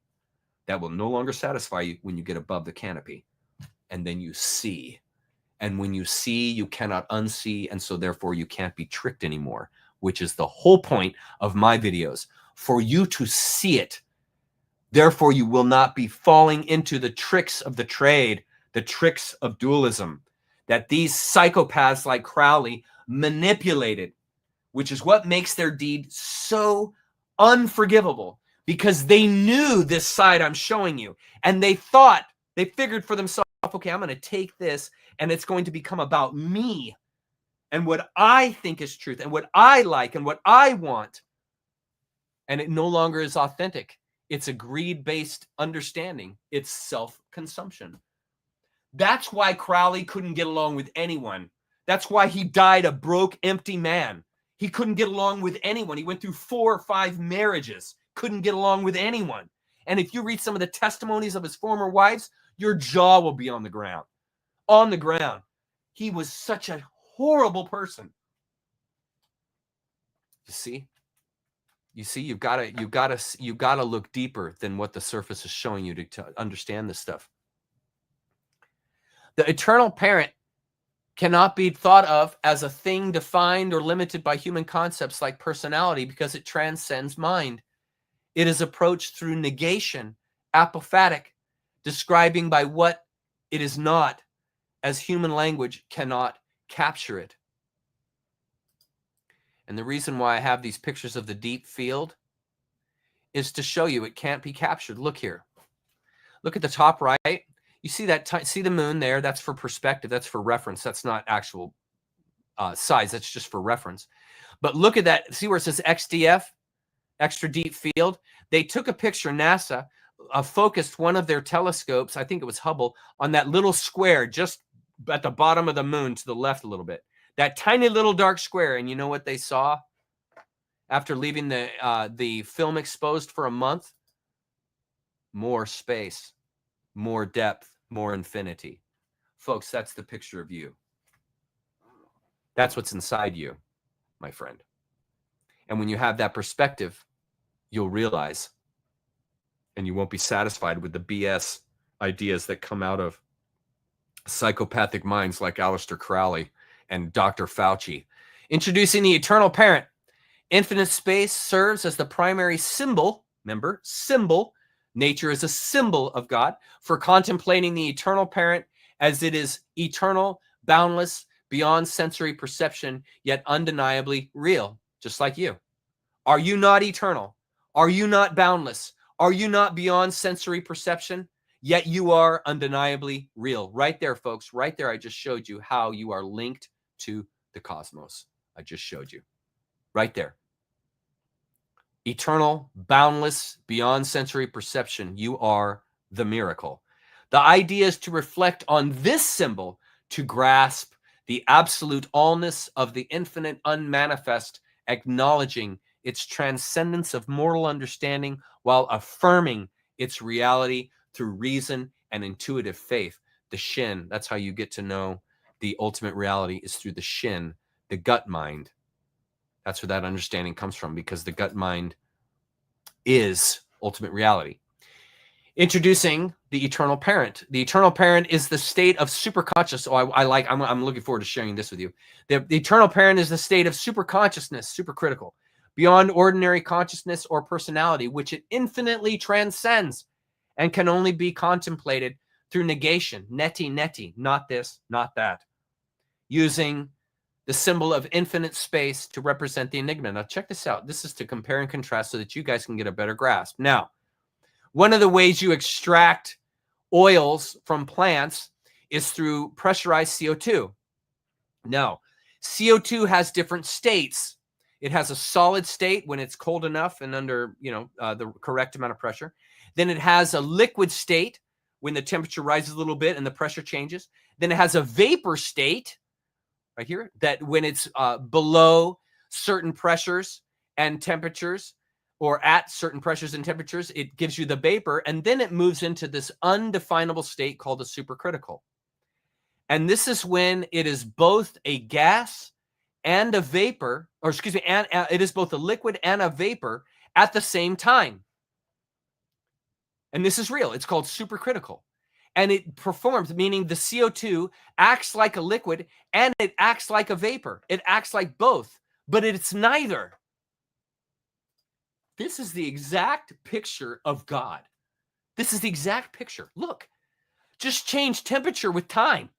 That will no longer satisfy you when you get above the canopy. And then you see. And when you see, you cannot unsee. And so therefore you can't be tricked anymore, which is the whole point of my videos, for you to see it. Therefore, you will not be falling into the tricks of the trade, the tricks of dualism that these psychopaths like Crowley manipulated, which is what makes their deed so unforgivable, because they knew this side I'm showing you, and they figured for themselves, okay, I'm going to take this and it's going to become about me and what I think is truth and what I like and what I want. And it no longer is authentic. It's a greed-based understanding. It's self-consumption. That's why Crowley couldn't get along with anyone. That's why he died a broke, empty man. He couldn't get along with anyone. He went through 4 or 5 marriages, couldn't get along with anyone. And if you read some of the testimonies of his former wives, your jaw will be on the ground. On the ground. He was such a horrible person. You see? You see, you've got to look deeper than what the surface is showing you to understand this stuff. The eternal parent cannot be thought of as a thing defined or limited by human concepts like personality, because it transcends mind. It is approached through negation, apophatic, describing by what it is not, as human language cannot capture it. And the reason why I have these pictures of the deep field is to show you it can't be captured. Look here. Look at the top right. You see that? See the moon there? That's for perspective. That's for reference. That's not actual size. That's just for reference. But look at that. See where it says XDF, extra deep field? They took a picture, NASA focused one of their telescopes, I think it was Hubble, on that little square just at the bottom of the moon to the left a little bit. That tiny little dark square. And you know what they saw after leaving the film exposed for a month? More space, more depth, more infinity. Folks, that's the picture of you. That's what's inside you, my friend. And when you have that perspective, you'll realize, and you won't be satisfied with the BS ideas that come out of psychopathic minds like Aleister Crowley and Dr. Fauci. Introducing the eternal parent. Infinite space serves as the primary symbol. Remember, symbol. Nature is a symbol of God for contemplating the eternal parent, as it is eternal, boundless, beyond sensory perception, yet undeniably real, just like you. Are you not eternal? Are you not boundless? Are you not beyond sensory perception? Yet you are undeniably real. Right there, folks. Right there, I just showed you how you are linked to the cosmos. I just showed you. Right there. eternal, boundless, beyond sensory perception. You are the miracle. The idea is to reflect on this symbol to grasp the absolute allness of the infinite unmanifest, acknowledging its transcendence of mortal understanding while affirming its reality through reason and intuitive faith. The shin, that's how you get to know the ultimate reality, is through the shin, the gut mind. That's where that understanding comes from, because the gut mind is ultimate reality. Introducing the eternal parent. The eternal parent is the state of superconscious. I'm looking forward to sharing this with you. The eternal parent is the state of superconsciousness, supercritical, beyond ordinary consciousness or personality, which it infinitely transcends and can only be contemplated through negation, neti, not this, not that, using the symbol of infinite space to represent the enigma. Now, check this out. This is to compare and contrast so that you guys can get a better grasp. Now, one of the ways you extract oils from plants is through pressurized CO2. Now, CO2 has different states. It has a solid state when it's cold enough and under, the correct amount of pressure. Then it has a liquid state when the temperature rises a little bit and the pressure changes. Then it has a vapor state right here, that when it's below certain pressures and temperatures, or at certain pressures and temperatures, it gives you the vapor, and then it moves into this undefinable state called the supercritical. And this is when it is both a gas and a vapor, and it is both a liquid and a vapor at the same time. And this is real. It's called supercritical. And it performs, meaning the CO2 acts like a liquid and it acts like a vapor. It acts like both, but it's neither. This is the exact picture of God. This is the exact picture. Look, just change temperature with time.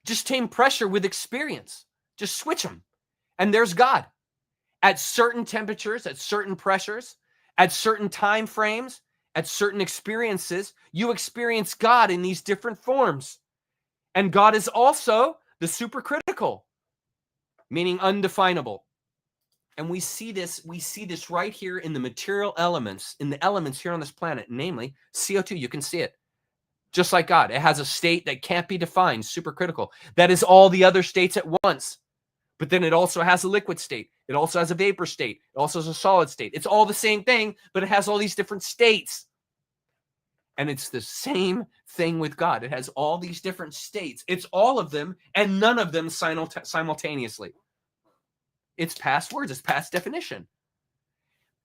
Just change pressure with experience. Just switch them. And there's God. At certain temperatures, at certain pressures, at certain time frames, at certain experiences, you experience God in these different forms. And God is also the supercritical, meaning undefinable. And we see this right here in the material elements, in the elements here on this planet, namely CO2. You can see it. Just like God, it has a state that can't be defined, supercritical. That is all the other states at once. But then it also has a liquid state. It also has a vapor state. It also has a solid state. It's all the same thing, but it has all these different states. And it's the same thing with God. It has all these different states. It's all of them and none of them simultaneously. It's past words. It's past definition.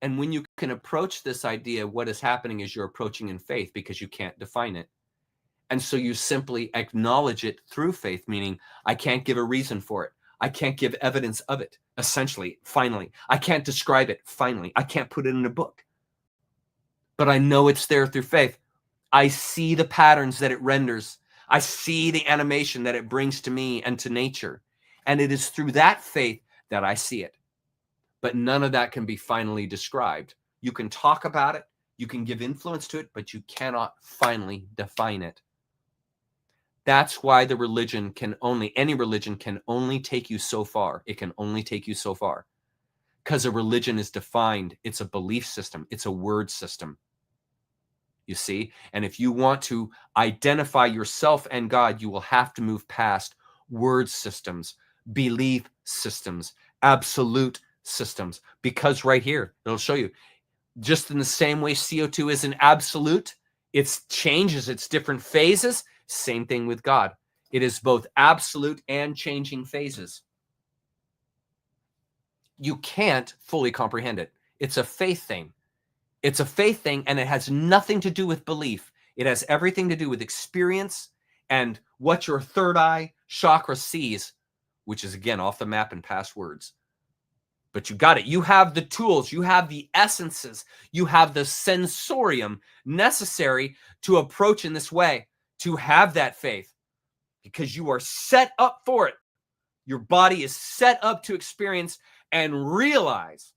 And when you can approach this idea, what is happening is you're approaching in faith because you can't define it. And so you simply acknowledge it through faith, meaning I can't give a reason for it. I can't give evidence of it, essentially, finally. I can't describe it, finally. I can't put it in a book. But I know it's there through faith. I see the patterns that it renders. I see the animation that it brings to me and to nature. And it is through that faith that I see it. But none of that can be finally described. You can talk about it, you can give influence to it, but you cannot finally define it. That's why any religion can only take you so far. It can only take you so far. Because a religion is defined. It's a belief system. It's a word system. You see? And if you want to identify yourself and God, you will have to move past word systems, belief systems, absolute systems. Because right here, it'll show you, just in the same way CO2 is an absolute, it changes its different phases. Same thing with God. It is both absolute and changing phases. You can't fully comprehend it. It's a faith thing. It's a faith thing, and it has nothing to do with belief. It has everything to do with experience and what your third eye chakra sees, which is, again, off the map in past words. But you got it. You have the tools. You have the essences. You have the sensorium necessary to approach in this way, to have that faith, because you are set up for it. Your body is set up to experience and realize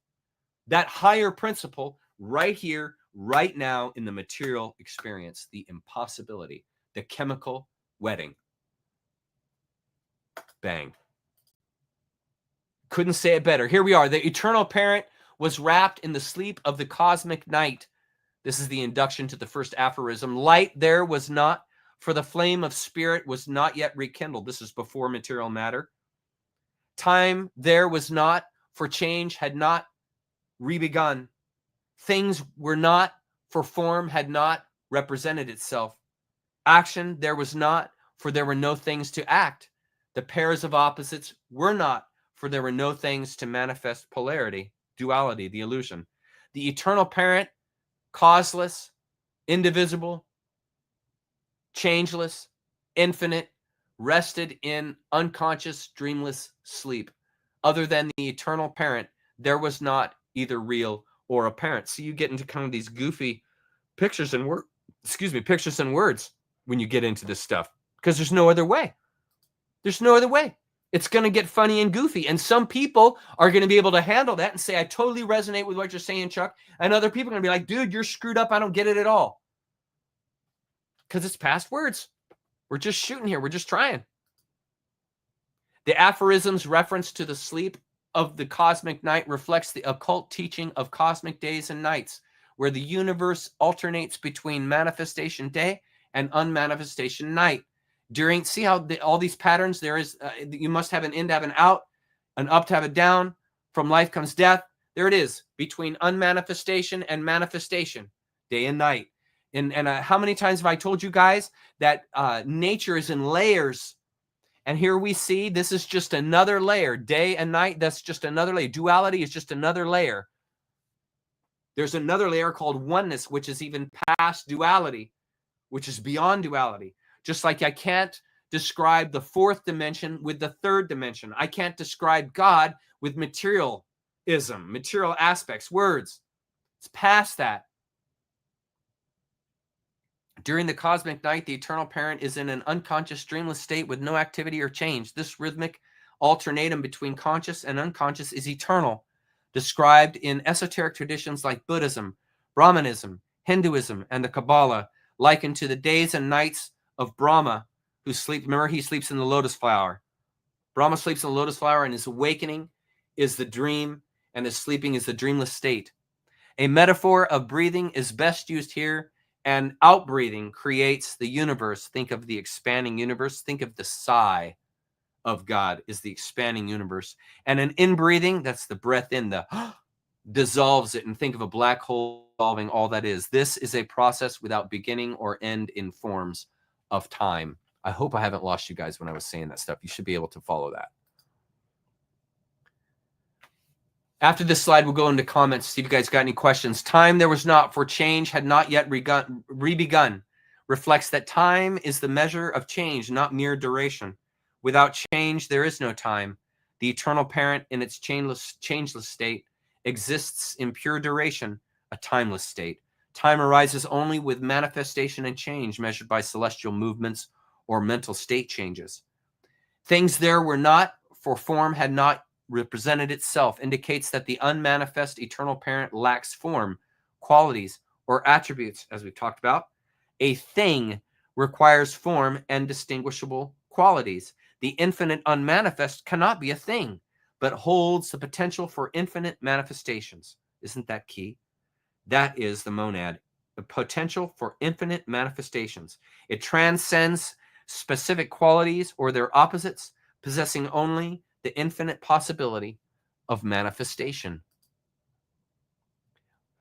that higher principle right here, right now in the material experience, the impossibility, the chemical wedding. Bang. Couldn't say it better. Here we are. The eternal parent was wrapped in the sleep of the cosmic night. This is the induction to the first aphorism. Light there was not, for the flame of spirit was not yet rekindled. This is before material matter. Time there was not, for change had not rebegun. Things were not, for form had not represented itself. Action there was not, for there were no things to act. The pairs of opposites were not, for there were no things to manifest polarity, duality, the illusion. The eternal parent, causeless, indivisible, changeless, infinite, rested in unconscious, dreamless sleep. Other than the eternal parent, there was not either real or apparent. So you get into kind of these goofy pictures and pictures and words when you get into this stuff, because there's no other way. There's no other way. It's going to get funny and goofy. And some people are going to be able to handle that and say, I totally resonate with what you're saying, Chuck. And other people are going to be like, dude, you're screwed up. I don't get it at all. Because it's past words. We're just shooting here. We're just trying. The aphorisms reference to the sleep of the cosmic night reflects the occult teaching of cosmic days and nights, where the universe alternates between manifestation day and unmanifestation night. See how all these patterns, there is, you must have an in to have an out, an up to have a down. From life comes death. There it is, between unmanifestation and manifestation, day and night. And how many times have I told you guys that nature is in layers? And here we see this is just another layer. Day and night, that's just another layer. Duality is just another layer. There's another layer called oneness, which is even past duality, which is beyond duality. Just like I can't describe the fourth dimension with the third dimension. I can't describe God with materialism, material aspects, words. It's past that. During the cosmic night, the eternal parent is in an unconscious, dreamless state with no activity or change. This rhythmic alternatum between conscious and unconscious is eternal, described in esoteric traditions like Buddhism, Brahmanism, Hinduism, and the Kabbalah, likened to the days and nights of Brahma, who sleeps. Remember, he sleeps in the lotus flower. Brahma sleeps in the lotus flower, and his awakening is the dream, and his sleeping is the dreamless state. A metaphor of breathing is best used here, and outbreathing creates the universe. Think of the expanding universe. Think of the sigh of God is the expanding universe. And an inbreathing, that's the breath in, the dissolves it, and think of a black hole dissolving all that is. This is a process without beginning or end in forms of time. I hope I haven't lost you guys when I was saying that stuff. You should be able to follow that. After this slide, we'll go into comments, see if you guys got any questions. Time there was not, for change had not yet rebegun. Reflects that time is the measure of change, not mere duration. Without change, there is no time. The eternal parent in its changeless state exists in pure duration, a timeless state. Time arises only with manifestation and change measured by celestial movements or mental state changes. Things there were not, for form had not represented itself, indicates that the unmanifest eternal parent lacks form, qualities, or attributes, as we've talked about. A thing requires form and distinguishable qualities. The infinite unmanifest cannot be a thing, but holds the potential for infinite manifestations. Isn't that key? That is the monad, the potential for infinite manifestations. It transcends specific qualities or their opposites, possessing only the infinite possibility of manifestation.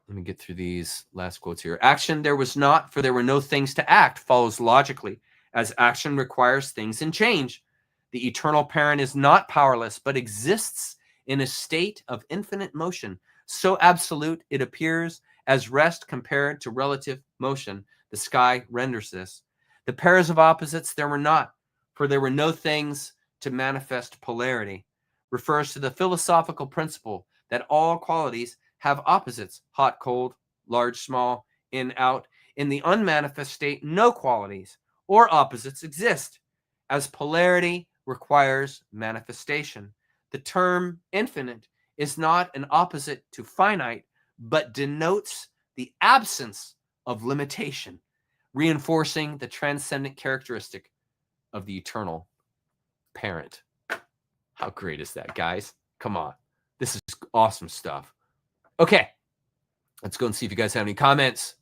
Let me get through these last quotes here. Action there was not, for there were no things to act, follows logically, as action requires things in change. The eternal parent is not powerless, but exists in a state of infinite motion, so absolute it appears as rest compared to relative motion. The sky renders this. The pairs of opposites there were not, for there were no things to manifest polarity. Refers to the philosophical principle that all qualities have opposites, hot, cold, large, small, in, out. In the unmanifest state, no qualities or opposites exist, as polarity requires manifestation. The term infinite is not an opposite to finite, but denotes the absence of limitation, reinforcing the transcendent characteristic of the eternal parent. How great is that, guys? Come on. This is awesome stuff. Okay, let's go and see if you guys have any comments.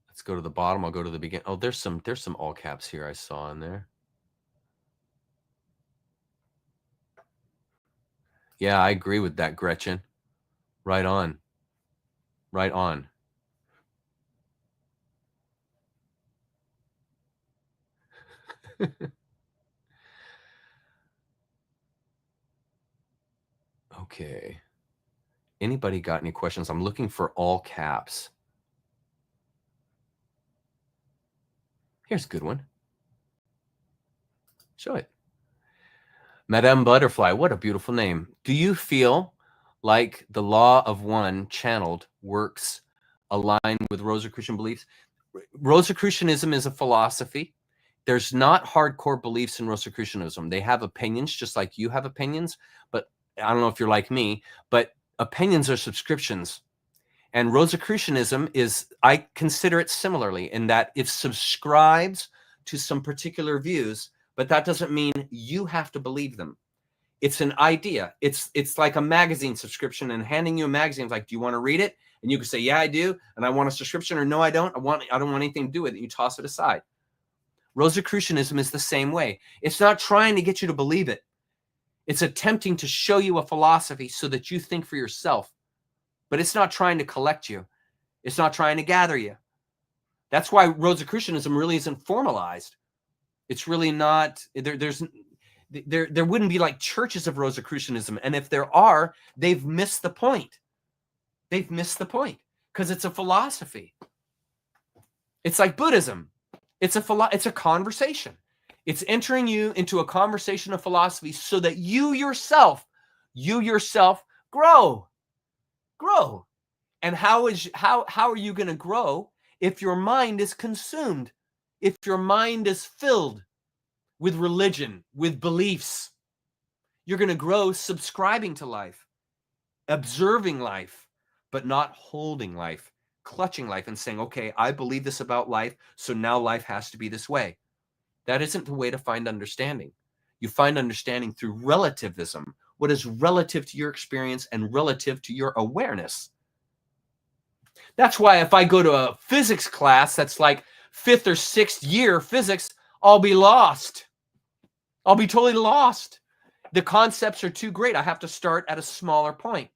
Let's go to the bottom. I'll go to the beginning. Oh, there's some all caps here I saw in there. Yeah, I agree with that, Gretchen. Right on. Right on. Okay. Anybody got any questions? I'm looking for all caps. Here's a good one. Show it. Madame Butterfly, what a beautiful name. Do you feel like the law of one channeled works align with Rosicrucian beliefs? Rosicrucianism is a philosophy. There's not hardcore beliefs in Rosicrucianism. They have opinions just like you have opinions, but I don't know if you're like me, but opinions are subscriptions. And Rosicrucianism is, I consider it similarly in that it subscribes to some particular views, but that doesn't mean you have to believe them. It's an idea. It's like a magazine subscription, and handing you a magazine is like, do you want to read it? And you can say, yeah, I do. And I want a subscription, or no, I don't. I don't want anything to do with it. You toss it aside. Rosicrucianism is the same way. It's not trying to get you to believe it. It's attempting to show you a philosophy so that you think for yourself. But it's not trying to collect you. It's not trying to gather you. That's why Rosicrucianism really isn't formalized. It's really not, there wouldn't be like churches of Rosicrucianism. And if there are, they've missed the point. They've missed the point because it's a philosophy. It's like Buddhism. It's a conversation. It's entering you into a conversation of philosophy so that you yourself grow. And how are you going to grow if your mind is consumed, if your mind is filled with religion, with beliefs? You're going to grow subscribing to life, observing life, but not holding life, clutching life and saying, okay, I believe this about life, so now life has to be this way. That isn't the way to find understanding. You find understanding through relativism, what is relative to your experience and relative to your awareness. That's why if I go to a physics class that's like 5th or 6th year physics, I'll be lost. I'll be totally lost. The concepts are too great. I have to start at a smaller point.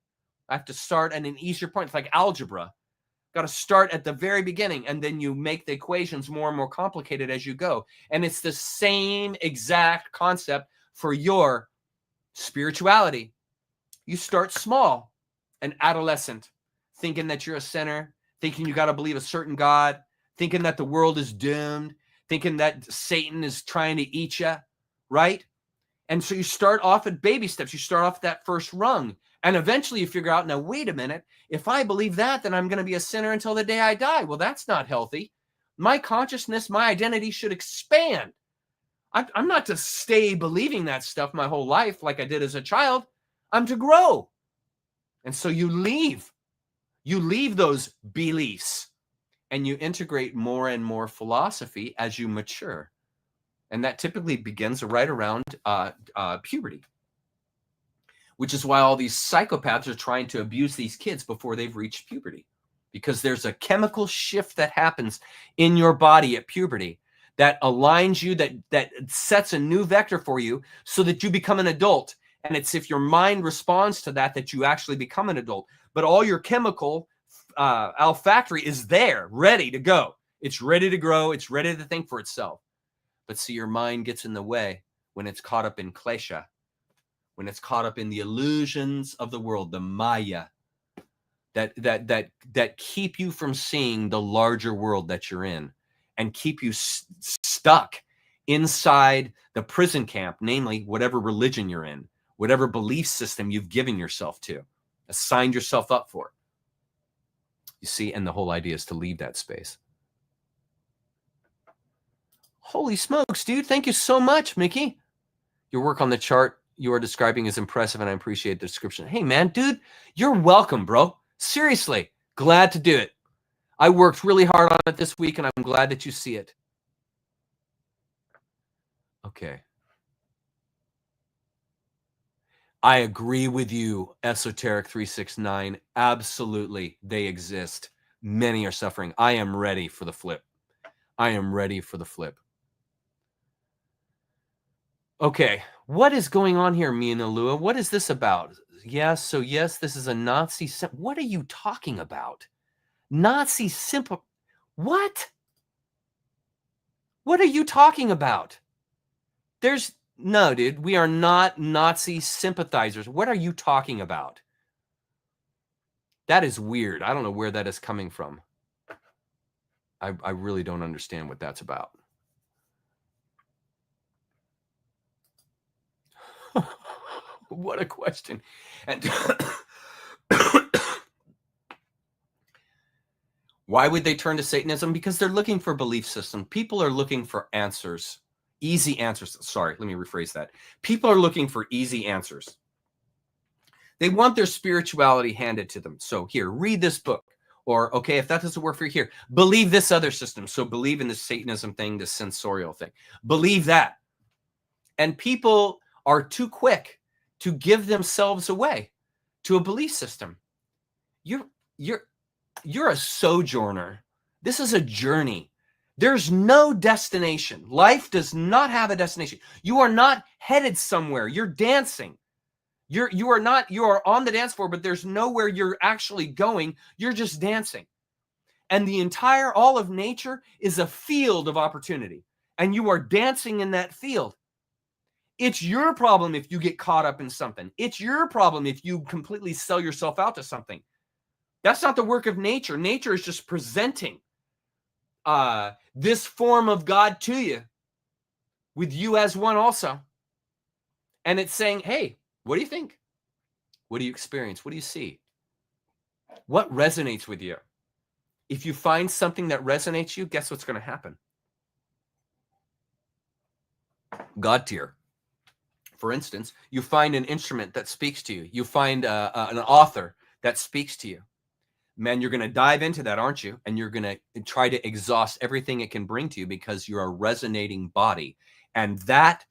I have to start at an easier point. It's like algebra. Got to start at the very beginning, and then you make the equations more and more complicated as you go. And it's the same exact concept for your spirituality. You start small, an adolescent, thinking that you're a sinner, thinking you got to believe a certain God, thinking that the world is doomed, thinking that Satan is trying to eat you, right? And so you start off at baby steps. You start off at that first rung. And eventually you figure out, now, wait a minute, if I believe that, then I'm going to be a sinner until the day I die. Well, that's not healthy. My consciousness, my identity should expand. I'm not to stay believing that stuff my whole life like I did as a child. I'm to grow. And so you leave those beliefs and you integrate more and more philosophy as you mature. And that typically begins right around puberty, which is why all these psychopaths are trying to abuse these kids before they've reached puberty, because there's a chemical shift that happens in your body at puberty that aligns you, that sets a new vector for you so that you become an adult. And it's if your mind responds to that you actually become an adult. But all your chemical olfactory is there, ready to go. It's ready to grow. It's ready to think for itself. But see, your mind gets in the way when it's caught up in klesha, when it's caught up in the illusions of the world, the maya, that keep you from seeing the larger world that you're in and keep you stuck inside the prison camp, namely whatever religion you're in, whatever belief system you've given yourself to, assigned yourself up for. You see, and the whole idea is to leave that space. Holy smokes, dude. Thank you so much, Mickey. Your work on the chart you are describing is impressive, and I appreciate the description. Hey, man, dude, you're welcome, bro. Seriously, glad to do it. I worked really hard on it this week, and I'm glad that you see it. Okay. I agree with you, Esoteric 369. Absolutely, they exist. Many are suffering. I am ready for the flip. I am ready for the flip. Okay, what is going on here, Mina Lua? What is this about? Yes, so yes, this is a Nazi. What are you talking about? Nazi simple. What? What are you talking about? No, dude, we are not Nazi sympathizers. What are you talking about? That is weird. I don't know where that is coming from. I really don't understand what that's about. What a question. And why would they turn to Satanism? Because they're looking for belief system. People are looking for answers. Easy answers. Sorry, let me rephrase that. People are looking for easy answers. They want their spirituality handed to them. So here, read this book. Or, okay, if that doesn't work for you here, believe this other system. So believe in the Satanism thing, the sensorial thing. Believe that. And people are too quick to give themselves away to a belief system. You're a sojourner. This is a journey. There's no destination. Life does not have a destination. You are not headed somewhere. You're dancing. You are on the dance floor, but there's nowhere you're actually going. You're just dancing. And all of nature is a field of opportunity. And you are dancing in that field. It's your problem if you get caught up in something. It's your problem if you completely sell yourself out to something. That's not the work of nature. Nature is just presenting this form of God to you, with you as one also. And it's saying, hey, what do you think? What do you experience? What do you see? What resonates with you? If you find something that resonates you, guess what's going to happen? God tier. For instance, you find an instrument that speaks to you. You find an author that speaks to you. Man, you're going to dive into that, aren't you? And you're going to try to exhaust everything it can bring to you because you're a resonating body. And that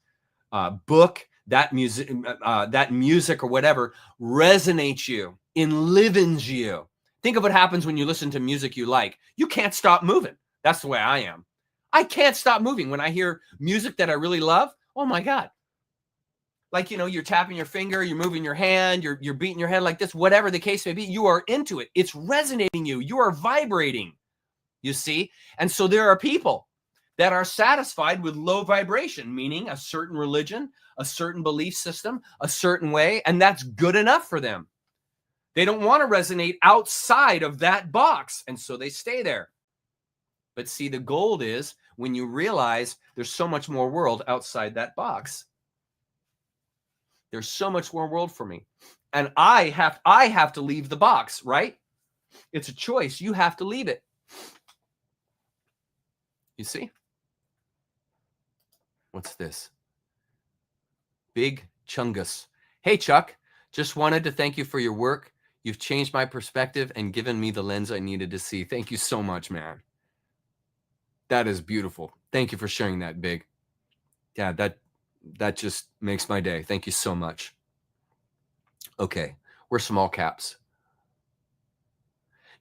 book, that music or whatever resonates you, enlivens you. Think of what happens when you listen to music you like. You can't stop moving. That's the way I am. I can't stop moving when I hear music that I really love. Oh my God. Like, you're tapping your finger, you're moving your hand, you're beating your head like this, whatever the case may be, you are into it. It's resonating you. You are vibrating, you see? And so there are people that are satisfied with low vibration, meaning a certain religion, a certain belief system, a certain way, and that's good enough for them. They don't want to resonate outside of that box, and so they stay there. But see, the gold is when you realize there's so much more world outside that box. There's so much more world for me. And I have to leave the box, right? It's a choice. You have to leave it. You see? What's this? Big Chungus. Hey, Chuck. Just wanted to thank you for your work. You've changed my perspective and given me the lens I needed to see. Thank you so much, man. That is beautiful. Thank you for sharing that, Big. Yeah, that just makes my day. Thank you so much. Okay, we're small caps.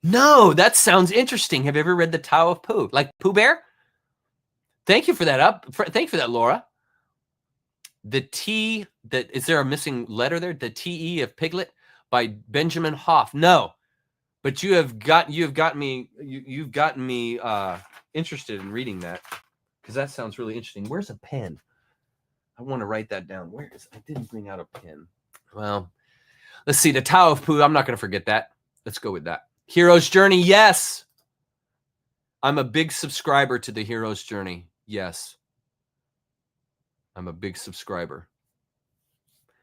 No, that sounds interesting. Have you ever read The Tao of Pooh? Like Pooh Bear? Thank you for that. Thank you for that, Laura. The T, is there a missing letter there? The T-E of Piglet by Benjamin Hoff. No, but you've gotten me interested in reading that because that sounds really interesting. Where's a pen? I want to write that down. I didn't bring out a pen. Well, let's see. The Tao of Pooh. I'm not going to forget that. Let's go with that. Hero's Journey. Yes. I'm a big subscriber to the Hero's Journey. Yes. I'm a big subscriber.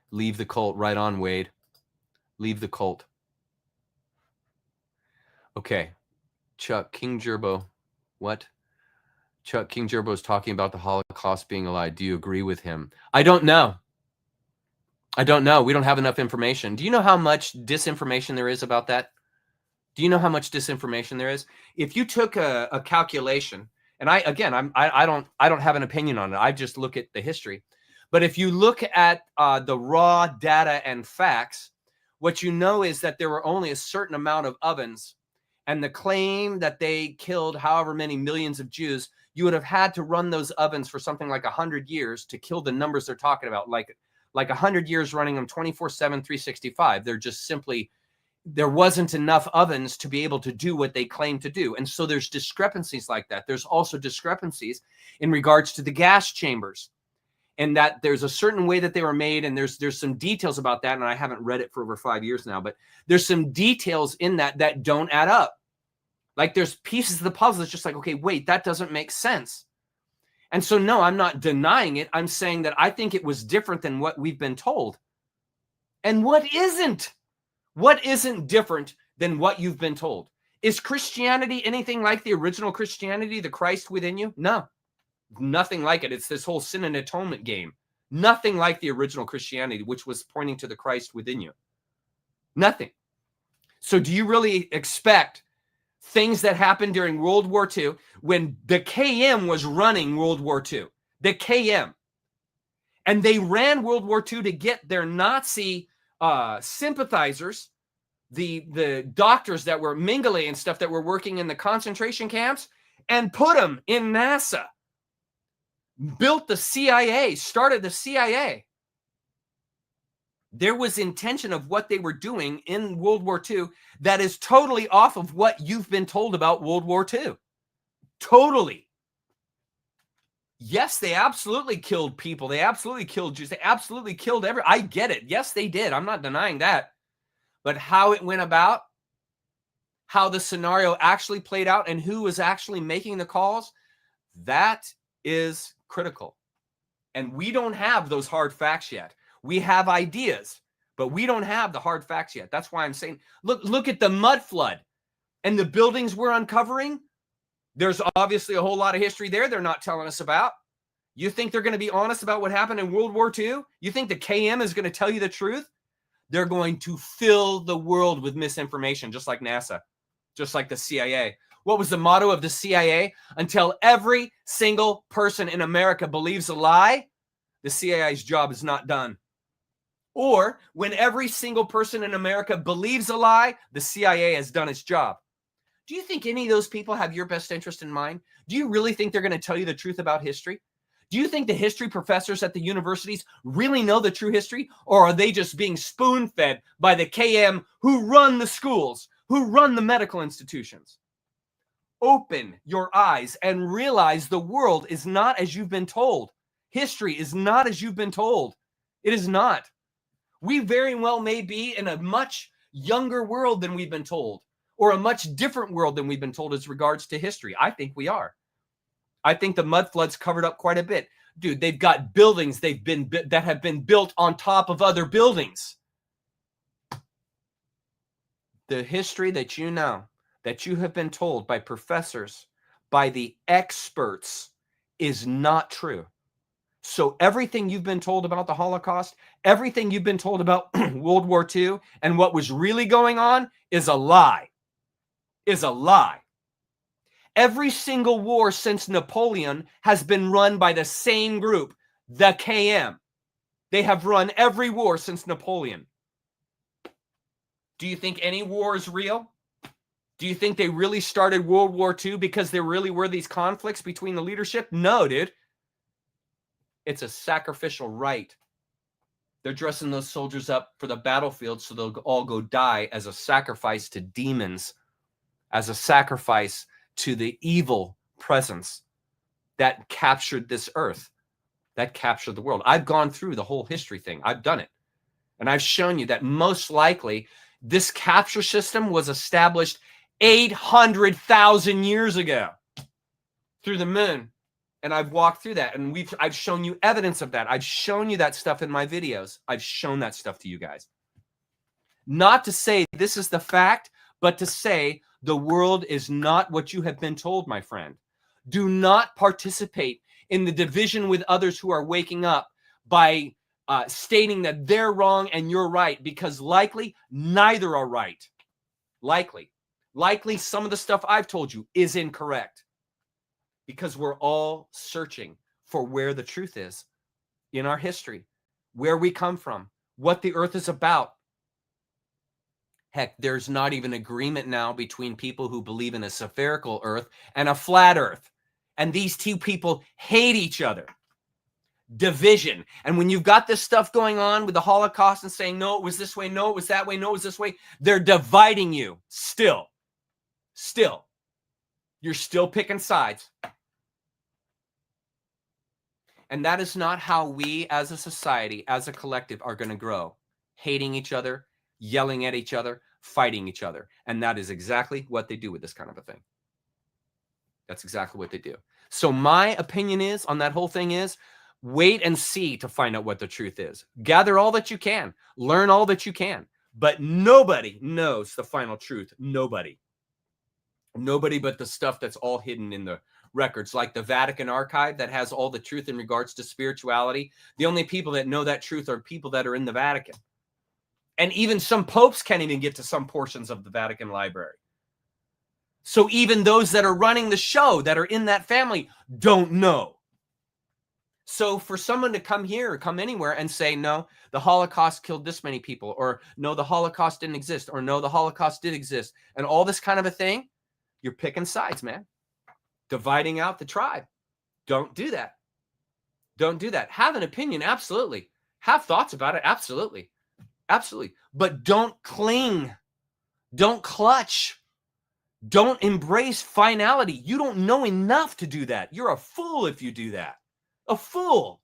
Leave the cult. Right on, Wade. Leave the cult. Okay. Chuck King Gerbo. What? Chuck King Gerbo is talking about the Holocaust being a lie. Do you agree with him? I don't know. We don't have enough information. Do you know how much disinformation there is about that? Do you know how much disinformation there is? If you took a calculation, and I don't have an opinion on it. I just look at the history. But if you look at the raw data and facts, what you know is that there were only a certain amount of ovens, and the claim that they killed however many millions of Jews, you would have had to run those ovens for something like 100 years to kill the numbers they're talking about, like 100 years running them 24/7, 365. They're just simply, there wasn't enough ovens to be able to do what they claim to do. And so there's discrepancies like that. There's also discrepancies in regards to the gas chambers, and that there's a certain way that they were made. And there's some details about that. And I haven't read it for over 5 years now, but there's some details in that don't add up. Like there's pieces of the puzzle that's just like, okay, wait, that doesn't make sense. And so, no, I'm not denying it. I'm saying that I think it was different than what we've been told. And what isn't? What isn't different than what you've been told? Is Christianity anything like the original Christianity, the Christ within you? No, nothing like it. It's this whole sin and atonement game. Nothing like the original Christianity, which was pointing to the Christ within you. Nothing. So do you really expect things that happened during World War II, when the KM was running World War II, the KM, and they ran World War II to get their Nazi sympathizers, the doctors that were Mengele and stuff that were working in the concentration camps, and put them in NASA, built the CIA, started the CIA. There was intention of what they were doing in World War II that is totally off of what you've been told about World War II. Totally. Yes, they absolutely killed people. They absolutely killed Jews. They absolutely killed I get it. Yes, they did. I'm not denying that. But how it went about, how the scenario actually played out, and who was actually making the calls, that is critical. And we don't have those hard facts yet. We have ideas, but we don't have the hard facts yet. That's why I'm saying, look at the mud flood and the buildings we're uncovering. There's obviously a whole lot of history there they're not telling us about. You think they're going to be honest about what happened in World War II? You think the KM is going to tell you the truth? They're going to fill the world with misinformation, just like NASA, just like the CIA. What was the motto of the CIA? Until every single person in America believes a lie, the CIA's job is not done. Or when every single person in America believes a lie, the CIA has done its job. Do you think any of those people have your best interest in mind? Do you really think they're going to tell you the truth about history? Do you think the history professors at the universities really know the true history? Or are they just being spoon-fed by the KM who run the schools, who run the medical institutions? Open your eyes and realize the world is not as you've been told. History is not as you've been told. It is not. We very well may be in a much younger world than we've been told, or a much different world than we've been told as regards to history. I think we are. I think the mud floods covered up quite a bit. Dude, they've got buildings that have been built on top of other buildings. The history that you know, that you have been told by professors, by the experts, is not true. So everything you've been told about the Holocaust, everything you've been told about World War II and what was really going on is a lie. Is a lie. Every single war since Napoleon has been run by the same group, the KM. They have run every war since Napoleon. Do you think any war is real? Do you think they really started World War II because there really were these conflicts between the leadership? No, dude. It's a sacrificial rite. They're dressing those soldiers up for the battlefield so they'll all go die as a sacrifice to demons, as a sacrifice to the evil presence that captured this earth, that captured the world. I've gone through the whole history thing. I've done it. And I've shown you that most likely this capture system was established 800,000 years ago through the moon. And I've walked through that, and I've shown you evidence of that. I've shown you that stuff in my videos. I've shown that stuff to you guys. Not to say this is the fact, but to say the world is not what you have been told, my friend. Do not participate in the division with others who are waking up by stating that they're wrong and you're right, because likely neither are right. Likely some of the stuff I've told you is incorrect, because we're all searching for where the truth is. in our history, where we come from, what the earth is about. Heck, there's not even agreement now between people who believe in a spherical earth and a flat earth. And these two people hate each other. Division. And when you've got this stuff going on with the Holocaust and saying, no, it was this way, no, it was that way, no, it was this way, they're dividing you still. You're still picking sides. And that is not how we as a society, as a collective, are going to grow. Hating each other, yelling at each other, fighting each other. And that is exactly what they do with this kind of a thing. That's exactly what they do. So my opinion is on that whole thing is, wait and see to find out what the truth is. Gather all that you can. Learn all that you can. But nobody knows the final truth. Nobody but the stuff that's all hidden in the records, like the Vatican archive that has all the truth in regards to spirituality. The only people that know that truth are people that are in the Vatican. And even some popes can't even get to some portions of the Vatican library. So even those that are running the show, that are in that family, don't know. So for someone to come here or come anywhere and say, no, the Holocaust killed this many people, or no, the Holocaust didn't exist, or no, the Holocaust did exist, and all this kind of a thing, you're picking sides, man. Dividing out the tribe. Don't do that. Don't do that. Have an opinion, absolutely. Have thoughts about it, absolutely. Absolutely. But don't cling. Don't clutch. Don't embrace finality. You don't know enough to do that. You're a fool if you do that. A fool.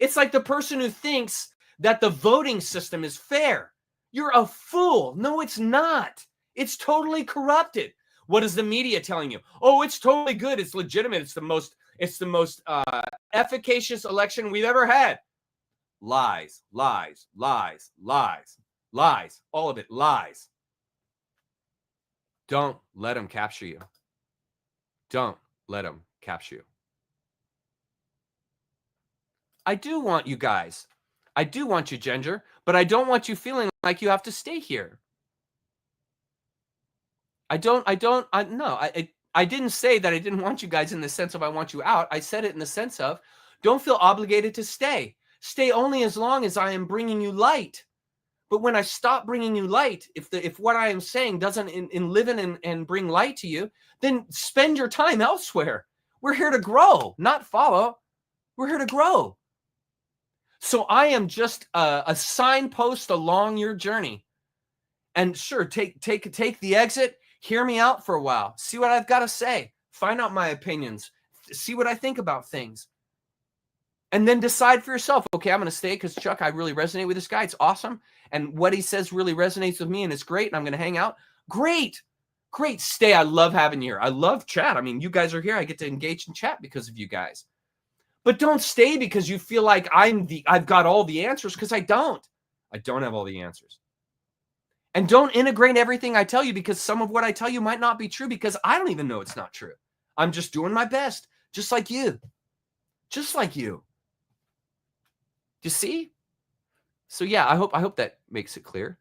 It's like the person who thinks that the voting system is fair. You're a fool. No, it's not. It's totally corrupted. What is the media telling you? Oh, it's totally good. It's legitimate. It's the most efficacious election we've ever had. Lies, lies, lies, lies, lies. All of it, lies. Don't let them capture you. Don't let them capture you. I do want you guys. I do want you, Ginger, but I don't want you feeling like you have to stay here. I didn't say that I didn't want you guys in the sense of I want you out. I said it in the sense of don't feel obligated to stay. Stay only as long as I am bringing you light. But when I stop bringing you light, if what I am saying doesn't live in and bring light to you, then spend your time elsewhere. We're here to grow, not follow. We're here to grow. So I am just a signpost along your journey. And sure, take the exit. Hear me out for a while. See what I've got to say. Find out my opinions. See what I think about things. And then decide for yourself, okay, I'm going to stay because, Chuck, I really resonate with this guy. It's awesome. And what he says really resonates with me, and it's great, and I'm going to hang out. Great. Stay. I love having you here. I love chat. I mean, you guys are here. I get to engage in chat because of you guys. But don't stay because you feel like I've got all the answers, because I don't. I don't have all the answers. And don't integrate everything I tell you, because some of what I tell you might not be true, because I don't even know it's not true. I'm just doing my best, just like you. Just like you. You see? So yeah, I hope that makes it clear.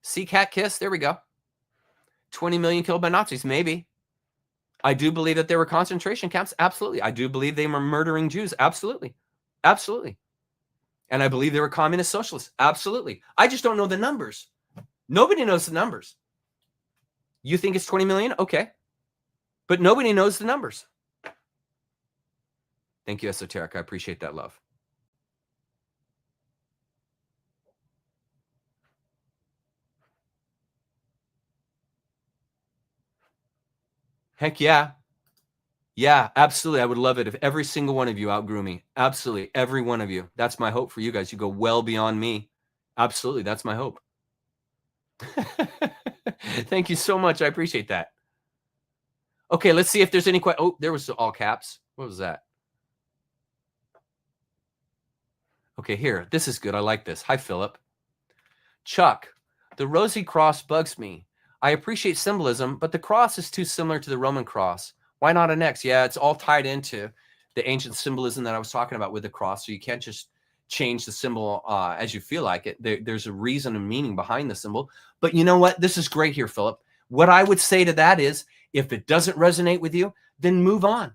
See, cat kiss, there we go. 20 million killed by Nazis, maybe. I do believe that there were concentration camps, absolutely. I do believe they were murdering Jews, absolutely. Absolutely. And I believe there were communist socialists. Absolutely. I just don't know the numbers. Nobody knows the numbers. You think it's 20 million? Okay. But nobody knows the numbers. Thank you, Esoteric. I appreciate that love. Heck yeah. Yeah, absolutely. I would love it if every single one of you outgrew me. Absolutely. Every one of you. That's my hope for you guys. You go well beyond me. Absolutely. That's my hope. Thank you so much. I appreciate that. Okay, let's see if there's any questions. Oh, there was all caps. What was that? Okay, here. This is good. I like this. Hi, Philip. Chuck, the Rosy Cross bugs me. I appreciate symbolism, but the cross is too similar to the Roman cross. Why not an X? Yeah, it's all tied into the ancient symbolism that I was talking about with the cross. So you can't just change the symbol as you feel like it. There's a reason and meaning behind the symbol. But you know what? This is great here, Philip. What I would say to that is, if it doesn't resonate with you, then move on.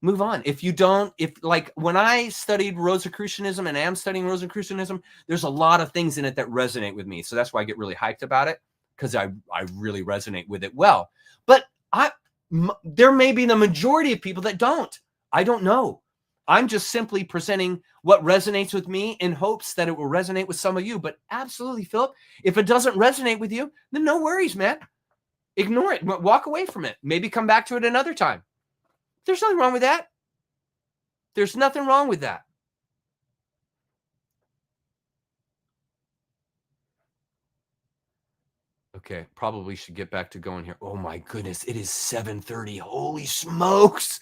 Move on. If you don't, like when I studied Rosicrucianism and am studying Rosicrucianism, there's a lot of things in it that resonate with me. So that's why I get really hyped about it, because I really resonate with it well. But there may be the majority of people that don't. I don't know. I'm just simply presenting what resonates with me in hopes that it will resonate with some of you. But absolutely, Philip, if it doesn't resonate with you, then no worries, man. Ignore it. Walk away from it. Maybe come back to it another time. There's nothing wrong with that. There's nothing wrong with that. Okay, probably should get back to going here. Oh my goodness, it is 7:30. Holy smokes.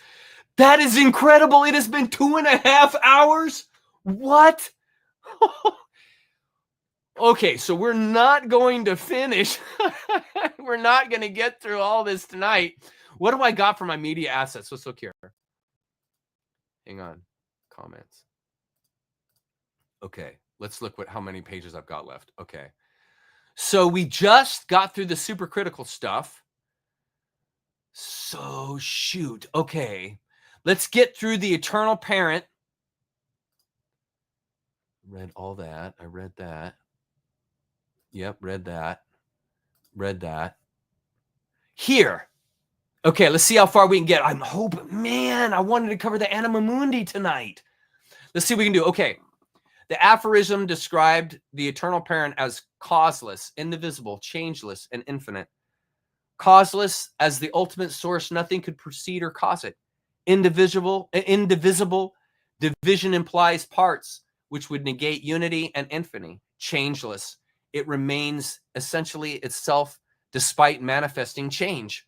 That is incredible. It has been 2.5 hours. What? Okay, so we're not going to finish. We're not going to get through all this tonight. What do I got for my media assets? Let's look here. Hang on. Comments. Okay, let's look how many pages I've got left. Okay. So we just got through the supercritical stuff. So shoot. Okay. Let's get through the eternal parent. Read all that. I read that. Yep, read that. Read that. Here. Okay, let's see how far we can get. I'm hoping, man, I wanted to cover the Anima Mundi tonight. Let's see what we can do. Okay. The aphorism described the eternal parent as causeless, indivisible, changeless, and infinite. Causeless as the ultimate source, nothing could precede or cause it. Indivisible, division implies parts, which would negate unity and infinity. Changeless, it remains essentially itself despite manifesting change.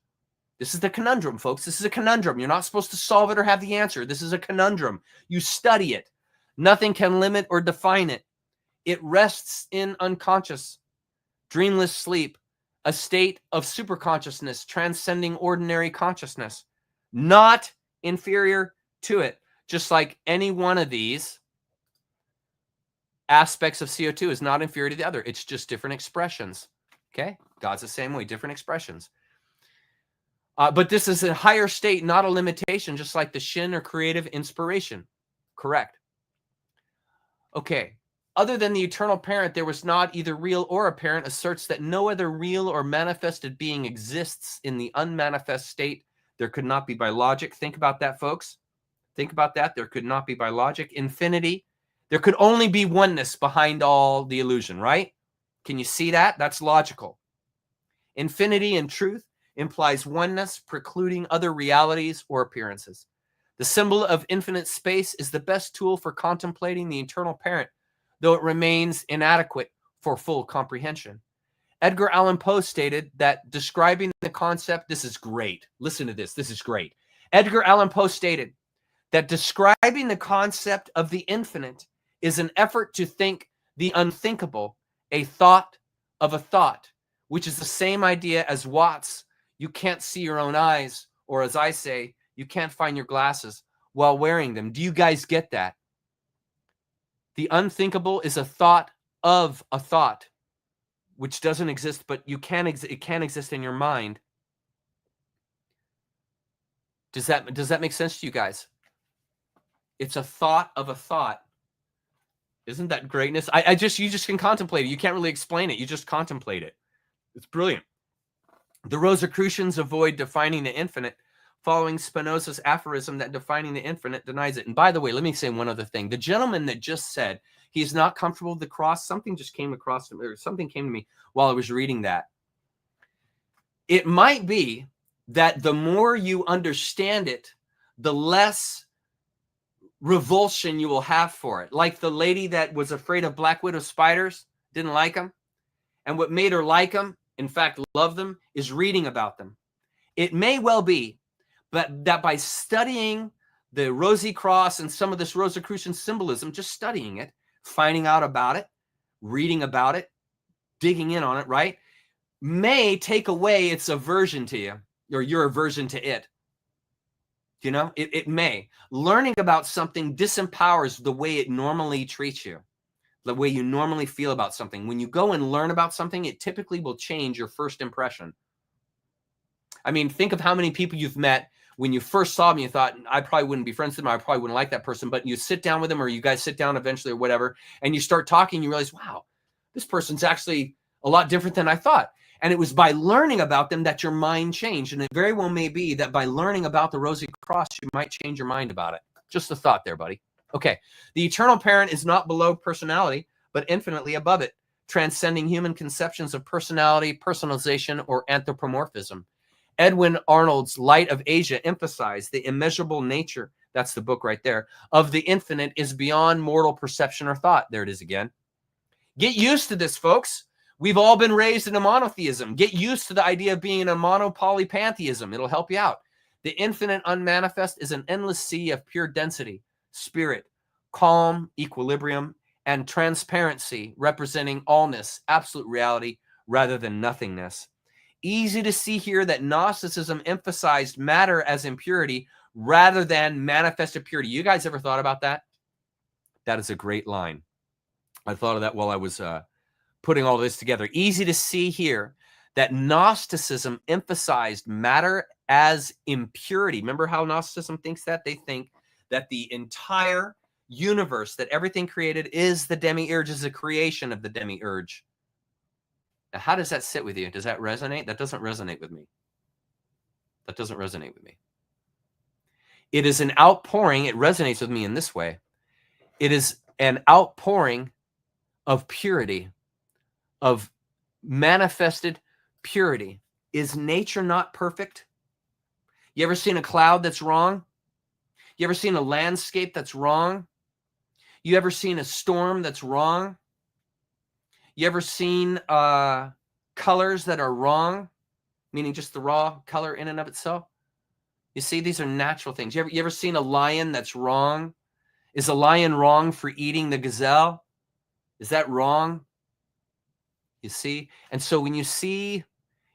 This is the conundrum, folks. This is a conundrum. You're not supposed to solve it or have the answer. This is a conundrum. You study it. Nothing can limit or define it. It rests in unconscious, dreamless sleep, a state of superconsciousness transcending ordinary consciousness, not inferior to it. Just like any one of these aspects of CO2 is not inferior to the other. It's just different expressions. Okay? God's the same way, different expressions. But this is a higher state, not a limitation, just like the Shin or creative inspiration. Correct. Okay. Other than the eternal parent, there was not either real or apparent, asserts that no other real or manifested being exists in the unmanifest state. There could not be by logic. Think about that, folks. Think about that. There could not be by logic. Infinity. There could only be oneness behind all the illusion, right? Can you see that? That's logical. Infinity in truth implies oneness, precluding other realities or appearances. The symbol of infinite space is the best tool for contemplating the eternal parent, though it remains inadequate for full comprehension. Edgar Allan Poe stated that describing the concept, this is great. Listen to this. This is great. Edgar Allan Poe stated that describing the concept of the infinite is an effort to think the unthinkable, a thought of a thought, which is the same idea as Watts. You can't see your own eyes, or as I say, you can't find your glasses while wearing them. Do you guys get that? The unthinkable is a thought of a thought, which doesn't exist, but it can exist in your mind. Does that make sense to you guys? It's a thought of a thought. Isn't that greatness? You just can contemplate it. You can't really explain it. You just contemplate it. It's brilliant. The Rosicrucians avoid defining the infinite, following Spinoza's aphorism that defining the infinite denies it. And by the way, let me say one other thing. The gentleman that just said he's not comfortable with the cross, something came to me while I was reading that. It might be that the more you understand it, the less revulsion you will have for it. Like the lady that was afraid of black widow spiders, didn't like them. And what made her like them, in fact, love them, is reading about them. It may well be, but that by studying the Rosy Cross and some of this Rosicrucian symbolism, just studying it, finding out about it, reading about it, digging in on it, right, may take away its aversion to you, or your aversion to it. You know, it may. Learning about something disempowers the way it normally treats you, the way you normally feel about something. When you go and learn about something, it typically will change your first impression. I mean, think of how many people you've met when you first saw them, you thought, I probably wouldn't be friends with them. I probably wouldn't like that person. But you sit down with them, or you guys sit down eventually or whatever, and you start talking, you realize, wow, this person's actually a lot different than I thought. And it was by learning about them that your mind changed. And it very well may be that by learning about the Rosy Cross, you might change your mind about it. Just a thought there, buddy. Okay. The eternal parent is not below personality, but infinitely above it, transcending human conceptions of personality, personalization, or anthropomorphism. Edwin Arnold's Light of Asia emphasized the immeasurable nature, that's the book right there, of the infinite is beyond mortal perception or thought. There it is again. Get used to this, folks. We've all been raised in a monotheism. Get used to the idea of being in a monopolypantheism. It'll help you out. The infinite unmanifest is an endless sea of pure density, spirit, calm, equilibrium, and transparency, representing allness, absolute reality, rather than nothingness. Easy to see here that Gnosticism emphasized matter as impurity rather than manifested purity. You guys ever thought about that? That is a great line. I thought of that while I was putting all this together. Easy to see here that Gnosticism emphasized matter as impurity. Remember how Gnosticism thinks that? They think that the entire universe, that everything created is the demiurge, is a creation of the demiurge. Now, how does that sit with you? Does that resonate? That doesn't resonate with me. That doesn't resonate with me. It is an outpouring. It resonates with me in this way. It is an outpouring of purity, of manifested purity. Is nature not perfect? You ever seen a cloud that's wrong? You ever seen a landscape that's wrong? You ever seen a storm that's wrong? You ever seen colors that are wrong, meaning just the raw color in and of itself? You see, these are natural things. You ever seen a lion that's wrong? Is a lion wrong for eating the gazelle? Is that wrong? You see? And so when you see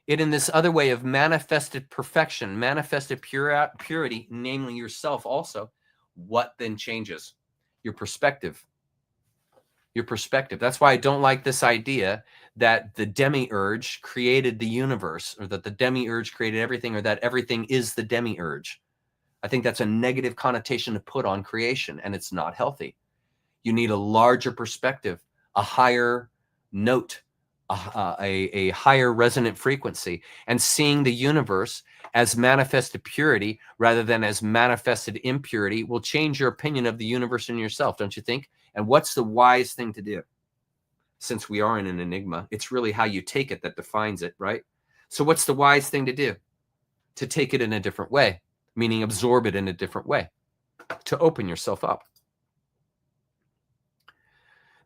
it in this other way of manifested perfection, manifested purity, namely yourself also, what then changes? Your perspective. Your perspective. That's why I don't like this idea that the demiurge created the universe, or that the demiurge created everything, or that everything is the demiurge. I think that's a negative connotation to put on creation, and it's not healthy. You need a larger perspective, a higher note, a higher resonant frequency, and seeing the universe as manifested purity rather than as manifested impurity will change your opinion of the universe and yourself, don't you think? And what's the wise thing to do? Since we are in an enigma, it's really how you take it that defines it, right? So what's the wise thing to do? To take it in a different way, meaning absorb it in a different way, to open yourself up.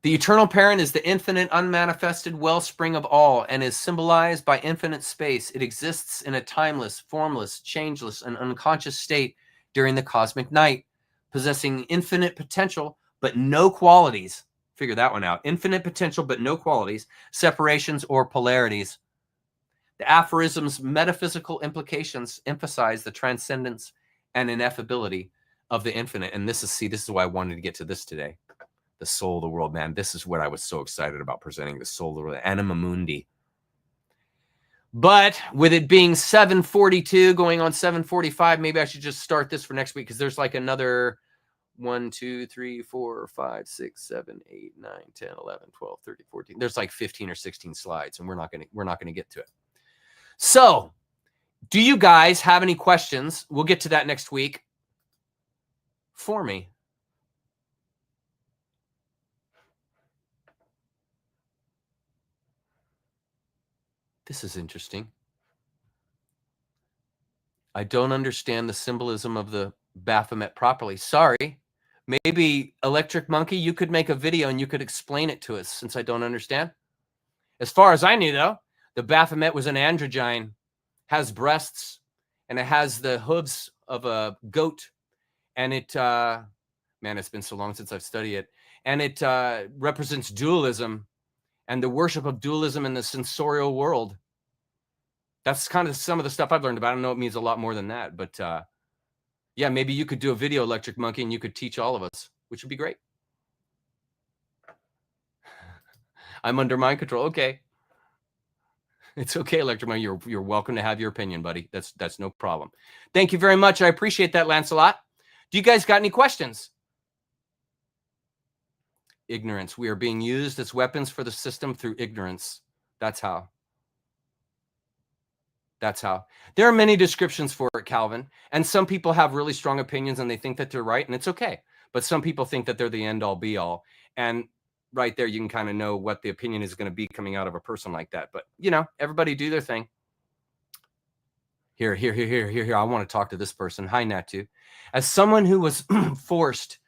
The eternal parent is the infinite, unmanifested wellspring of all and is symbolized by infinite space. It exists in a timeless, formless, changeless, and unconscious state during the cosmic night, possessing infinite potential, but no qualities. Figure that one out. Infinite potential, but no qualities, separations, or polarities. The aphorisms' metaphysical implications emphasize the transcendence and ineffability of the infinite. And this is why I wanted to get to this today. The soul of the world, man. This is what I was so excited about presenting, the soul of the world, anima mundi. But with it being 7:42, going on 7:45, maybe I should just start this for next week, because there's like another 1, 2, 3, 4, 5, 6, 7, 8, 9, 10, 11, 12, 13, 14. There's like 15 or 16 slides, and we're not gonna get to it. So, do you guys have any questions? We'll get to that next week. For me. This is interesting. I don't understand the symbolism of the Baphomet properly. Sorry. Maybe Electric Monkey, you could make a video and you could explain it to us, since I don't understand. As far as I knew, though, the Baphomet was an androgyne, has breasts, and it has the hooves of a goat. And it, man, it's been so long since I've studied it. And it represents dualism and the worship of dualism in the sensorial world. That's kind of some of the stuff I've learned about. I don't know, it means a lot more than that. But yeah, maybe you could do a video, Electric Monkey, and you could teach all of us, which would be great. I'm under mind control. Okay. It's okay, Electromagnet. You're welcome to have your opinion, buddy. That's no problem. Thank you very much. I appreciate that, Lancelot. Do you guys got any questions? Ignorance. We are being used as weapons for the system through ignorance. That's how. That's how. There are many descriptions for it, Calvin. And some people have really strong opinions and they think that they're right, and it's okay. But some people think that they're the end all be all. And right there, you can kind of know what the opinion is going to be coming out of a person like that. But, you know, everybody do their thing. Here. I want to talk to this person. Hi, Natu. As someone who was forced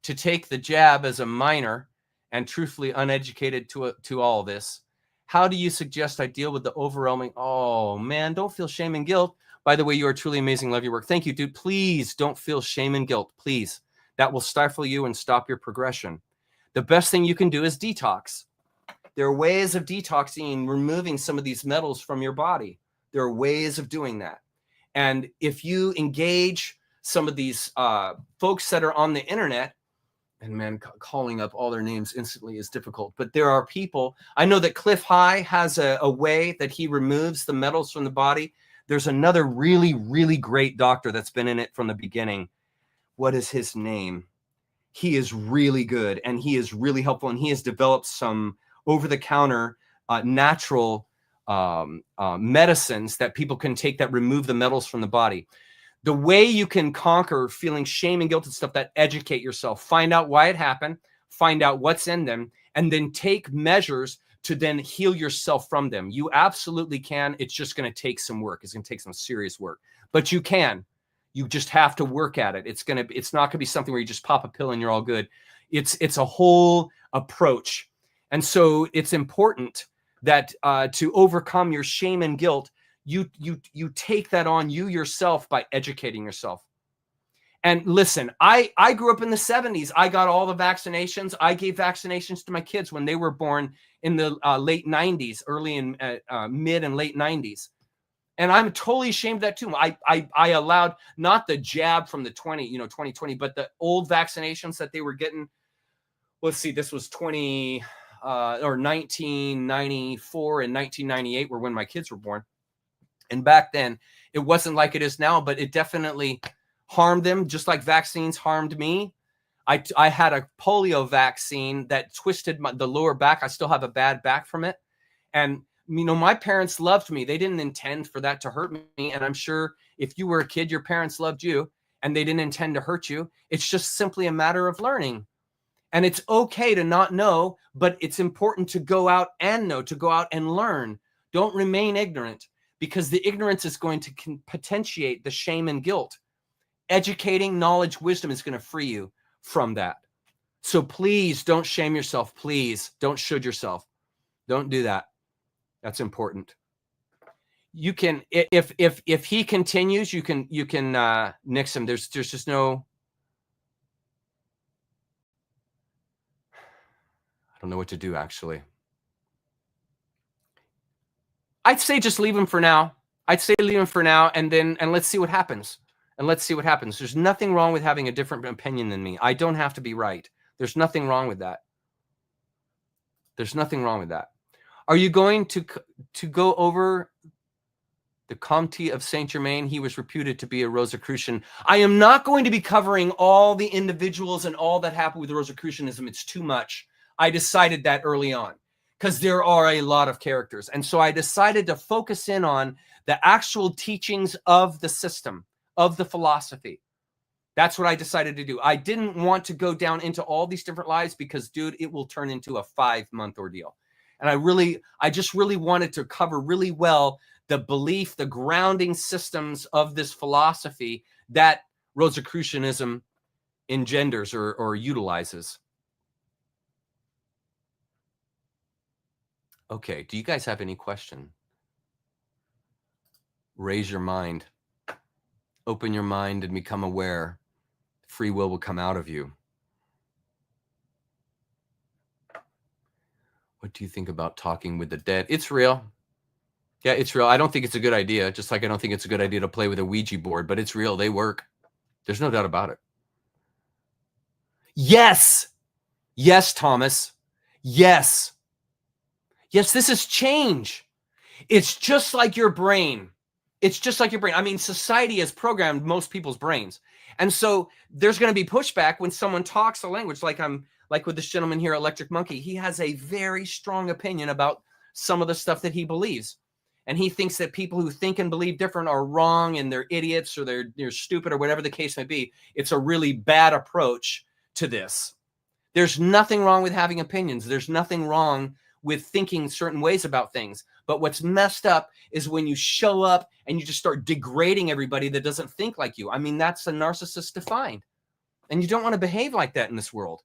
to take the jab as a minor and truthfully uneducated to all this, how do you suggest I deal with the overwhelming? Oh, man, don't feel shame and guilt. By the way, you are truly amazing. Love your work. Thank you, dude. Please don't feel shame and guilt. Please. That will stifle you and stop your progression. The best thing you can do is detox. There are ways of detoxing, removing some of these metals from your body. There are ways of doing that. And if you engage some of these folks that are on the internet, and man, calling up all their names instantly is difficult. But there are people. I know that Cliff High has a way that he removes the metals from the body. There's another really, really great doctor that's been in it from the beginning. What is his name? He is really good and he is really helpful. And he has developed some over-the-counter natural medicines that people can take that remove the metals from the body. The way you can conquer feeling shame and guilt and stuff, that educate yourself, find out why it happened, find out what's in them, and then take measures to then heal yourself from them. You absolutely can. It's just going to take some work. It's going to take some serious work, but you can. You just have to work at it. It's not going to be something where you just pop a pill and you're all good. It's a whole approach. And so it's important that to overcome your shame and guilt, you take that on you yourself by educating yourself. And listen, I grew up in the 70s. I got all the vaccinations. I gave vaccinations to my kids when they were born in the late 90s, early and mid and late 90s. And I'm totally ashamed of that too. I allowed not the jab from the 2020, but the old vaccinations that they were getting. Let's see, this was 1994 and 1998 were when my kids were born. And back then, it wasn't like it is now, but it definitely harmed them, just like vaccines harmed me. I had a polio vaccine that twisted the lower back. I still have a bad back from it. And, you know, my parents loved me. They didn't intend for that to hurt me. And I'm sure if you were a kid, your parents loved you and they didn't intend to hurt you. It's just simply a matter of learning. And it's okay to not know, but it's important to go out and know, to go out and learn. Don't remain ignorant, because the ignorance is going to potentiate the shame and guilt. Educating, knowledge, wisdom is going to free you from that. So please don't shame yourself. Please don't should yourself. Don't do that. That's important. You can, if he continues, you can nix him. There's just no, I don't know what to do, actually. I'd say just leave him for now. And let's see what happens. There's nothing wrong with having a different opinion than me. I don't have to be right. There's nothing wrong with that. Are you going to go over the Comte of Saint Germain? He was reputed to be a Rosicrucian. I am not going to be covering all the individuals and all that happened with Rosicrucianism. It's too much. I decided that early on, because there are a lot of characters. And so I decided to focus in on the actual teachings of the system, of the philosophy. That's what I decided to do. I didn't want to go down into all these different lives because, dude, it will turn into a 5-month ordeal. And I just really wanted to cover really well the belief, the grounding systems of this philosophy that Rosicrucianism engenders or utilizes. Okay, do you guys have any question? Raise your mind. Open your mind and become aware. Free will come out of you. What do you think about talking with the dead? It's real. Yeah, it's real. I don't think it's a good idea, just like I don't think it's a good idea to play with a Ouija board, but it's real. They work. There's no doubt about it. Yes. Yes, Thomas. Yes. Yes, this is change. It's just like your brain. It's just like your brain. I mean, society has programmed most people's brains. And so there's going to be pushback when someone talks a language like with this gentleman here, Electric Monkey. He has a very strong opinion about some of the stuff that he believes. And he thinks that people who think and believe different are wrong and they're idiots or they're stupid or whatever the case may be. It's a really bad approach to this. There's nothing wrong with having opinions. There's nothing wrong with thinking certain ways about things. But what's messed up is when you show up and you just start degrading everybody that doesn't think like you. I mean, that's a narcissist defined. And you don't want to behave like that in this world.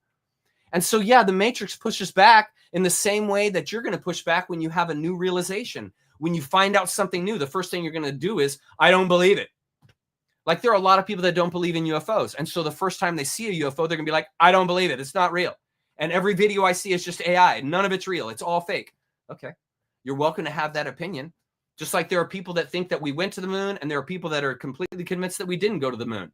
And so, yeah, the Matrix pushes back in the same way that you're going to push back when you have a new realization. When you find out something new, the first thing you're going to do is, I don't believe it. Like there are a lot of people that don't believe in UFOs. And so the first time they see a UFO, they're going to be like, I don't believe it. It's not real. And every video I see is just AI. None of it's real. It's all fake. Okay. You're welcome to have that opinion. Just like there are people that think that we went to the moon and there are people that are completely convinced that we didn't go to the moon.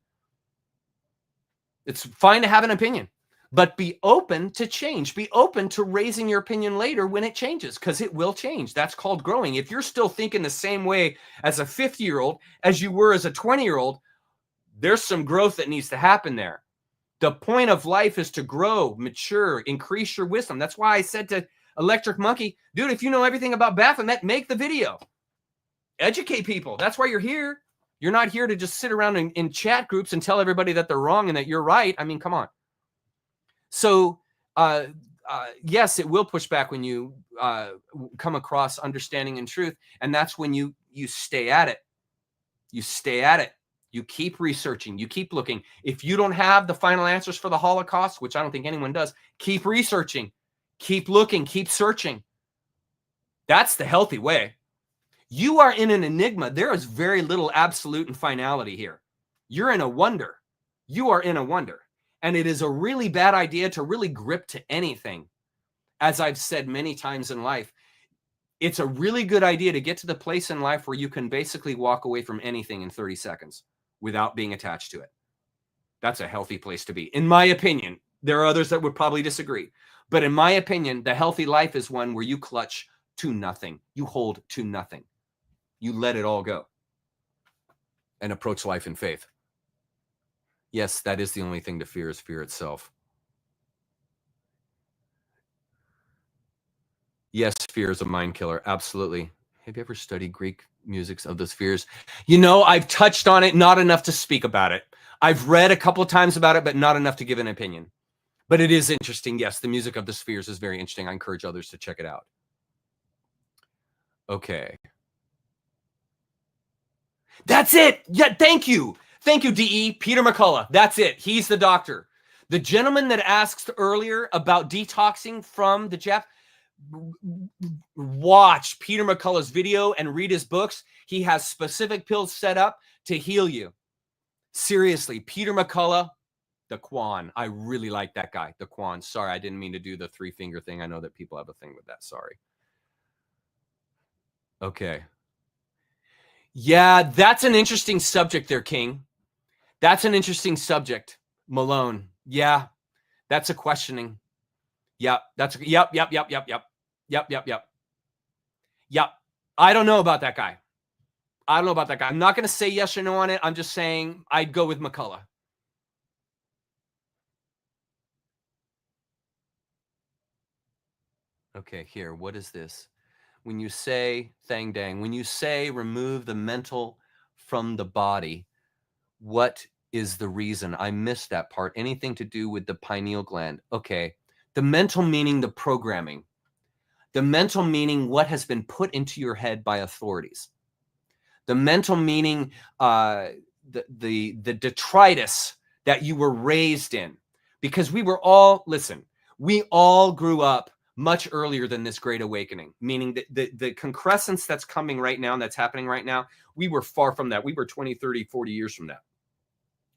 It's fine to have an opinion, but be open to change. Be open to raising your opinion later when it changes, because it will change. That's called growing. If you're still thinking the same way as a 50-year-old as you were as a 20-year-old, there's some growth that needs to happen there. The point of life is to grow, mature, increase your wisdom. That's why I said to Electric Monkey, dude, if you know everything about Baphomet, make the video. Educate people. That's why you're here. You're not here to just sit around in chat groups and tell everybody that they're wrong and that you're right. I mean, come on. So, yes, it will push back when you come across understanding and truth. And that's when you stay at it. You stay at it. You keep researching. You keep looking. If you don't have the final answers for the Holocaust, which I don't think anyone does, keep researching. Keep looking. Keep searching. That's the healthy way. You are in an enigma. There is very little absolute and finality here. You're in a wonder. You are in a wonder. And it is a really bad idea to really grip to anything. As I've said many times in life, it's a really good idea to get to the place in life where you can basically walk away from anything in 30 seconds without being attached to it. That's a healthy place to be. In my opinion, there are others that would probably disagree. But in my opinion, the healthy life is one where you clutch to nothing. You hold to nothing. You let it all go and approach life in faith. Yes, that is the only thing to fear is fear itself. Yes, fear is a mind killer. Absolutely. Have you ever studied Greek musics of the spheres? You know, I've touched on it, not enough to speak about it. I've read a couple of times about it, but not enough to give an opinion. But it is interesting. Yes, the music of the spheres is very interesting. I encourage others to check it out. Okay. That's it. Yeah, thank you. Thank you, DE. Peter McCullough. That's it. He's the doctor. The gentleman that asked earlier about detoxing from the Jap, watch Peter McCullough's video and read his books. He has specific pills set up to heal you. Seriously, Peter McCullough, the Quan. I really like that guy, the Quan. Sorry, I didn't mean to do the 3-finger thing. I know that people have a thing with that. Sorry. Okay. Yeah, that's an interesting subject there, King. That's an interesting subject, Malone. Yeah, that's a questioning. Yep, yep. Yep. I don't know about that guy. I'm not going to say yes or no on it. I'm just saying I'd go with McCullough. Okay, here. What is this? When you say, Thang Dang, when you say remove the mental from the body, what is the reason? I missed that part. Anything to do with the pineal gland. Okay. The mental meaning the programming. The mental meaning what has been put into your head by authorities. The mental meaning the detritus that you were raised in. Because we were all, listen, we all grew up much earlier than this Great Awakening, meaning that the concrescence that's coming right now, that's happening right now, we were far from that. We were 20, 30, 40 years from that.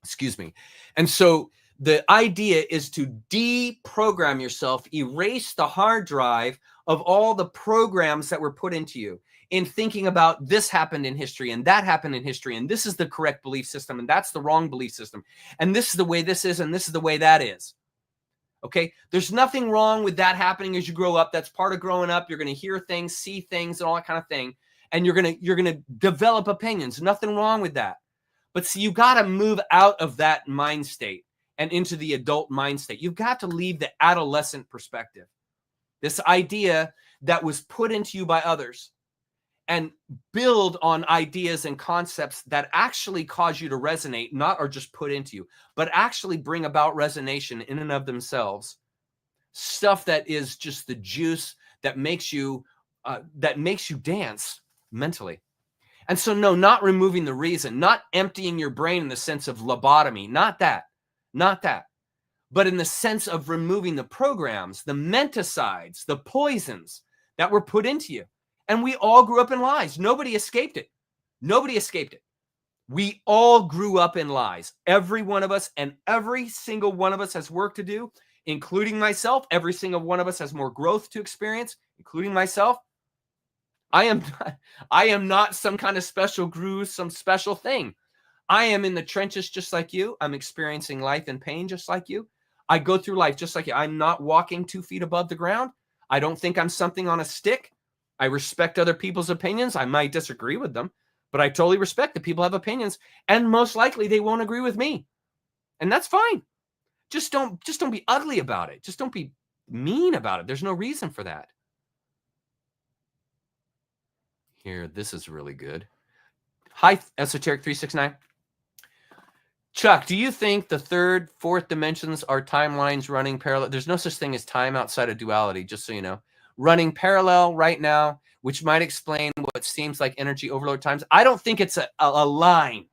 Excuse me. And so the idea is to deprogram yourself, erase the hard drive of all the programs that were put into you in thinking about this happened in history and that happened in history, and this is the correct belief system and that's the wrong belief system, and this is the way this is and this is the way that is. Okay, there's nothing wrong with that happening as you grow up. That's part of growing up. You're going to hear things, see things, and all that kind of thing. and you're gonna develop opinions. Nothing wrong with that. But see, you got to move out of that mind state and into the adult mind state. You've got to leave the adolescent perspective. This idea that was put into you by others, and build on ideas and concepts that actually cause you to resonate, not are just put into you, but actually bring about resonation in and of themselves. Stuff that is just the juice that makes you dance mentally. And so, no, not removing the reason, not emptying your brain in the sense of lobotomy, not that, but in the sense of removing the programs, the menticides, the poisons that were put into you. And we all grew up in lies. Nobody escaped it. Nobody escaped it. We all grew up in lies. Every one of us, and every single one of us has work to do, including myself. Every single one of us has more growth to experience, including myself. I am not some kind of special guru, some special thing. I am in the trenches just like you. I'm experiencing life and pain just like you. I go through life just like you. I'm not walking 2 feet above the ground. I don't think I'm something on a stick. I respect other people's opinions. I might disagree with them, but I totally respect that people have opinions, and most likely they won't agree with me. And that's fine. Just don't be ugly about it. Just don't be mean about it. There's no reason for that. Here, this is really good. Hi, Esoteric 369. Chuck, do you think the third, fourth dimensions are timelines running parallel? There's no such thing as time outside of duality, just so you know. Running parallel right now, which might explain what seems like energy overload times. I don't think it's a line.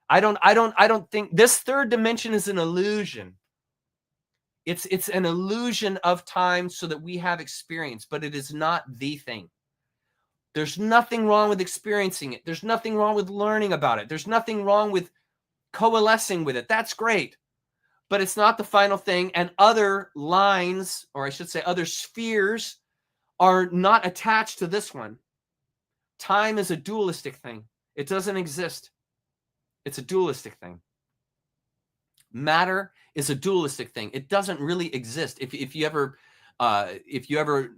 I don't think this third dimension is an illusion. It's an illusion of time so that we have experience, but it is not the thing. There's nothing wrong with experiencing it. There's nothing wrong with learning about it. There's nothing wrong with coalescing with it. That's great. But it's not the final thing. And other lines, or I should say other spheres, are not attached to this one. Time is a dualistic thing. It doesn't exist. It's a dualistic thing. Matter is a dualistic thing. It doesn't really exist. If you ever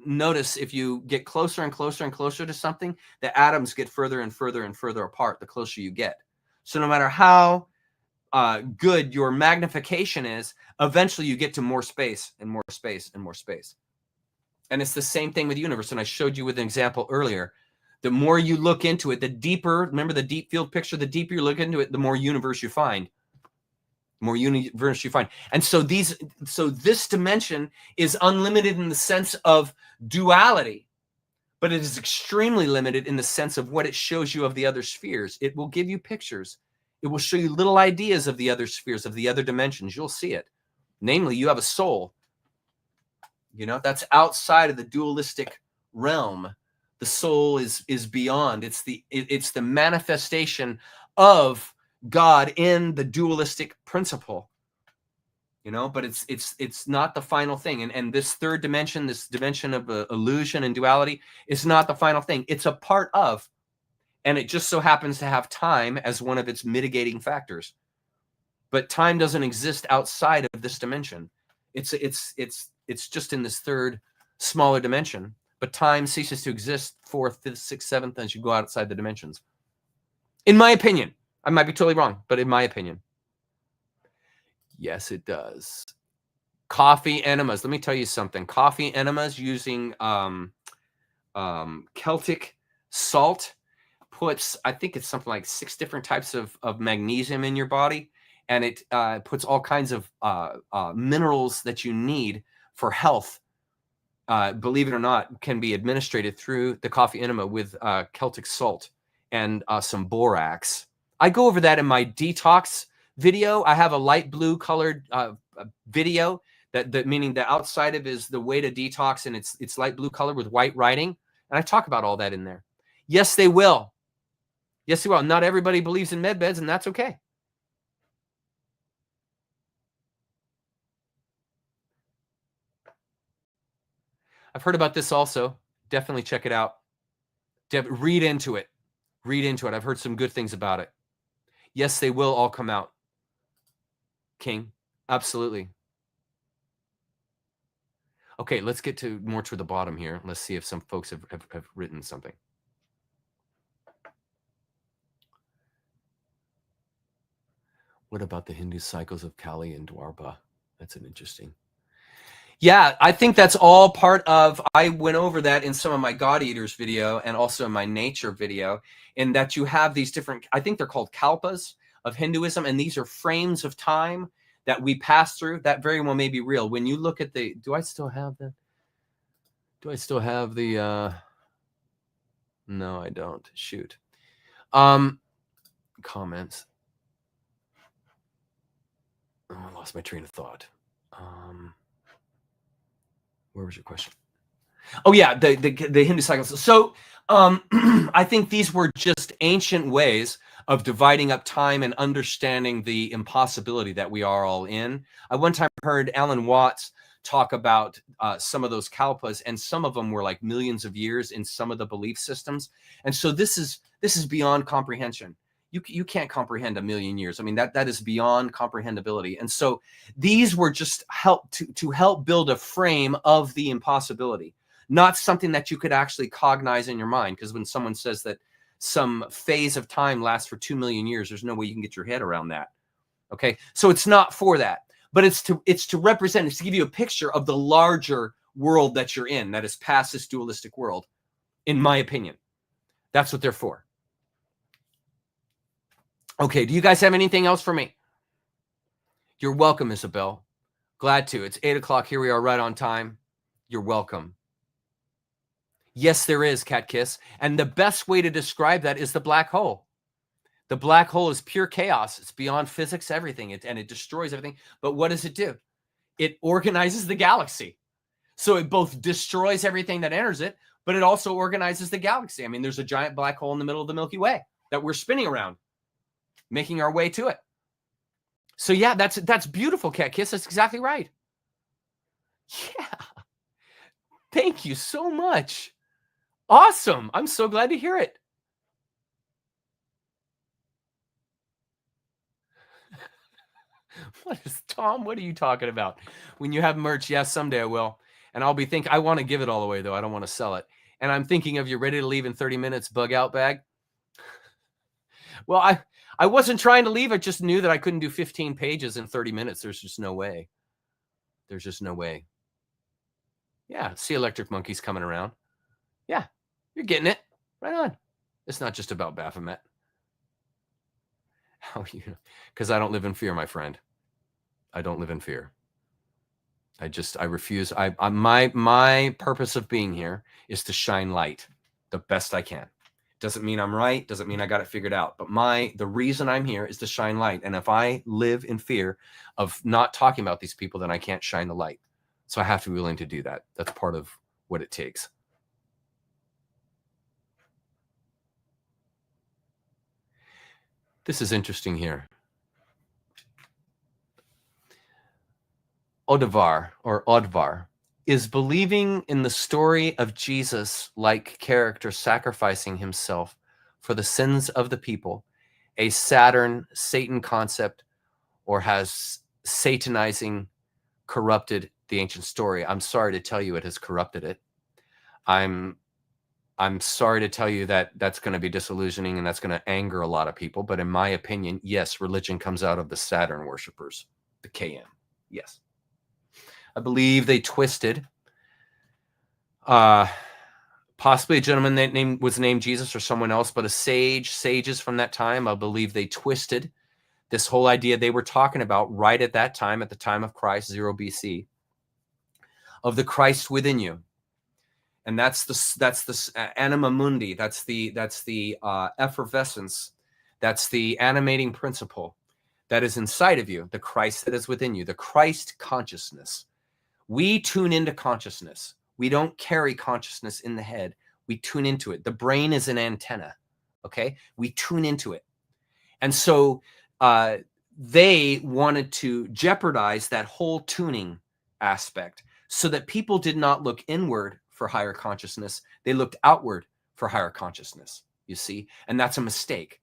notice, if you get closer and closer and closer to something, the atoms get further and further and further apart the closer you get. So no matter how good your magnification is, eventually you get to more space and more space and more space. And it's the same thing with the universe. And I showed you with an example earlier. The more you look into it, the deeper, remember the deep field picture, the deeper you look into it, the more universe you find. More universe you find. And so this dimension is unlimited in the sense of duality, but it is extremely limited in the sense of what it shows you of the other spheres. It will give you pictures. It will show you little ideas of the other spheres, of the other dimensions. You'll see it. Namely, you have a soul. You know, that's outside of the dualistic realm. The soul is beyond. It's the manifestation of God in the dualistic principle, you know, but it's not the final thing. And this third dimension, this dimension of illusion and duality, is not the final thing. It's a part of, and it just so happens to have time as one of its mitigating factors. But time doesn't exist outside of this dimension. It's just in this third, smaller dimension. But time ceases to exist, fourth, fifth, sixth, seventh, as you go outside the dimensions. In my opinion. I might be totally wrong, but in my opinion. Yes, it does. Coffee enemas. Let me tell you something. Coffee enemas using Celtic salt puts, I think it's something like 6 different types of magnesium in your body. And it puts all kinds of minerals that you need for health. Believe it or not, can be administered through the coffee enema with Celtic salt and some borax. I go over that in my detox video. I have a light blue colored video that meaning the outside of is the way to detox, and it's light blue color with white writing. And I talk about all that in there. Yes, they will. Yes, they will. Not everybody believes in med beds, and that's okay. I've heard about this also. Definitely check it out. Read into it. Read into it. I've heard some good things about it. Yes, they will all come out. King, absolutely. Okay, let's get to more to the bottom here. Let's see if some folks have written something. What about the Hindu cycles of Kali and Dwapara? That's an interesting. Yeah, I think that's all part of, I went over that in some of my God Eaters video and also in my nature video, in that you have these different, I think they're called kalpas of Hinduism, and these are frames of time that we pass through. That very well may be real. When you look at the, do I still have the, no, I don't. Shoot. Comments. Oh, I lost my train of thought. Where was your question? Oh yeah, the Hindu cycles. So I think these were just ancient ways of dividing up time and understanding the impossibility that we are all in. I one time heard Alan Watts talk about some of those kalpas, and some of them were like millions of years in some of the belief systems. And so this is beyond comprehension. You can't comprehend a million years. I mean, that is beyond comprehensibility. And so these were just help to help build a frame of the impossibility, not something that you could actually cognize in your mind. Because when someone says that some phase of time lasts for 2 million years, there's no way you can get your head around that. Okay, so it's not for that, but it's to represent, it's to give you a picture of the larger world that you're in, that is past this dualistic world. In my opinion, that's what they're for. Okay, do you guys have anything else for me? You're welcome, Isabel. Glad to. It's 8 o'clock. Here we are right on time. You're welcome. Yes, there is, Cat Kiss. And the best way to describe that is the black hole. The black hole is pure chaos. It's beyond physics, everything, and it destroys everything. But what does it do? It organizes the galaxy. So it both destroys everything that enters it, but it also organizes the galaxy. I mean, there's a giant black hole in the middle of the Milky Way that we're spinning around, making our way to it. So yeah, that's beautiful, Cat Kiss. That's exactly right. Yeah. Thank you so much. Awesome. I'm so glad to hear it. What is Tom? What are you talking about? When you have merch, yes, someday I will. And I'll be thinking, I want to give it all away though. I don't want to sell it. And I'm thinking of you ready to leave in 30 minutes, bug out bag. Well, I wasn't trying to leave. I just knew that I couldn't do 15 pages in 30 minutes. There's just no way. There's just no way. Yeah, see Electric Monkey's coming around. Yeah, you're getting it. Right on. It's not just about Baphomet. How you? Because I don't live in fear, my friend. I don't live in fear. I refuse. My purpose of being here is to shine light the best I can. Doesn't mean I'm right. Doesn't mean I got it figured out. But the reason I'm here is to shine light. And if I live in fear of not talking about these people, then I can't shine the light. So I have to be willing to do that. That's part of what it takes. This is interesting here. Odvar is believing in the story of Jesus-like character sacrificing himself for the sins of the people, a Satan concept, or has satanizing corrupted the ancient story. I'm sorry to tell you it has corrupted it. I'm sorry to tell you that that's going to be disillusioning and that's going to anger a lot of people. But in my opinion, yes, religion comes out of the Saturn worshipers, the KM. Yes. I believe they twisted possibly a gentleman that was named Jesus or someone else, but sages from that time, I believe they twisted this whole idea they were talking about right at that time, at the time of Christ, 0 BC, of the Christ within you. And that's the anima mundi. That's the effervescence. That's the animating principle that is inside of you, the Christ that is within you, the Christ consciousness. We tune into consciousness. We don't carry consciousness in the head. We tune into it. The brain is an antenna, okay? We tune into it. And so they wanted to jeopardize that whole tuning aspect so that people did not look inward for higher consciousness. They looked outward for higher consciousness, you see? And that's a mistake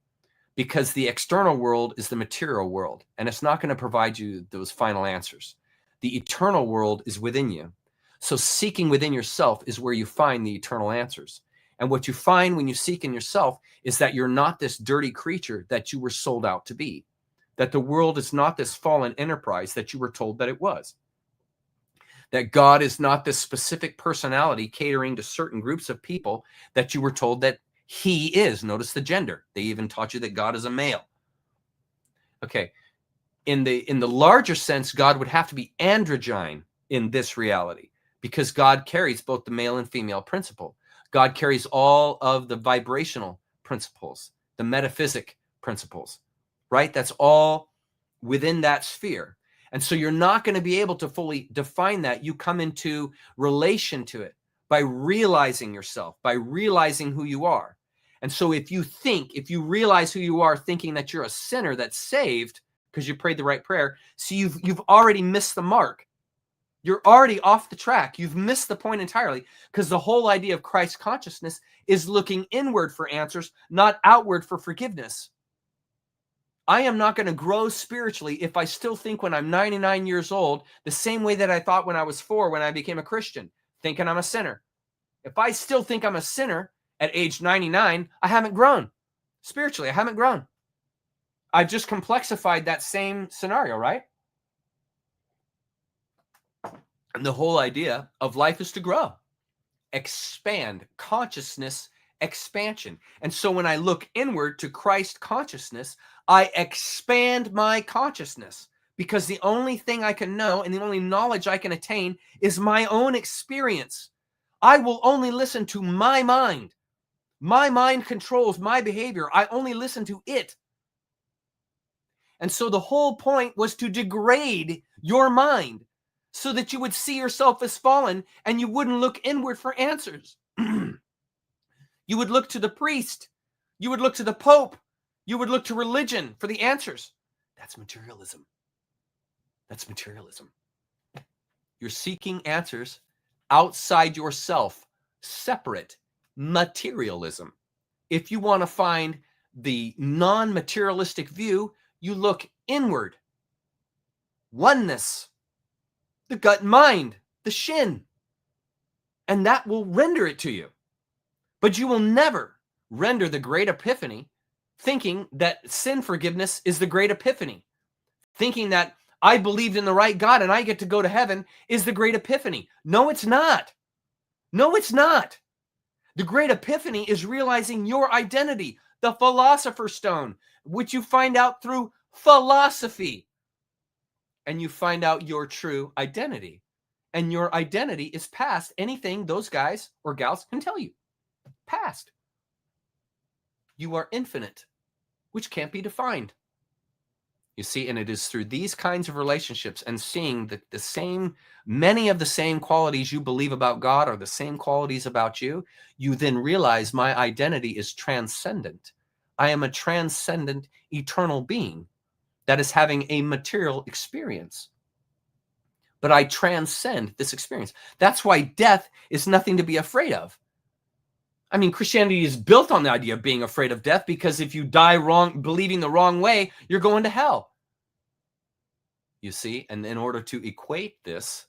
because the external world is the material world, and it's not going to provide you those final answers. The eternal world is within you. So seeking within yourself is where you find the eternal answers. And what you find when you seek in yourself is that you're not this dirty creature that you were sold out to be. that the world is not this fallen enterprise that you were told that it was, that God is not this specific personality catering to certain groups of people that you were told that he is. Notice the gender. They even taught you that God is a male. Okay. In the larger sense, God would have to be androgyne in this reality, because God carries both the male and female principle. God carries all of the vibrational principles, the metaphysic principles, right? That's all within that sphere. And so you're not going to be able to fully define that. You come into relation to it by realizing yourself, by realizing who you are. And so if you realize who you are, thinking that you're a sinner that's saved because you prayed the right prayer, see, you've already missed the mark. You're already off the track. You've missed the point entirely, because the whole idea of Christ consciousness is looking inward for answers, not outward for forgiveness. I am not going to grow spiritually if I still think when I'm 99 years old the same way that I thought when I was 4 when I became a Christian, thinking I'm a sinner. If I still think I'm a sinner at age 99, I haven't grown. Spiritually, I haven't grown. I've just complexified that same scenario, right? And the whole idea of life is to grow, expand, consciousness expansion. And so when I look inward to Christ consciousness, I expand my consciousness, because the only thing I can know and the only knowledge I can attain is my own experience. I will only listen to my mind. My mind controls my behavior. I only listen to it. And so the whole point was to degrade your mind so that you would see yourself as fallen and you wouldn't look inward for answers. You would look to the priest. You would look to the Pope. You would look to religion for the answers. That's materialism. That's materialism. You're seeking answers outside yourself, separate materialism. If you want to find the non-materialistic view, you look inward. Oneness, the gut mind, the shin, and that will render it to you. But you will never render the great epiphany thinking that sin forgiveness is the great epiphany. Thinking that I believed in the right God and I get to go to heaven is the great epiphany. No, it's not. No, it's not. The great epiphany is realizing your identity, the philosopher's stone, which you find out through philosophy. And you find out your true identity. And your identity is past anything those guys or gals can tell you. Past. You are infinite, which can't be defined. You see, and it is through these kinds of relationships and seeing that many of the same qualities you believe about God are the same qualities about you, you then realize my identity is transcendent. I am a transcendent, eternal being that is having a material experience. But I transcend this experience. That's why death is nothing to be afraid of. I mean, Christianity is built on the idea of being afraid of death, because if you die wrong, believing the wrong way, you're going to hell. You see, and in order to equate this,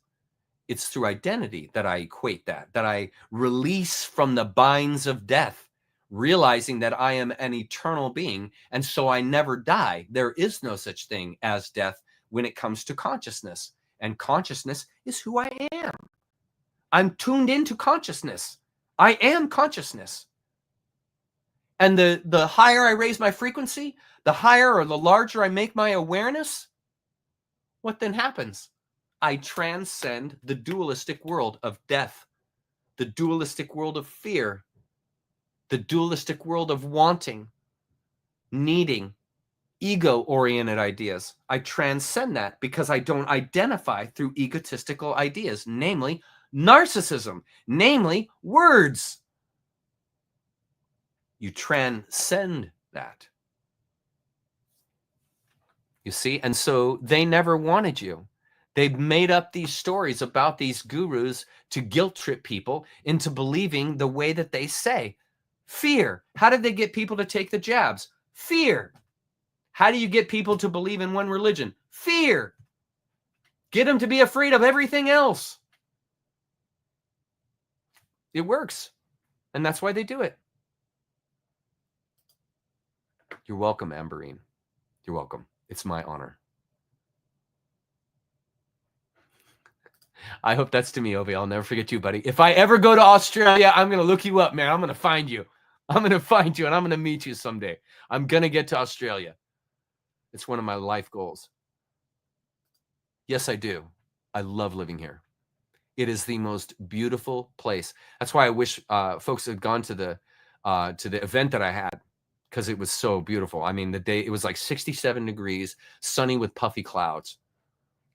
it's through identity that I equate that I release from the binds of death, realizing that I am an eternal being, and so I never die. There is no such thing as death when it comes to consciousness, and consciousness is who I am. I'm tuned into consciousness. I am consciousness. And the higher I raise my frequency, the higher or the larger I make my awareness, what then happens? I transcend the dualistic world of death, the dualistic world of fear, the dualistic world of wanting, needing, ego-oriented ideas. I transcend that because I don't identify through egotistical ideas, namely narcissism, namely words. You transcend that. You see? And so they never wanted you. They've made up these stories about these gurus to guilt trip people into believing the way that they say. Fear. How did they get people to take the jabs? Fear. How do you get people to believe in one religion? Fear. Get them to be afraid of everything else. It works. And that's why they do it. You're welcome, Amberine. You're welcome. It's my honor. I hope that's to me, Ovi. I'll never forget you, buddy. If I ever go to Australia, I'm going to look you up, man. I'm going to find you. I'm going to find you, and I'm going to meet you someday. I'm going to get to Australia. It's one of my life goals. Yes, I do. I love living here. It is the most beautiful place. That's why I wish folks had gone to the event that I had, because it was so beautiful. I mean, the day, it was like 67 degrees, sunny with puffy clouds.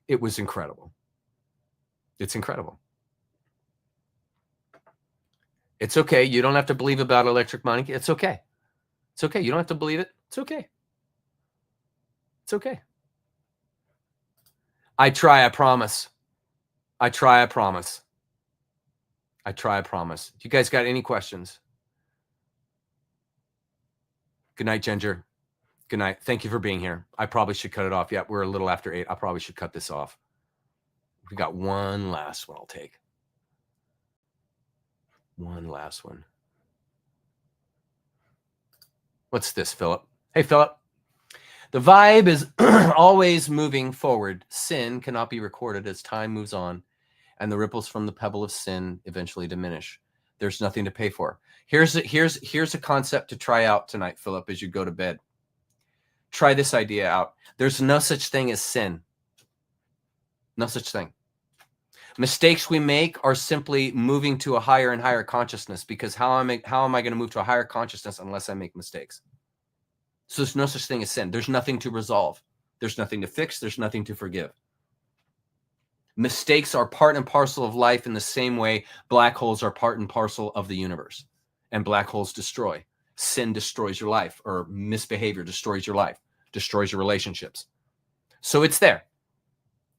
It was incredible. It's incredible. It's okay. You don't have to believe about electric money. It's okay. It's okay. You don't have to believe it. It's okay. It's okay. I try, I promise. I try, I promise. I try, I promise. You guys got any questions? Good night, Ginger. Good night. Thank you for being here. I probably should cut it off. Yeah, we're a little after 8. I probably should cut this off. We got one last one I'll take. One last one. What's this, Philip? Hey, Philip. The vibe is always moving forward. Sin cannot be recorded as time moves on, and the ripples from the pebble of sin eventually diminish. There's nothing to pay for. Here's a concept to try out tonight, Philip, as you go to bed. Try this idea out. There's no such thing as sin. No such thing. Mistakes we make are simply moving to a higher and higher consciousness, because how am I going to move to a higher consciousness unless I make mistakes? So there's no such thing as sin. There's nothing to resolve. There's nothing to fix. There's nothing to forgive. Mistakes are part and parcel of life in the same way black holes are part and parcel of the universe. And black holes destroy. Sin destroys your life, or misbehavior destroys your life, destroys your relationships. So it's there.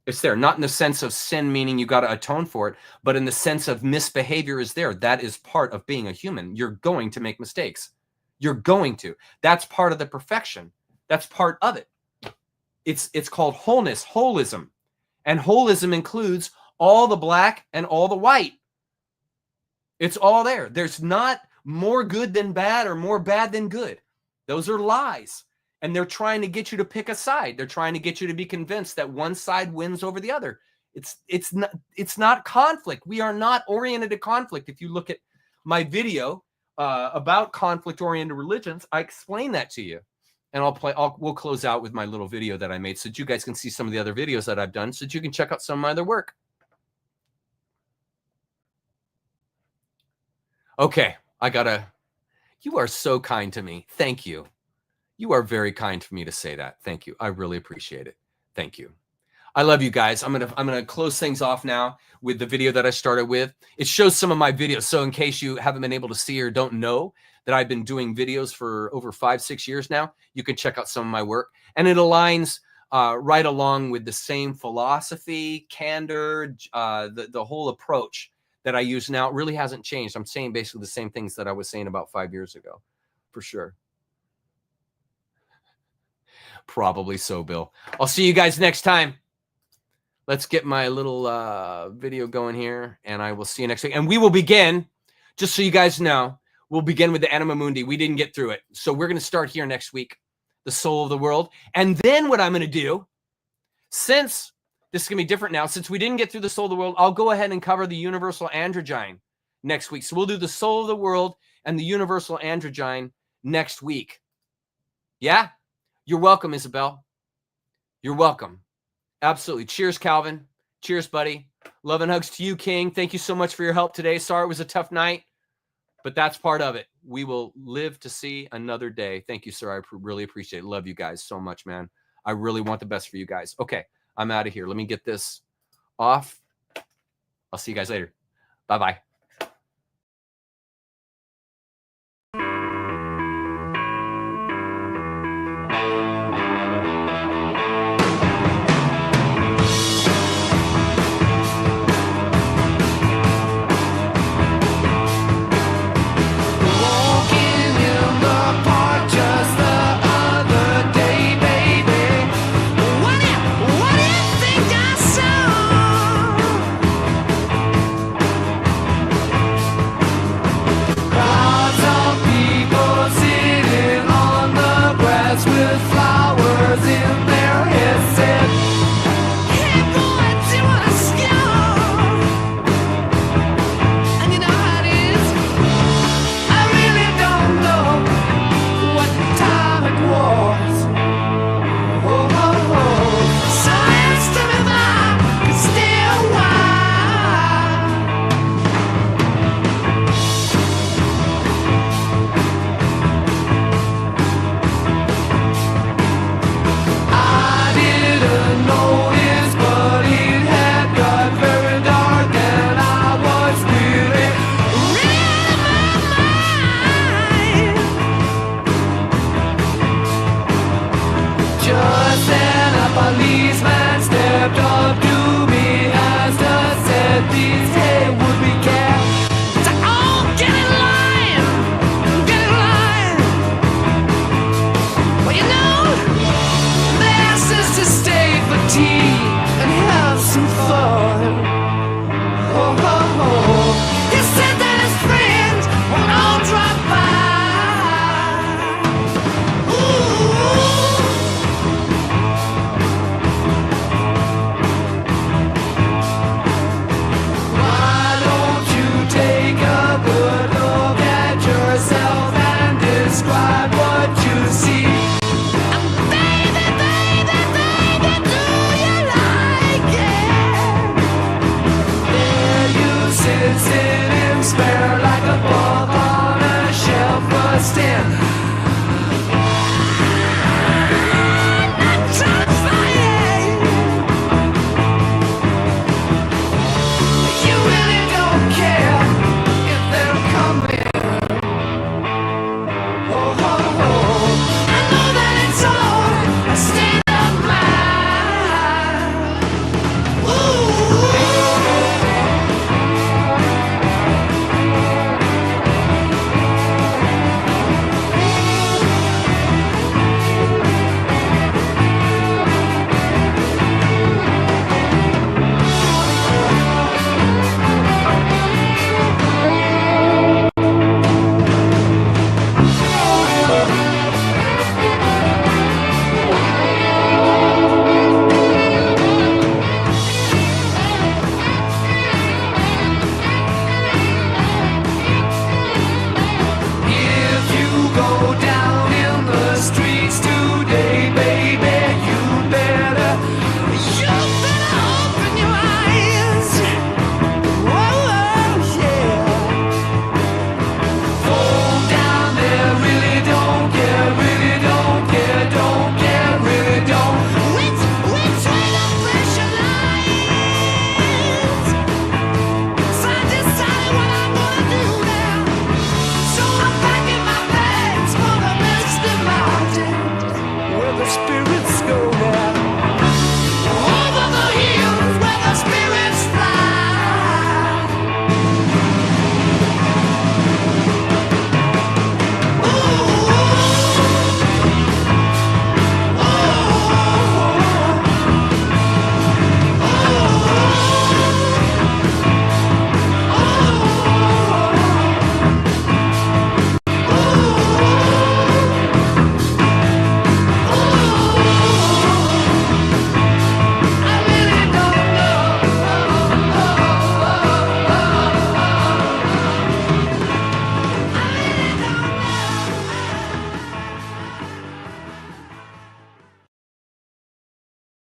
It's there, not in the sense of sin, meaning you got to atone for it, but in the sense of misbehavior is there. That is part of being a human. You're going to make mistakes. You're going to. That's part of the perfection. That's part of it. It's called wholeness, holism. And holism includes all the black and all the white. It's all there. There's not more good than bad or more bad than good. Those are lies. And they're trying to get you to pick a side. They're trying to get you to be convinced that one side wins over the other. It's not conflict. We are not oriented to conflict. If you look at my video about conflict-oriented religions, I explain that to you. And we'll close out with my little video that I made so that you guys can see some of the other videos that I've done, so that you can check out some of my other work. Okay, you are so kind to me. Thank you. You are very kind for me to say that. Thank you. I really appreciate it. Thank you. I love you guys. I'm gonna close things off now with the video that I started with. It shows some of my videos. So in case you haven't been able to see or don't know that I've been doing videos for over 5-6 years now, you can check out some of my work. And it aligns right along with the same philosophy, candor, the whole approach that I use now. It really hasn't changed. I'm saying basically the same things that I was saying about 5 years ago, for sure. Probably so, Bill. I'll see you guys next time. Let's get my little video going here, and I will see you next week. And we will begin, just so you guys know, we'll begin with the Anima Mundi. We didn't get through it. So we're going to start here next week, the soul of the world. And then what I'm going to do, since this is going to be different now, since we didn't get through the soul of the world, I'll go ahead and cover the universal androgyne next week. So we'll do the soul of the world and the universal androgyne next week. Yeah? You're welcome, Isabel. You're welcome. Absolutely. Cheers, Calvin. Cheers, buddy. Love and hugs to you, King. Thank you so much for your help today. Sorry it was a tough night, but that's part of it. We will live to see another day. Thank you, sir. I really appreciate it. Love you guys so much, man. I really want the best for you guys. Okay, I'm out of here. Let me get this off. I'll see you guys later. Bye-bye. Flowers in their policeman stepped up to me as the said these hey would be kept. Oh, get in line, get in line. Well, you know, they asked us to stay for tea and have some fun. Oh, oh, oh. He said that his friends will all drop by. Ooh. Why don't you take a good look at yourself and describe what you see? And baby, baby, baby, do you like it? There you sit, sitting spare like a ball on a shelf, busting. Not trying to fight. You really don't care if they're coming. Oh, oh, oh. I know that it's all a state of mind. Ooh. If you go down in the streets today, baby, you better open your eyes. Whoa, yeah. Fall down there, really don't care, really don't care, don't care, really don't. Which way the pressure lies. So I decided what I'm gonna do now. So I'm packing my bags for the misty mountain where the spirit